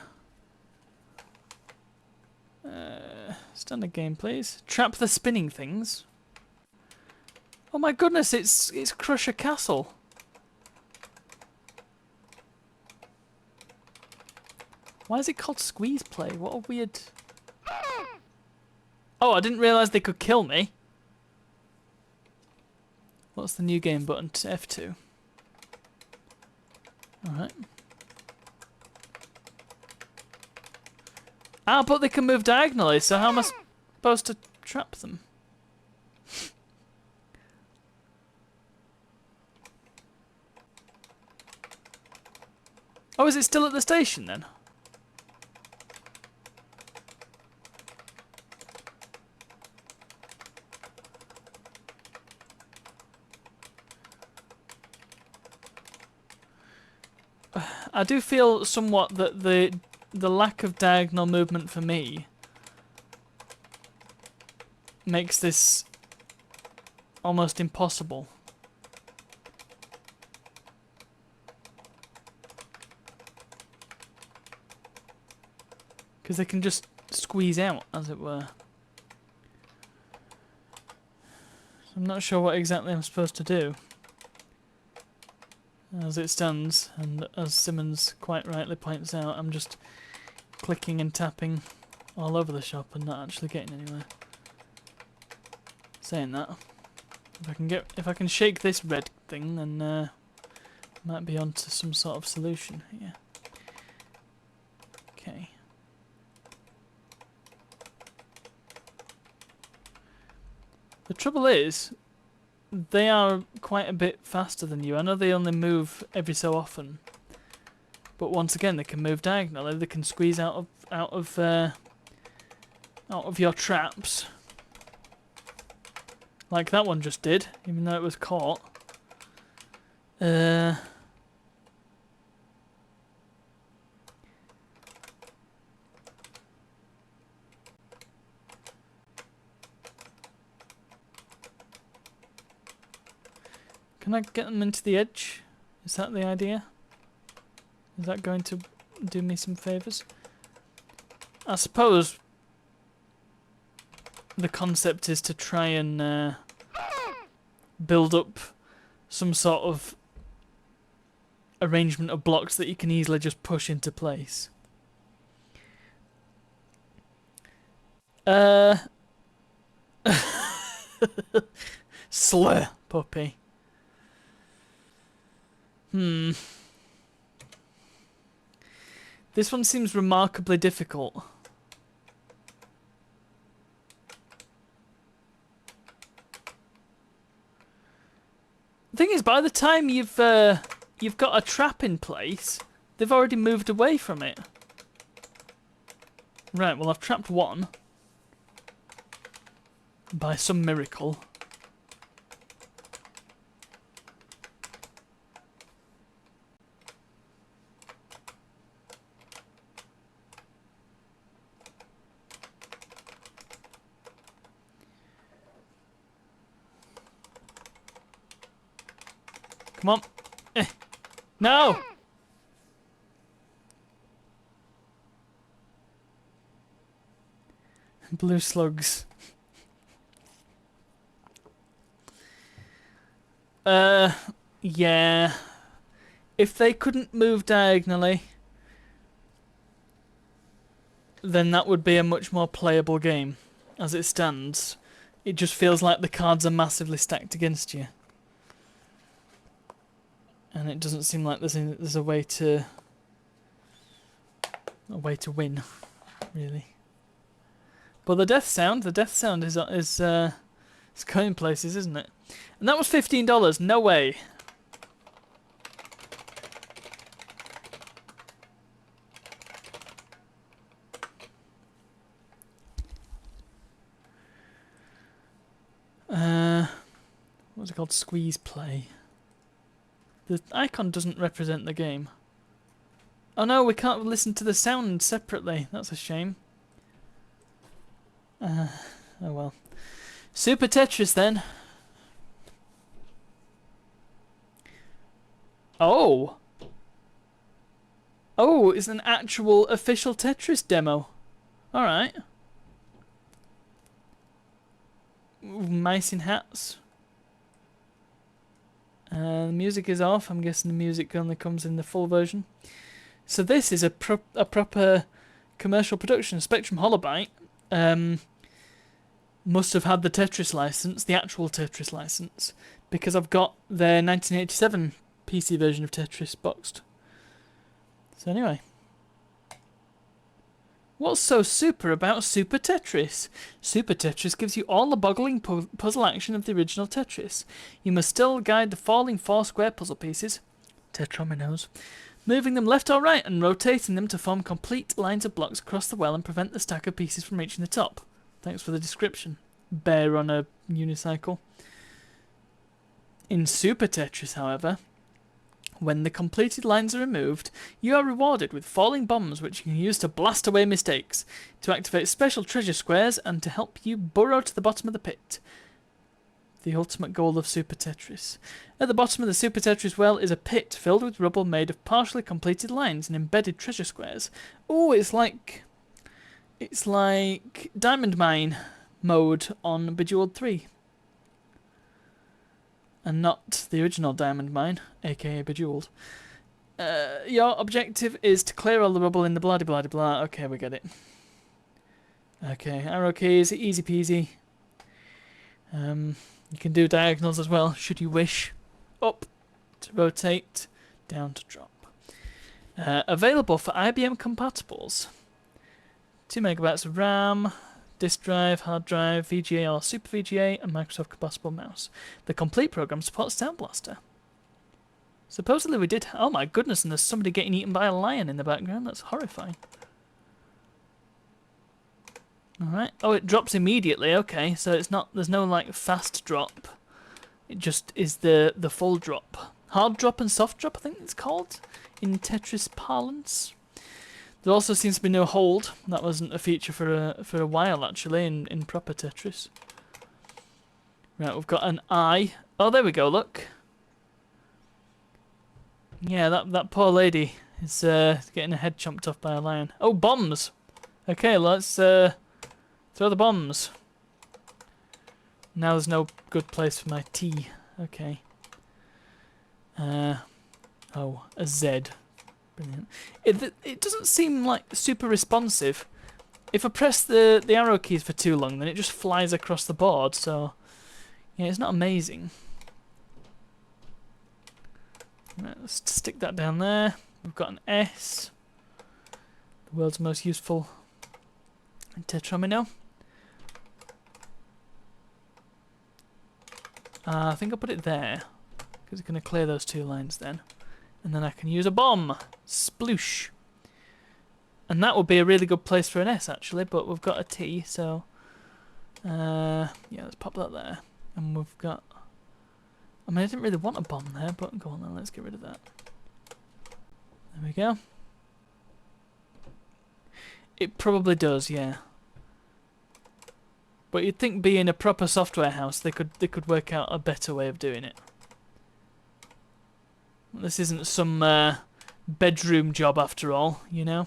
Standard game, please. Trap the spinning things. Oh my goodness, it's Crusher Castle. Why is it called squeeze play? What a weird. Oh, I didn't realise they could kill me. What's the new game button? F2. Alright. Ah, but they can move diagonally, so how am I supposed to trap them? Oh, is it still at the station then? I do feel somewhat that the lack of diagonal movement for me makes this almost impossible. Because they can just squeeze out, as it were. So I'm not sure what exactly I'm supposed to do. As it stands, and as Simmons quite rightly points out, I'm just clicking and tapping all over the shop and not actually getting anywhere. Saying that, if I can shake this red thing, then might be onto some sort of solution here. Okay. The trouble is, they are quite a bit faster than you. I know they only move every so often, but once again, they can move diagonally. They can squeeze out of your traps, like that one just did, even though it was caught. Can I get them into the edge? Is that the idea? Is that going to do me some favours? I suppose the concept is to try and build up some sort of arrangement of blocks that you can easily just push into place. Slur, puppy. This one seems remarkably difficult. The thing is, by the time you've got a trap in place, they've already moved away from it. Right, well I've trapped one. By some miracle. Come on. No! Blue slugs. Yeah. If they couldn't move diagonally, then that would be a much more playable game. As it stands, it just feels like the cards are massively stacked against you. And it doesn't seem like there's a way to win, really. But the death sound is it's going places, isn't it? And that was $15. No way. What's it called? Squeeze play. The icon doesn't represent the game. Oh no, we can't listen to the sound separately. That's a shame. Oh well. Super Tetris then. Oh! Oh, it's an actual official Tetris demo. Alright. Mice in hats. The music is off. I'm guessing the music only comes in the full version. So this is a proper commercial production. Spectrum Holobyte must have had the Tetris license, the actual Tetris license, because I've got their 1987 PC version of Tetris boxed. So anyway. What's so super about Super Tetris? Super Tetris gives you all the boggling puzzle action of the original Tetris. You must still guide the falling 4 square puzzle pieces, tetrominos, moving them left or right and rotating them to form complete lines of blocks across the well and prevent the stack of pieces from reaching the top. Thanks for the description. Bear on a unicycle. In Super Tetris, however, when the completed lines are removed, you are rewarded with falling bombs which you can use to blast away mistakes, to activate special treasure squares, and to help you burrow to the bottom of the pit. The ultimate goal of Super Tetris. At the bottom of the Super Tetris well is a pit filled with rubble made of partially completed lines and embedded treasure squares. Oh, it's like Diamond Mine mode on Bejeweled 3. And not the original Diamond Mine, aka Bejeweled. Your objective is to clear all the rubble in the blah de blah de blah. Okay, we get it. Okay, arrow keys, easy peasy. You can do diagonals as well, should you wish. Up to rotate, down to drop. Available for IBM compatibles. 2 megabytes of RAM, disk drive, hard drive, VGA or Super VGA, and Microsoft compatible mouse. The complete program supports Sound Blaster. Supposedly we did. Oh my goodness! And there's somebody getting eaten by a lion in the background. That's horrifying. All right. Oh, it drops immediately. Okay, so it's not. There's no like fast drop. It just is the full drop. Hard drop and soft drop, I think it's called in Tetris parlance. There also seems to be no hold. That wasn't a feature for a while actually in proper Tetris. Right, we've got an eye. Oh, there we go. Look. Yeah, that poor lady is getting her head chomped off by a lion. Oh, bombs. Okay, let's throw the bombs. Now there's no good place for my T. Okay. Oh, a Z. Brilliant. It doesn't seem like super responsive. If I press the arrow keys for too long, then it just flies across the board. So yeah, it's not amazing. Right, let's stick that down there. We've got an S. The world's most useful tetromino. I think I'll put it there because it's going to clear those 2 lines then. And then I can use a bomb. Sploosh. And that would be a really good place for an S actually, but we've got a T, so yeah, let's pop that there. And we've got, I mean, I didn't really want a bomb there, but go on then, let's get rid of that. There we go. It probably does, yeah. But you'd think being a proper software house, they could work out a better way of doing it. This isn't some bedroom job after all, you know?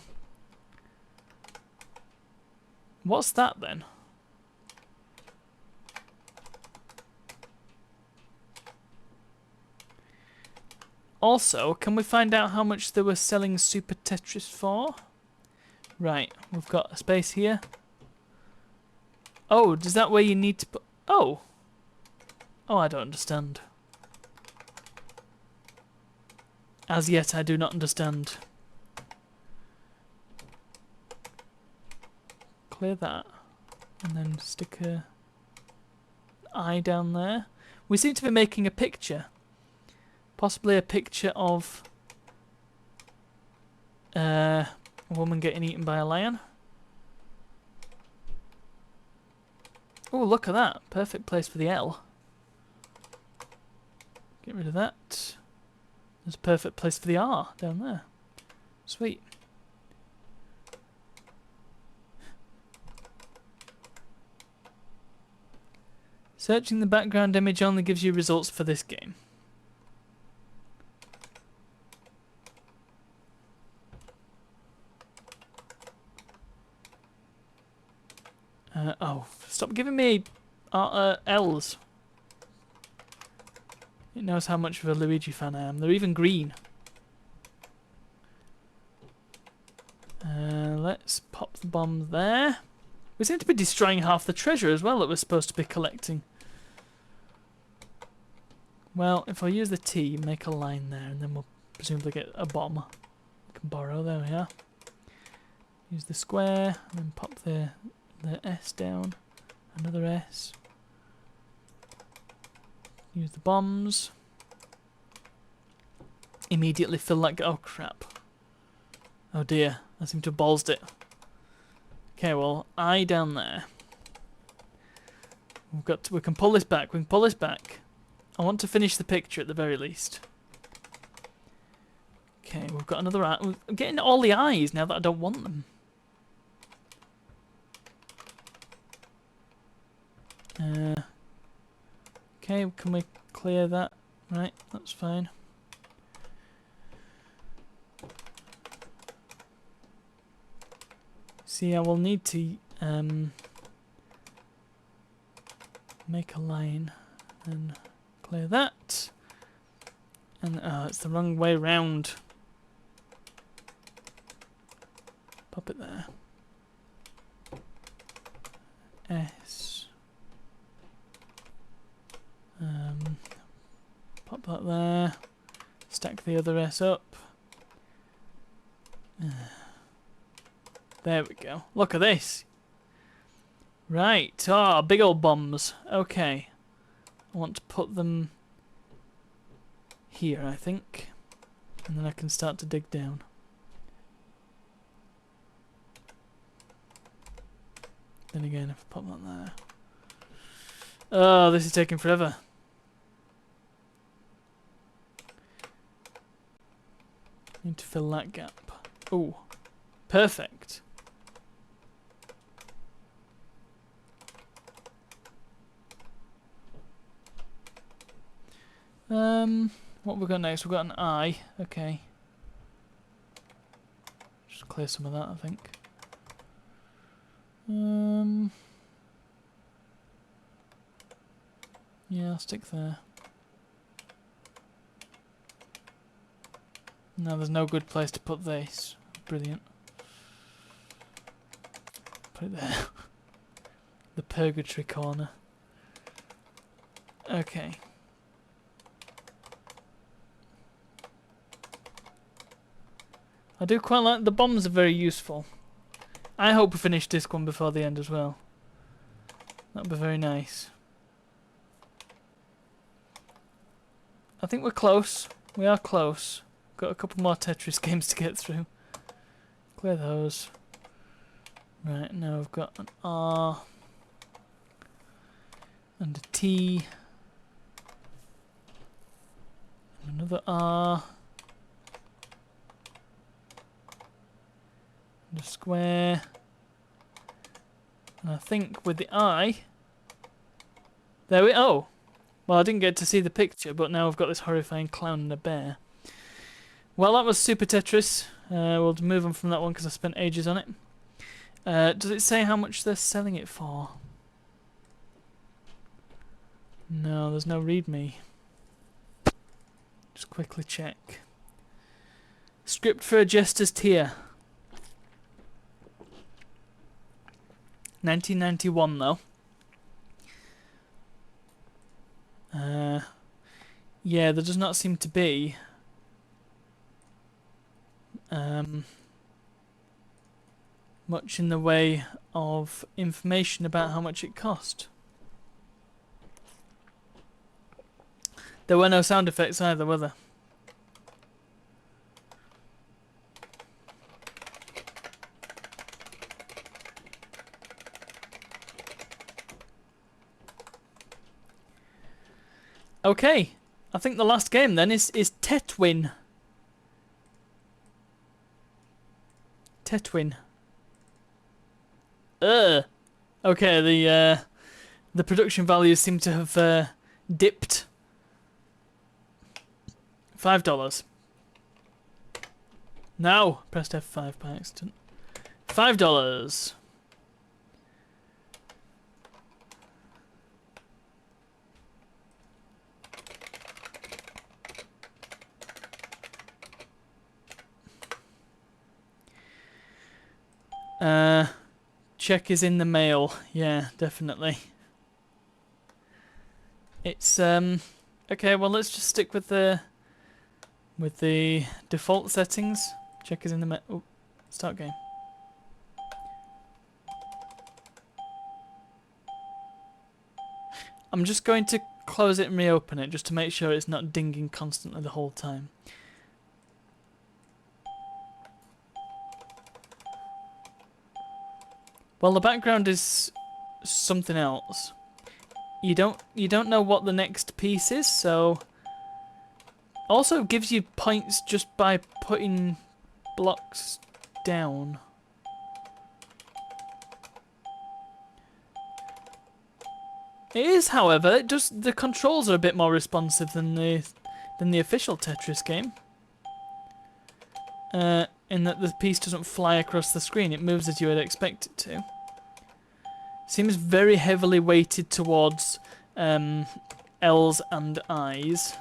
What's that then? Also, can we find out how much they were selling Super Tetris for? Right, we've got a space here. Oh, is that where you need to put... Oh! Oh, I don't understand. As yet, I do not understand. Clear that. And then stick a eye down there. We seem to be making a picture. Possibly a picture of a woman getting eaten by a lion. Oh, look at that. Perfect place for the L. Get rid of that. There's a perfect place for the R down there. Sweet. Searching the background image only gives you results for this game. Oh, stop giving me L's. It knows how much of a Luigi fan I am. They're even green. Let's pop the bomb there. We seem to be destroying half the treasure as well that we're supposed to be collecting. Well, if I use the T, make a line there, and then we'll presumably get a bomb. We can borrow, there we are. Use the square, and then pop the S down. Another S. Use the bombs. Immediately fill that... Oh, crap. Oh, dear. I seem to have ballsed it. Okay, well, I down there. We can pull this back. We can pull this back. I want to finish the picture at the very least. Okay, we've got another eye. I'm getting all the eyes now that I don't want them. Okay, can we clear that? Right, that's fine. See, I will need to make a line and clear that. And it's the wrong way round. Pop it there. S. Pop that there. Stack the other S up. There we go. Look at this. Right. Ah, big old bombs. Okay. I want to put them here, I think. And then I can start to dig down. Then again, if I pop that there. Oh, this is taking forever. Need to fill that gap. Oh, perfect. What have we got next? We've got an eye. Okay. Just clear some of that, I think. Yeah, I'll stick there. No, there's no good place to put this. Brilliant. Put it there. The purgatory corner. Okay. I do quite like the bombs, are very useful. I hope we finish this one before the end as well. That'd be very nice. I think we're close. We are close. Got a couple more Tetris games to get through. Clear those. Right, now we've got an R and a T and another R and a square. And I think with the I, there we... Oh! Well, I didn't get to see the picture, but now I've got this horrifying clown and a bear. Well, that was Super Tetris. We'll move on from that one because I spent ages on it. Does it say how much they're selling it for? No, there's no readme. Just quickly check. Script for a Jester's Tier. 1991 though. Yeah, there does not seem to be much in the way of information about how much it cost. There were no sound effects either, were there? Okay, I think the last game then is Tetwin. Tetwin. Okay, the production values seem to have dipped. $5. No, pressed F5 by accident. $5. Check is in the mail. Yeah, definitely. It's okay, well let's just stick with the default settings. Check is in the mail. Oh, start game. I'm just going to close it and reopen it just to make sure it's not dinging constantly the whole time. Well, the background is something else. You don't know what the next piece is, so also gives you points just by putting blocks down. It is, however, the controls are a bit more responsive than the official Tetris game. In that the piece doesn't fly across the screen, it moves as you would expect it to. Seems very heavily weighted towards L's and I's.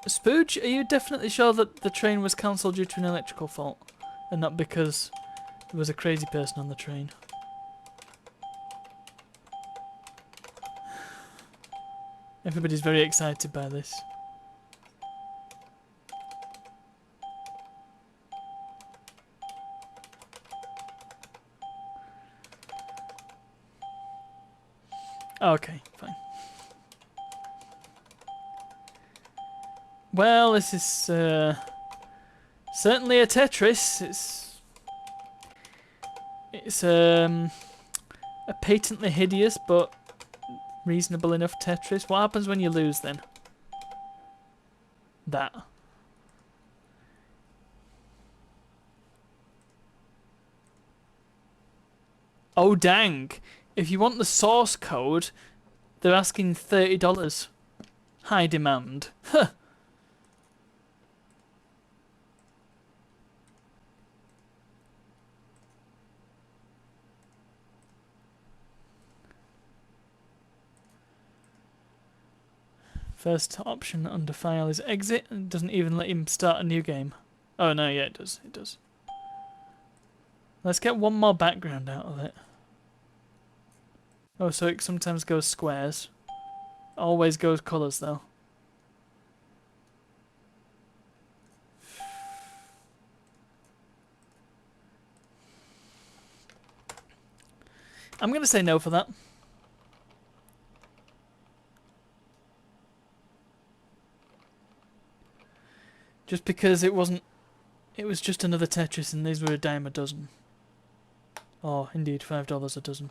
Spooge, are you definitely sure that the train was cancelled due to an electrical fault and not because there was a crazy person on the train? Everybody's very excited by this. Okay, fine. Well, this is certainly a Tetris. It's a patently hideous but reasonable enough Tetris. What happens when you lose then? That. Oh dang! If you want the source code, they're asking $30. High demand. Huh. First option under file is exit, and it doesn't even let him start a new game. Oh no, yeah, it does. It does. Let's get one more background out of it. Oh, so it sometimes goes squares. Always goes colours though. I'm gonna say no for that. Just because it wasn't... It was just another Tetris and these were a dime a dozen. Oh, indeed, $5 a dozen.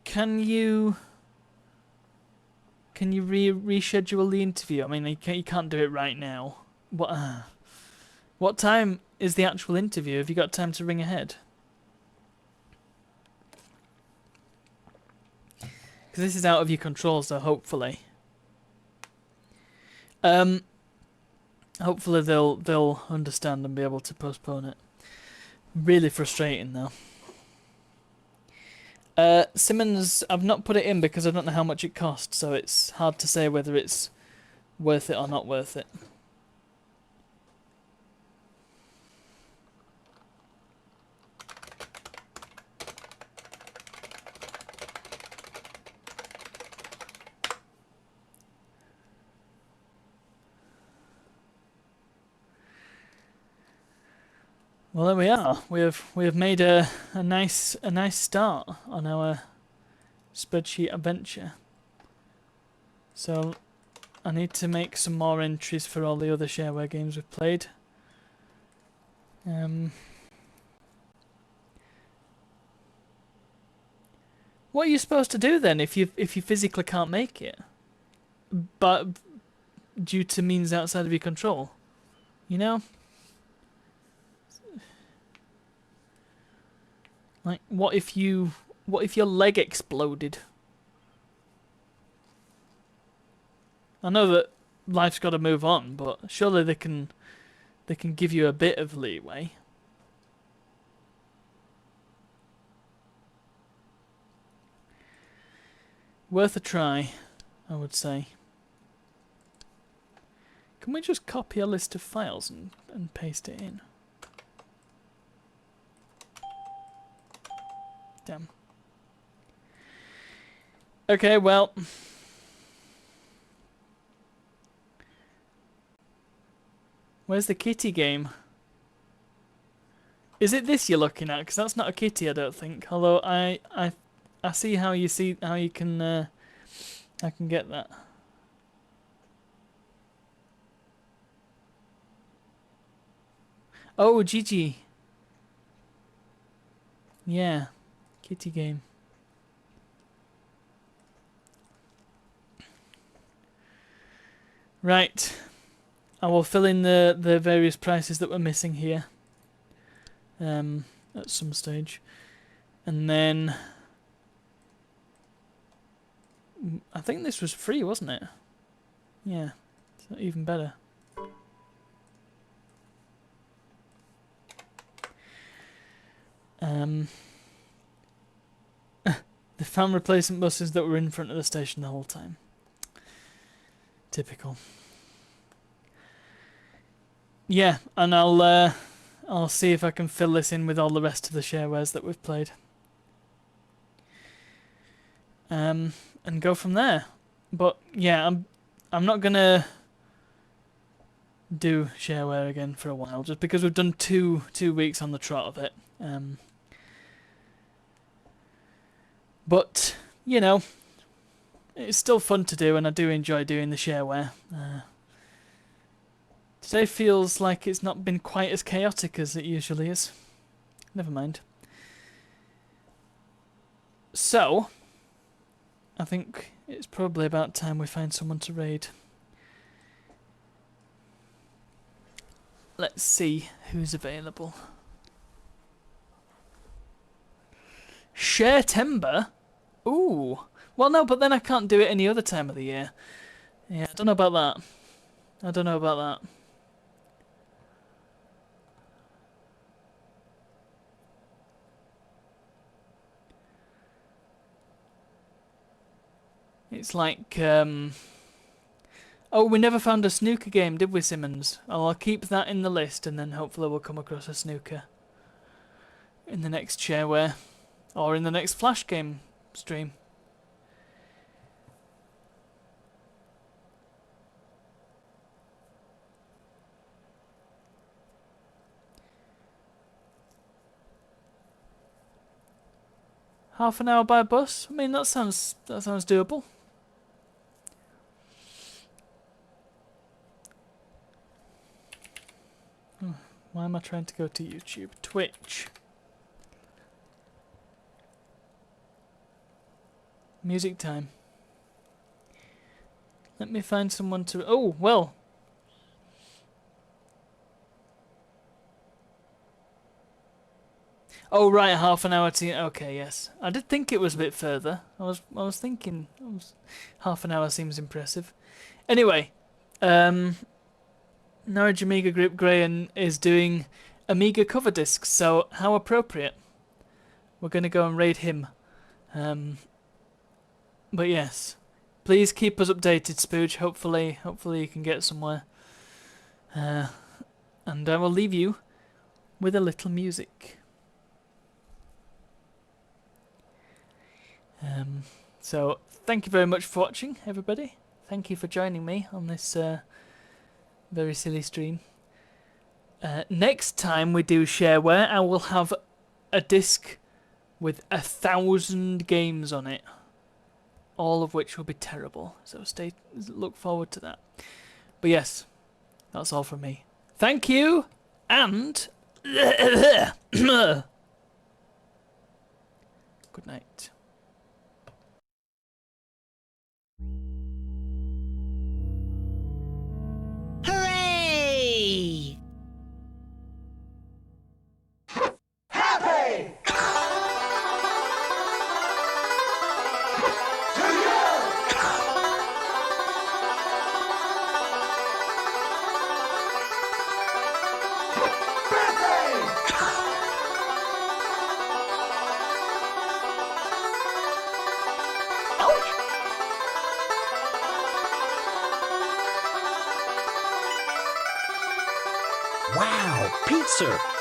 Can you reschedule the interview? I mean, you can't do it right now. What time is the actual interview? Have you got time to ring ahead? Because this is out of your control, so hopefully. Hopefully they'll understand and be able to postpone it. Really frustrating though. Simmons, I've not put it in because I don't know how much it costs, so it's hard to say whether it's worth it or not worth it. Well, there we are. We have made a nice start on our spreadsheet adventure. So I need to make some more entries for all the other shareware games we've played. What are you supposed to do then if you physically can't make it, but due to means outside of your control? You know. Like, what if your leg exploded? I know that life's got to move on, but surely they can give you a bit of leeway. Worth a try, I would say. Can we just copy a list of files and paste it in? Damn. Okay, well. Where's the kitty game? Is it this you're looking at? Because that's not a kitty, I don't think. Although I see how you can I can get that. Oh, Gigi. Yeah. Kitty game. Right. I will fill in the various prices that we're missing here. At some stage. And then I think this was free, wasn't it? Yeah. So even better. The fan replacement buses that were in front of the station the whole time. Typical. Yeah, and I'll see if I can fill this in with all the rest of the sharewares that we've played. And go from there. But yeah, I'm not gonna do shareware again for a while, just because we've done two weeks on the trot of it. But, you know, it's still fun to do, and I do enjoy doing the shareware. Today feels like it's not been quite as chaotic as it usually is. Never mind. So, I think it's probably about time we find someone to raid. Let's see who's available. Share timber? Ooh. Well, no, but then I can't do it any other time of the year. Yeah, I don't know about that. I don't know about that. It's like, oh, we never found a snooker game, did we, Simmons? Oh, I'll keep that in the list, and then hopefully we'll come across a snooker in the next shareware, or in the next Flash game stream. Half an hour by bus? I mean, that sounds doable. Why am I trying to go to YouTube? Twitch. Music time. Let me find someone to... Oh, well. Oh, right, half an hour to... Okay, yes. I did think it was a bit further. I was thinking... half an hour seems impressive. Anyway, Norwich Amiga Group Graham is doing Amiga cover discs, so how appropriate. We're going to go and raid him. But yes, please keep us updated, Spooge. Hopefully you can get somewhere. And I will leave you with a little music. So thank you very much for watching, everybody. Thank you for joining me on this very silly stream. Next time we do Shareware, I will have a disc with 1,000 games on it, all of which will be terrible. So look forward to that. But yes, that's all from me. Thank you, and good night. Hooray! Wow, pizza!